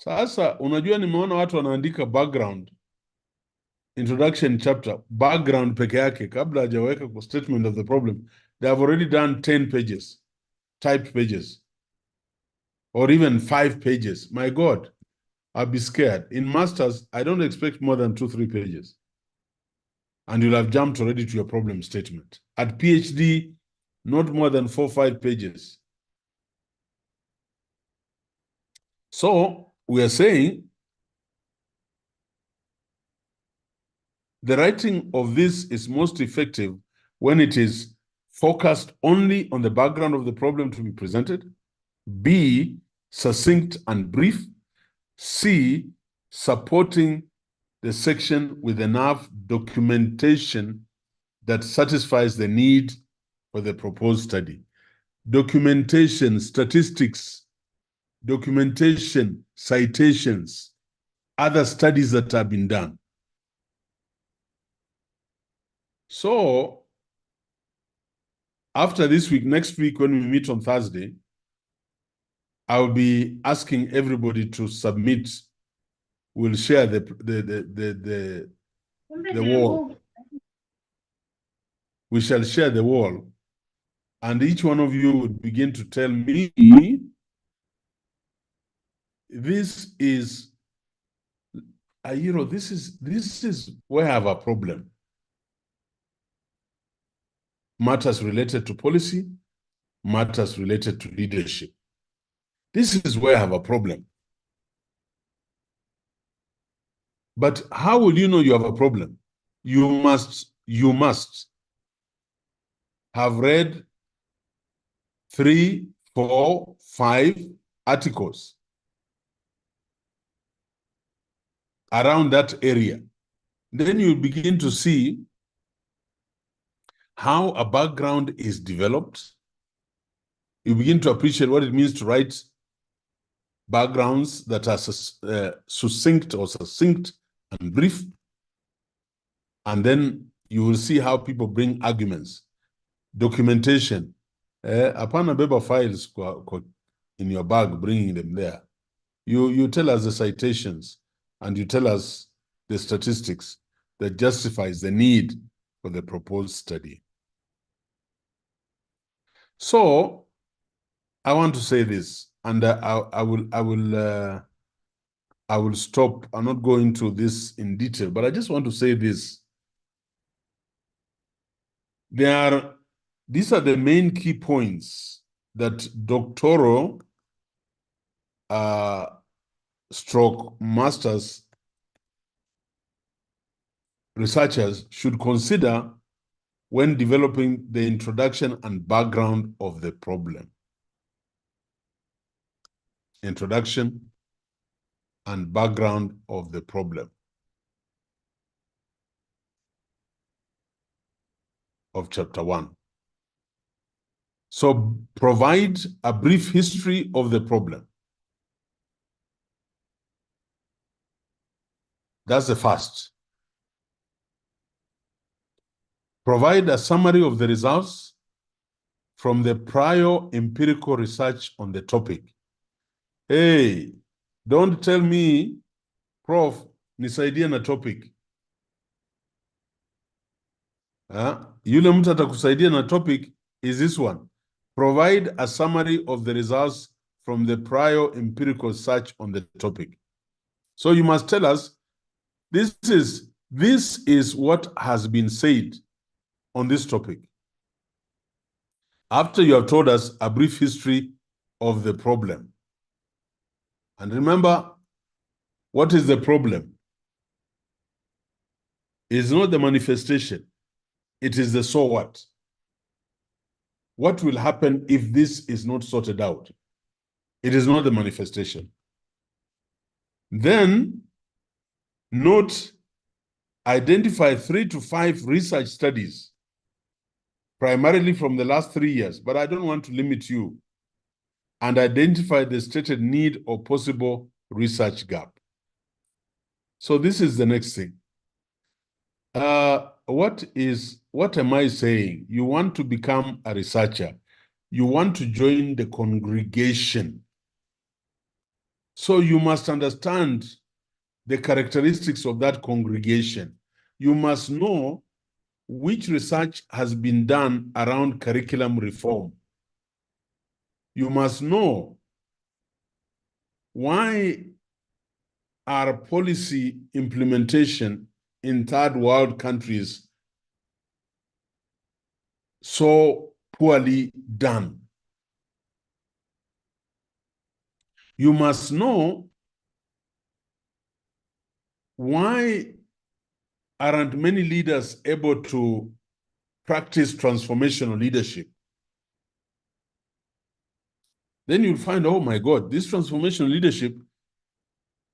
Sasa unajua nimeona watu wanaandika background, introduction chapter, background peke yake kabla hajaweka kwa statement of the problem. They have already done 10 pages, typed pages, or even 5 pages. My God, I'll be scared. In masters, I don't expect more than 2-3 pages. And you'll have jumped already to your problem statement. At PhD, not more than 4-5 pages. So we are saying the writing of this is most effective when it is focused only on the background of the problem to be presented. B, succinct and brief. C, supporting the section with enough documentation that satisfies the need for the proposed study. Documentation, statistics, documentation, citations, other studies that have been done. So, after this week, next week when we meet on Thursday, I'll be asking everybody to submit. We'll share the wall. We shall share the wall, and each one of you would begin to tell me, this is, Ayiro, this is where I have a problem. Matters related to policy, matters related to leadership. This is where I have a problem. But how will you know you have a problem? You must have read 3, 4, 5 articles around that area. Then you begin to see how a background is developed. You begin to appreciate what it means to write backgrounds that are succinct and brief. And then you will see how people bring arguments, documentation. Upon a paper files in your bag, bringing them there. You tell us the citations and you tell us the statistics that justifies the need for the proposed study. So I want to say this, and I will stop. I'm not going to this in detail, but I just want to say this. These are the main key points that doctoral stroke masters researchers should consider when developing the introduction and background of the problem. Introduction and background of the problem of chapter 1. So provide a brief history of the problem. That's the first. Provide a summary of the results from the prior empirical research on the topic. Hey, don't tell me, Prof, nisaidie na topic. Yule mtu atakusaidia na topic is this one. Provide a summary of the results from the prior empirical research on the topic. So you must tell us, this is what has been said on this topic. After you have told us a brief history of the problem. And remember, what is the problem? It's not the manifestation. It is the so what. What will happen if this is not sorted out? It is not the manifestation. Then, note, identify 3 to 5 research studies, primarily from the last 3 years, but I don't want to limit you, and identify the stated need or possible research gap. So this is the next thing. What am I saying? You want to become a researcher. You want to join the congregation. So you must understand the characteristics of that congregation. You must know which research has been done around curriculum reform. You must know why are policy implementation in third world countries so poorly done. You must know why aren't many leaders able to practice transformational leadership. Then you'll find, oh my God, this transformational leadership,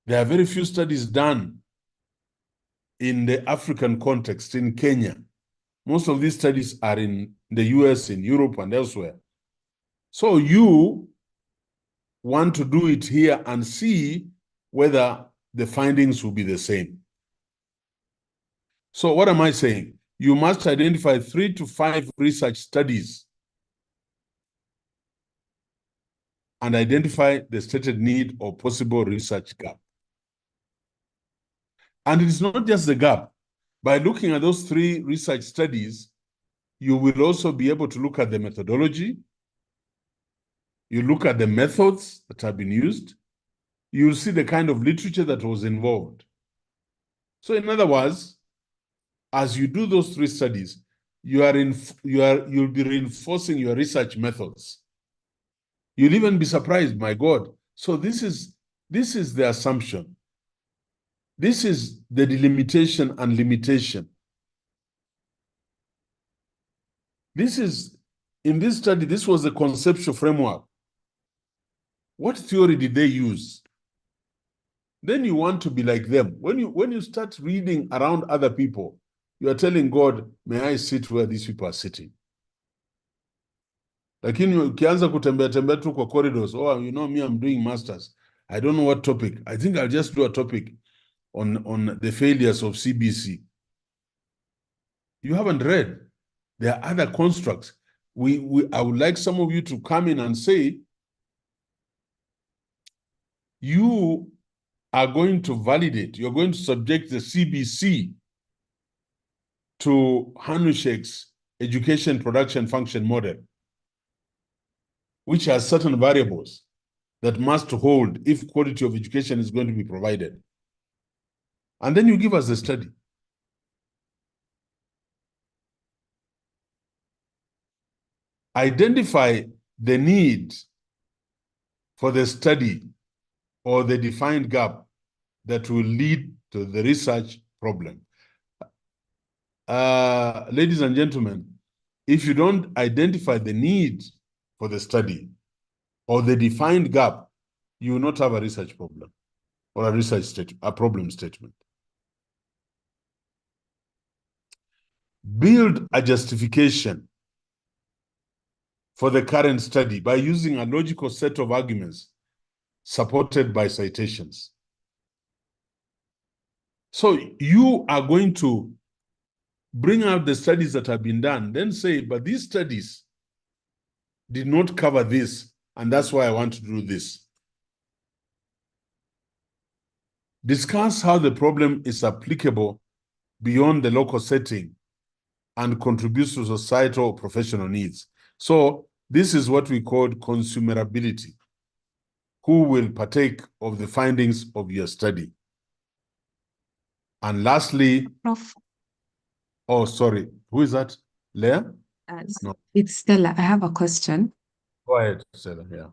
there are very few studies done in the African context, in Kenya. Most of these studies are in the US, in Europe, and elsewhere. So you want to do it here and see whether the findings will be the same. So what am I saying? You must identify 3 to 5 research studies and identify the stated need or possible research gap. And it's not just the gap. By looking at those 3 research studies, you will also be able to look at the methodology. You look at the methods that have been used. You'll see the kind of literature that was involved. So in other words, as you do those 3 studies, you'll be reinforcing your research methods. You'll even be surprised, my God. So this is the assumption. This is the delimitation and limitation. This is, in this study, this was the conceptual framework. What theory did they use? Then you want to be like them. When you start reading around other people, you are telling God, may I sit where these people are sitting? Lakini ukianza kutembea tembea tu kwa corridors, oh, you know me, I'm doing masters. I don't know what topic. I think I'll just do a topic on the failures of CBC. You haven't read. There are other constructs. I would like some of you to come in and say, you are going to validate, you're going to subject the CBC to Hanushek's education production function model, which has certain variables that must hold if quality of education is going to be provided. And then you give us the study. Identify the need for the study or the defined gap that will lead to the research problem. Ladies and gentlemen, if you don't identify the need for the study or the defined gap, you will not have a research problem or a problem statement. Build a justification for the current study by using a logical set of arguments supported by citations. So you are going to bring out the studies that have been done, then say, but these studies did not cover this, and that's why I want to do this. Discuss how the problem is applicable beyond the local setting and contributes to societal or professional needs. So this is what we call consumerability. Who will partake of the findings of your study? And lastly, Prof. Oh, sorry, who is that? Leah? No. It's Stella. I have a question. Go ahead, Stella, yeah.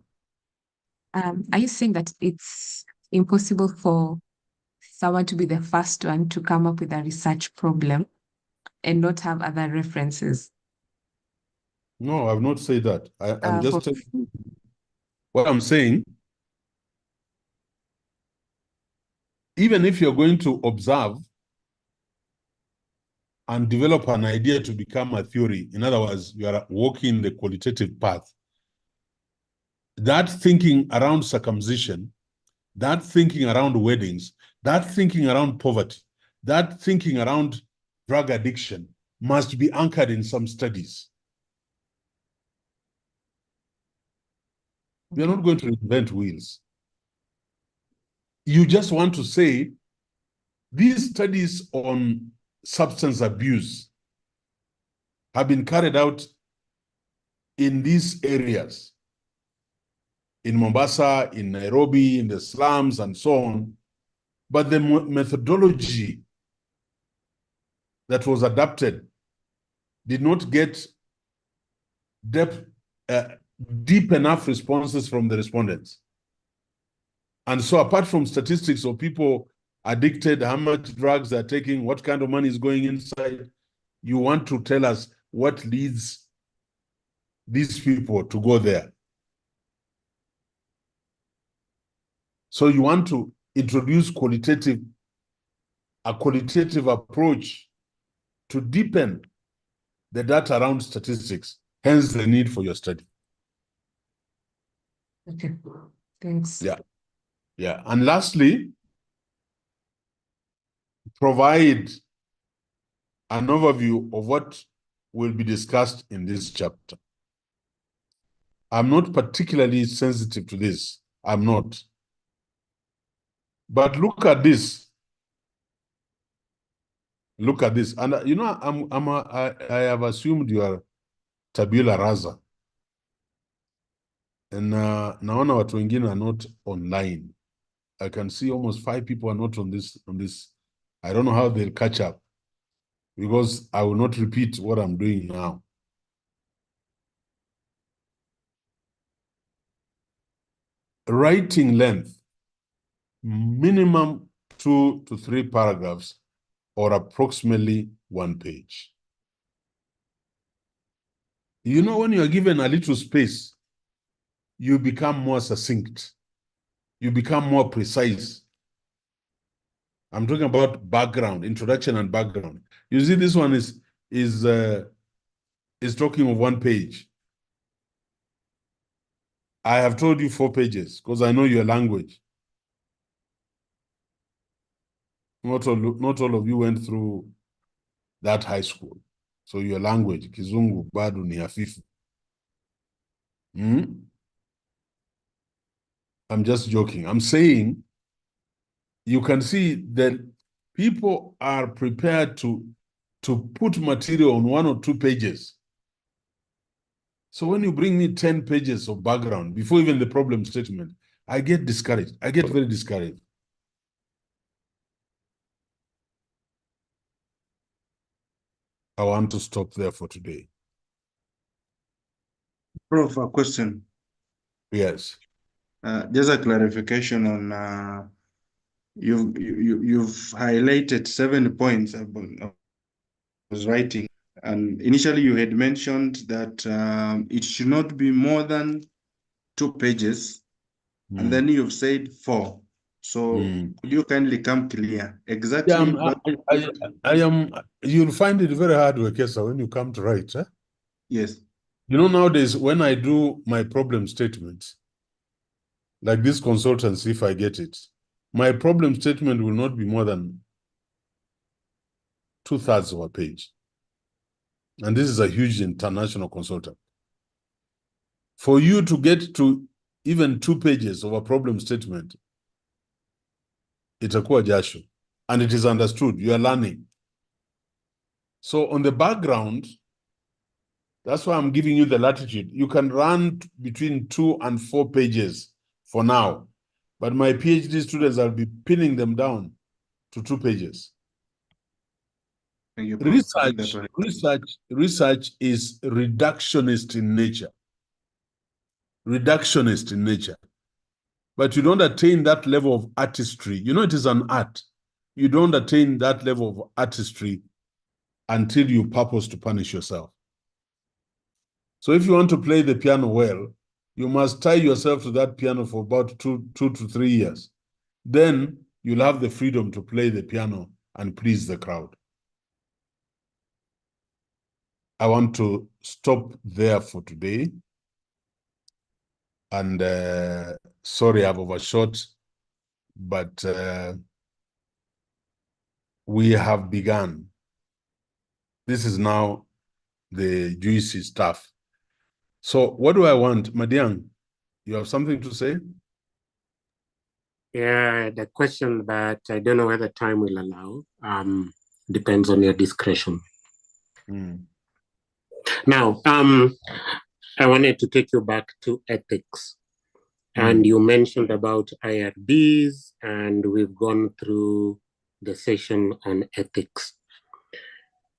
Are you saying that it's impossible for someone to be the first one to come up with a research problem and not have other references? No, I've not said that. I'm just telling you what I'm saying. Even if you're going to observe and develop an idea to become a theory, in other words, you are walking the qualitative path, that thinking around circumcision, that thinking around weddings, that thinking around poverty, that thinking around drug addiction must be anchored in some studies. We are not going to invent wheels. You just want to say, these studies on substance abuse have been carried out in these areas, in Mombasa, in Nairobi, in the slums, and so on. But the methodology that was adapted did not get deep enough responses from the respondents. And so apart from statistics of people addicted, how much drugs they're taking, what kind of money is going inside, you want to tell us what leads these people to go there. So you want to introduce a qualitative approach to deepen the data around statistics, hence the need for your study. Okay, thanks. Yeah, yeah. And lastly, provide an overview of what will be discussed in this chapter. I'm not particularly sensitive to this. I'm not. But look at this. Look at this. And you know, I have assumed you are tabula rasa. And naona watu wengine are not online. I can see almost 5 people are not on this. I don't know how they'll catch up, because I will not repeat what I'm doing now. Writing length, minimum 2 to 3 paragraphs or approximately 1 page. You know, when you are given a little space, you become more succinct. You become more precise. I'm talking about background, introduction and background. You see, this one is talking of 1 page. I have told you 4 pages because I know your language. Not all of you went through that high school. So your language, Kizungu, bado ni hafifu. I'm just joking. I'm saying you can see that people are prepared to put material on 1 or 2 pages. So when you bring me 10 pages of background before even the problem statement, I get discouraged. I get very discouraged. I want to stop there for today. Prof, a question. Yes. Just a clarification on you've highlighted 7 points I was writing, and initially you had mentioned that it should not be more than 2 pages, and then you've said 4. So could you kindly come clear exactly? You'll find it very hard, Wekesa, when you come to write. Yes. You know, nowadays, when I do my problem statements, like this consultancy, if I get it, my problem statement will not be more than 2/3 of a page. And this is a huge international consultant. For you to get to even 2 pages of a problem statement, itakuwa jasho. And it is understood. You are learning. So on the background, that's why I'm giving you the latitude. You can run between 2 and 4 pages for now. But my PhD students, I'll be pinning them down to 2 pages. Thank you, Prof. Research is reductionist in nature. Reductionist in nature. But you don't attain that level of artistry. You know, it is an art. You don't attain that level of artistry until you purpose to punish yourself. So if you want to play the piano well, you must tie yourself to that piano for about 2 to 3 years. Then you'll have the freedom to play the piano and please the crowd. I want to stop there for today. And sorry, I've overshot, but we have begun. This is now the juicy stuff. So what do I want? Madiang, you have something to say? Yeah, the question, but I don't know whether time will allow. Depends on your discretion. Now, I wanted to take you back to ethics. And you mentioned about IRBs, and we've gone through the session on ethics.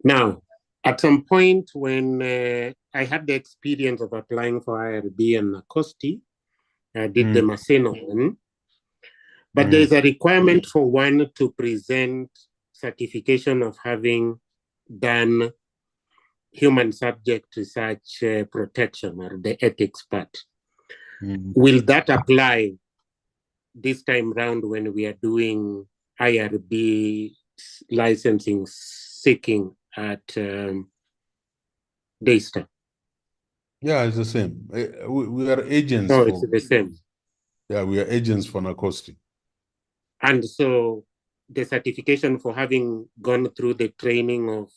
Now, at some point when I had the experience of applying for IRB and NACOSTI, I did the Maseno one, but there is a requirement for one to present certification of having done human subject research protection, or the ethics part. Will that apply this time round when we are doing IRB licensing seeking at Daystar? Yeah, it's the same. We are agents. Oh, it's the same. Yeah, we are agents for NACOSTI. And so the certification for having gone through the training of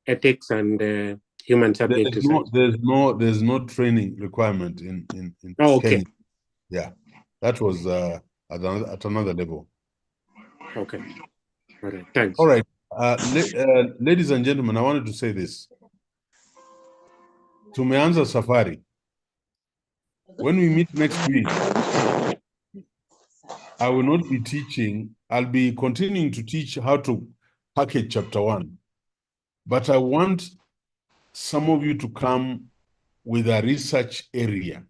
ethics and human subject research. There's no training requirement in okay. Kenya. Yeah, that was at another level. Okay. All right. Thanks. All right. Ladies and gentlemen, I wanted to say this. Tumeanza safari. When we meet next week, I will not be teaching. I'll be continuing to teach how to package chapter 1. But I want some of you to come with a research area.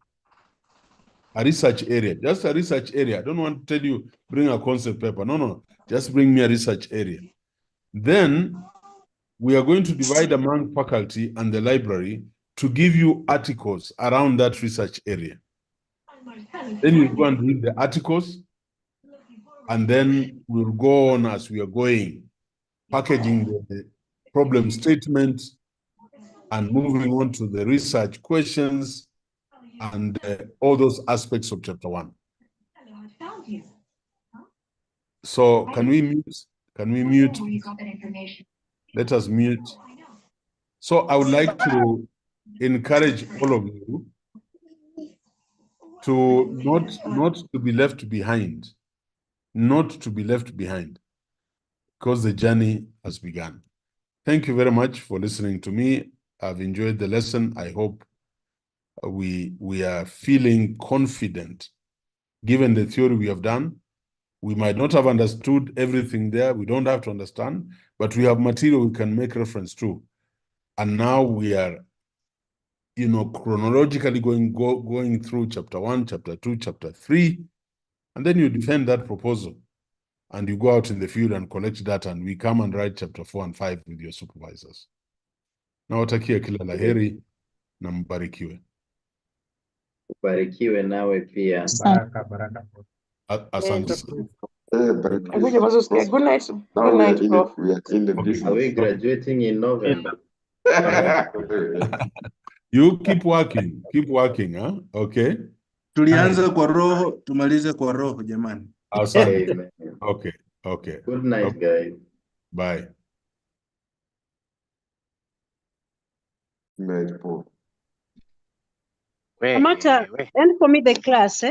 a research area, just a research area. I don't want to tell you, bring a concept paper. No. Just bring me a research area. Then we are going to divide among faculty and the library to give you articles around that research area. Then you go and read the articles, and then we'll go on as we are going, packaging the problem statement and moving on to the research questions and all those aspects of chapter 1. So can we mute? Can we mute? Let us mute. So I would like to encourage all of you to not to be left behind, not to be left behind, because the journey has begun. Thank you very much for listening to me. I've enjoyed the lesson. I hope we are feeling confident, given the theory we have done. We might not have understood everything there. We don't have to understand, but we have material we can make reference to. And now we are, chronologically going through chapter 1, chapter 2, chapter 3, and then you defend that proposal and you go out in the field and collect data, and we come and write chapter 4 and 5 with your supervisors. Nawatakia kila laheri na mbarikiwe. Ubarikiwe nawe pia. Baraka. Asante. Good night. Good night, Prof. We are in the business. Are we graduating in November? You keep working, huh? Okay. Tulianza kwa roho, tumalize kwa roho, jamani. Asante. Okay. Good night, guys. Bye. Amata, end for me the class,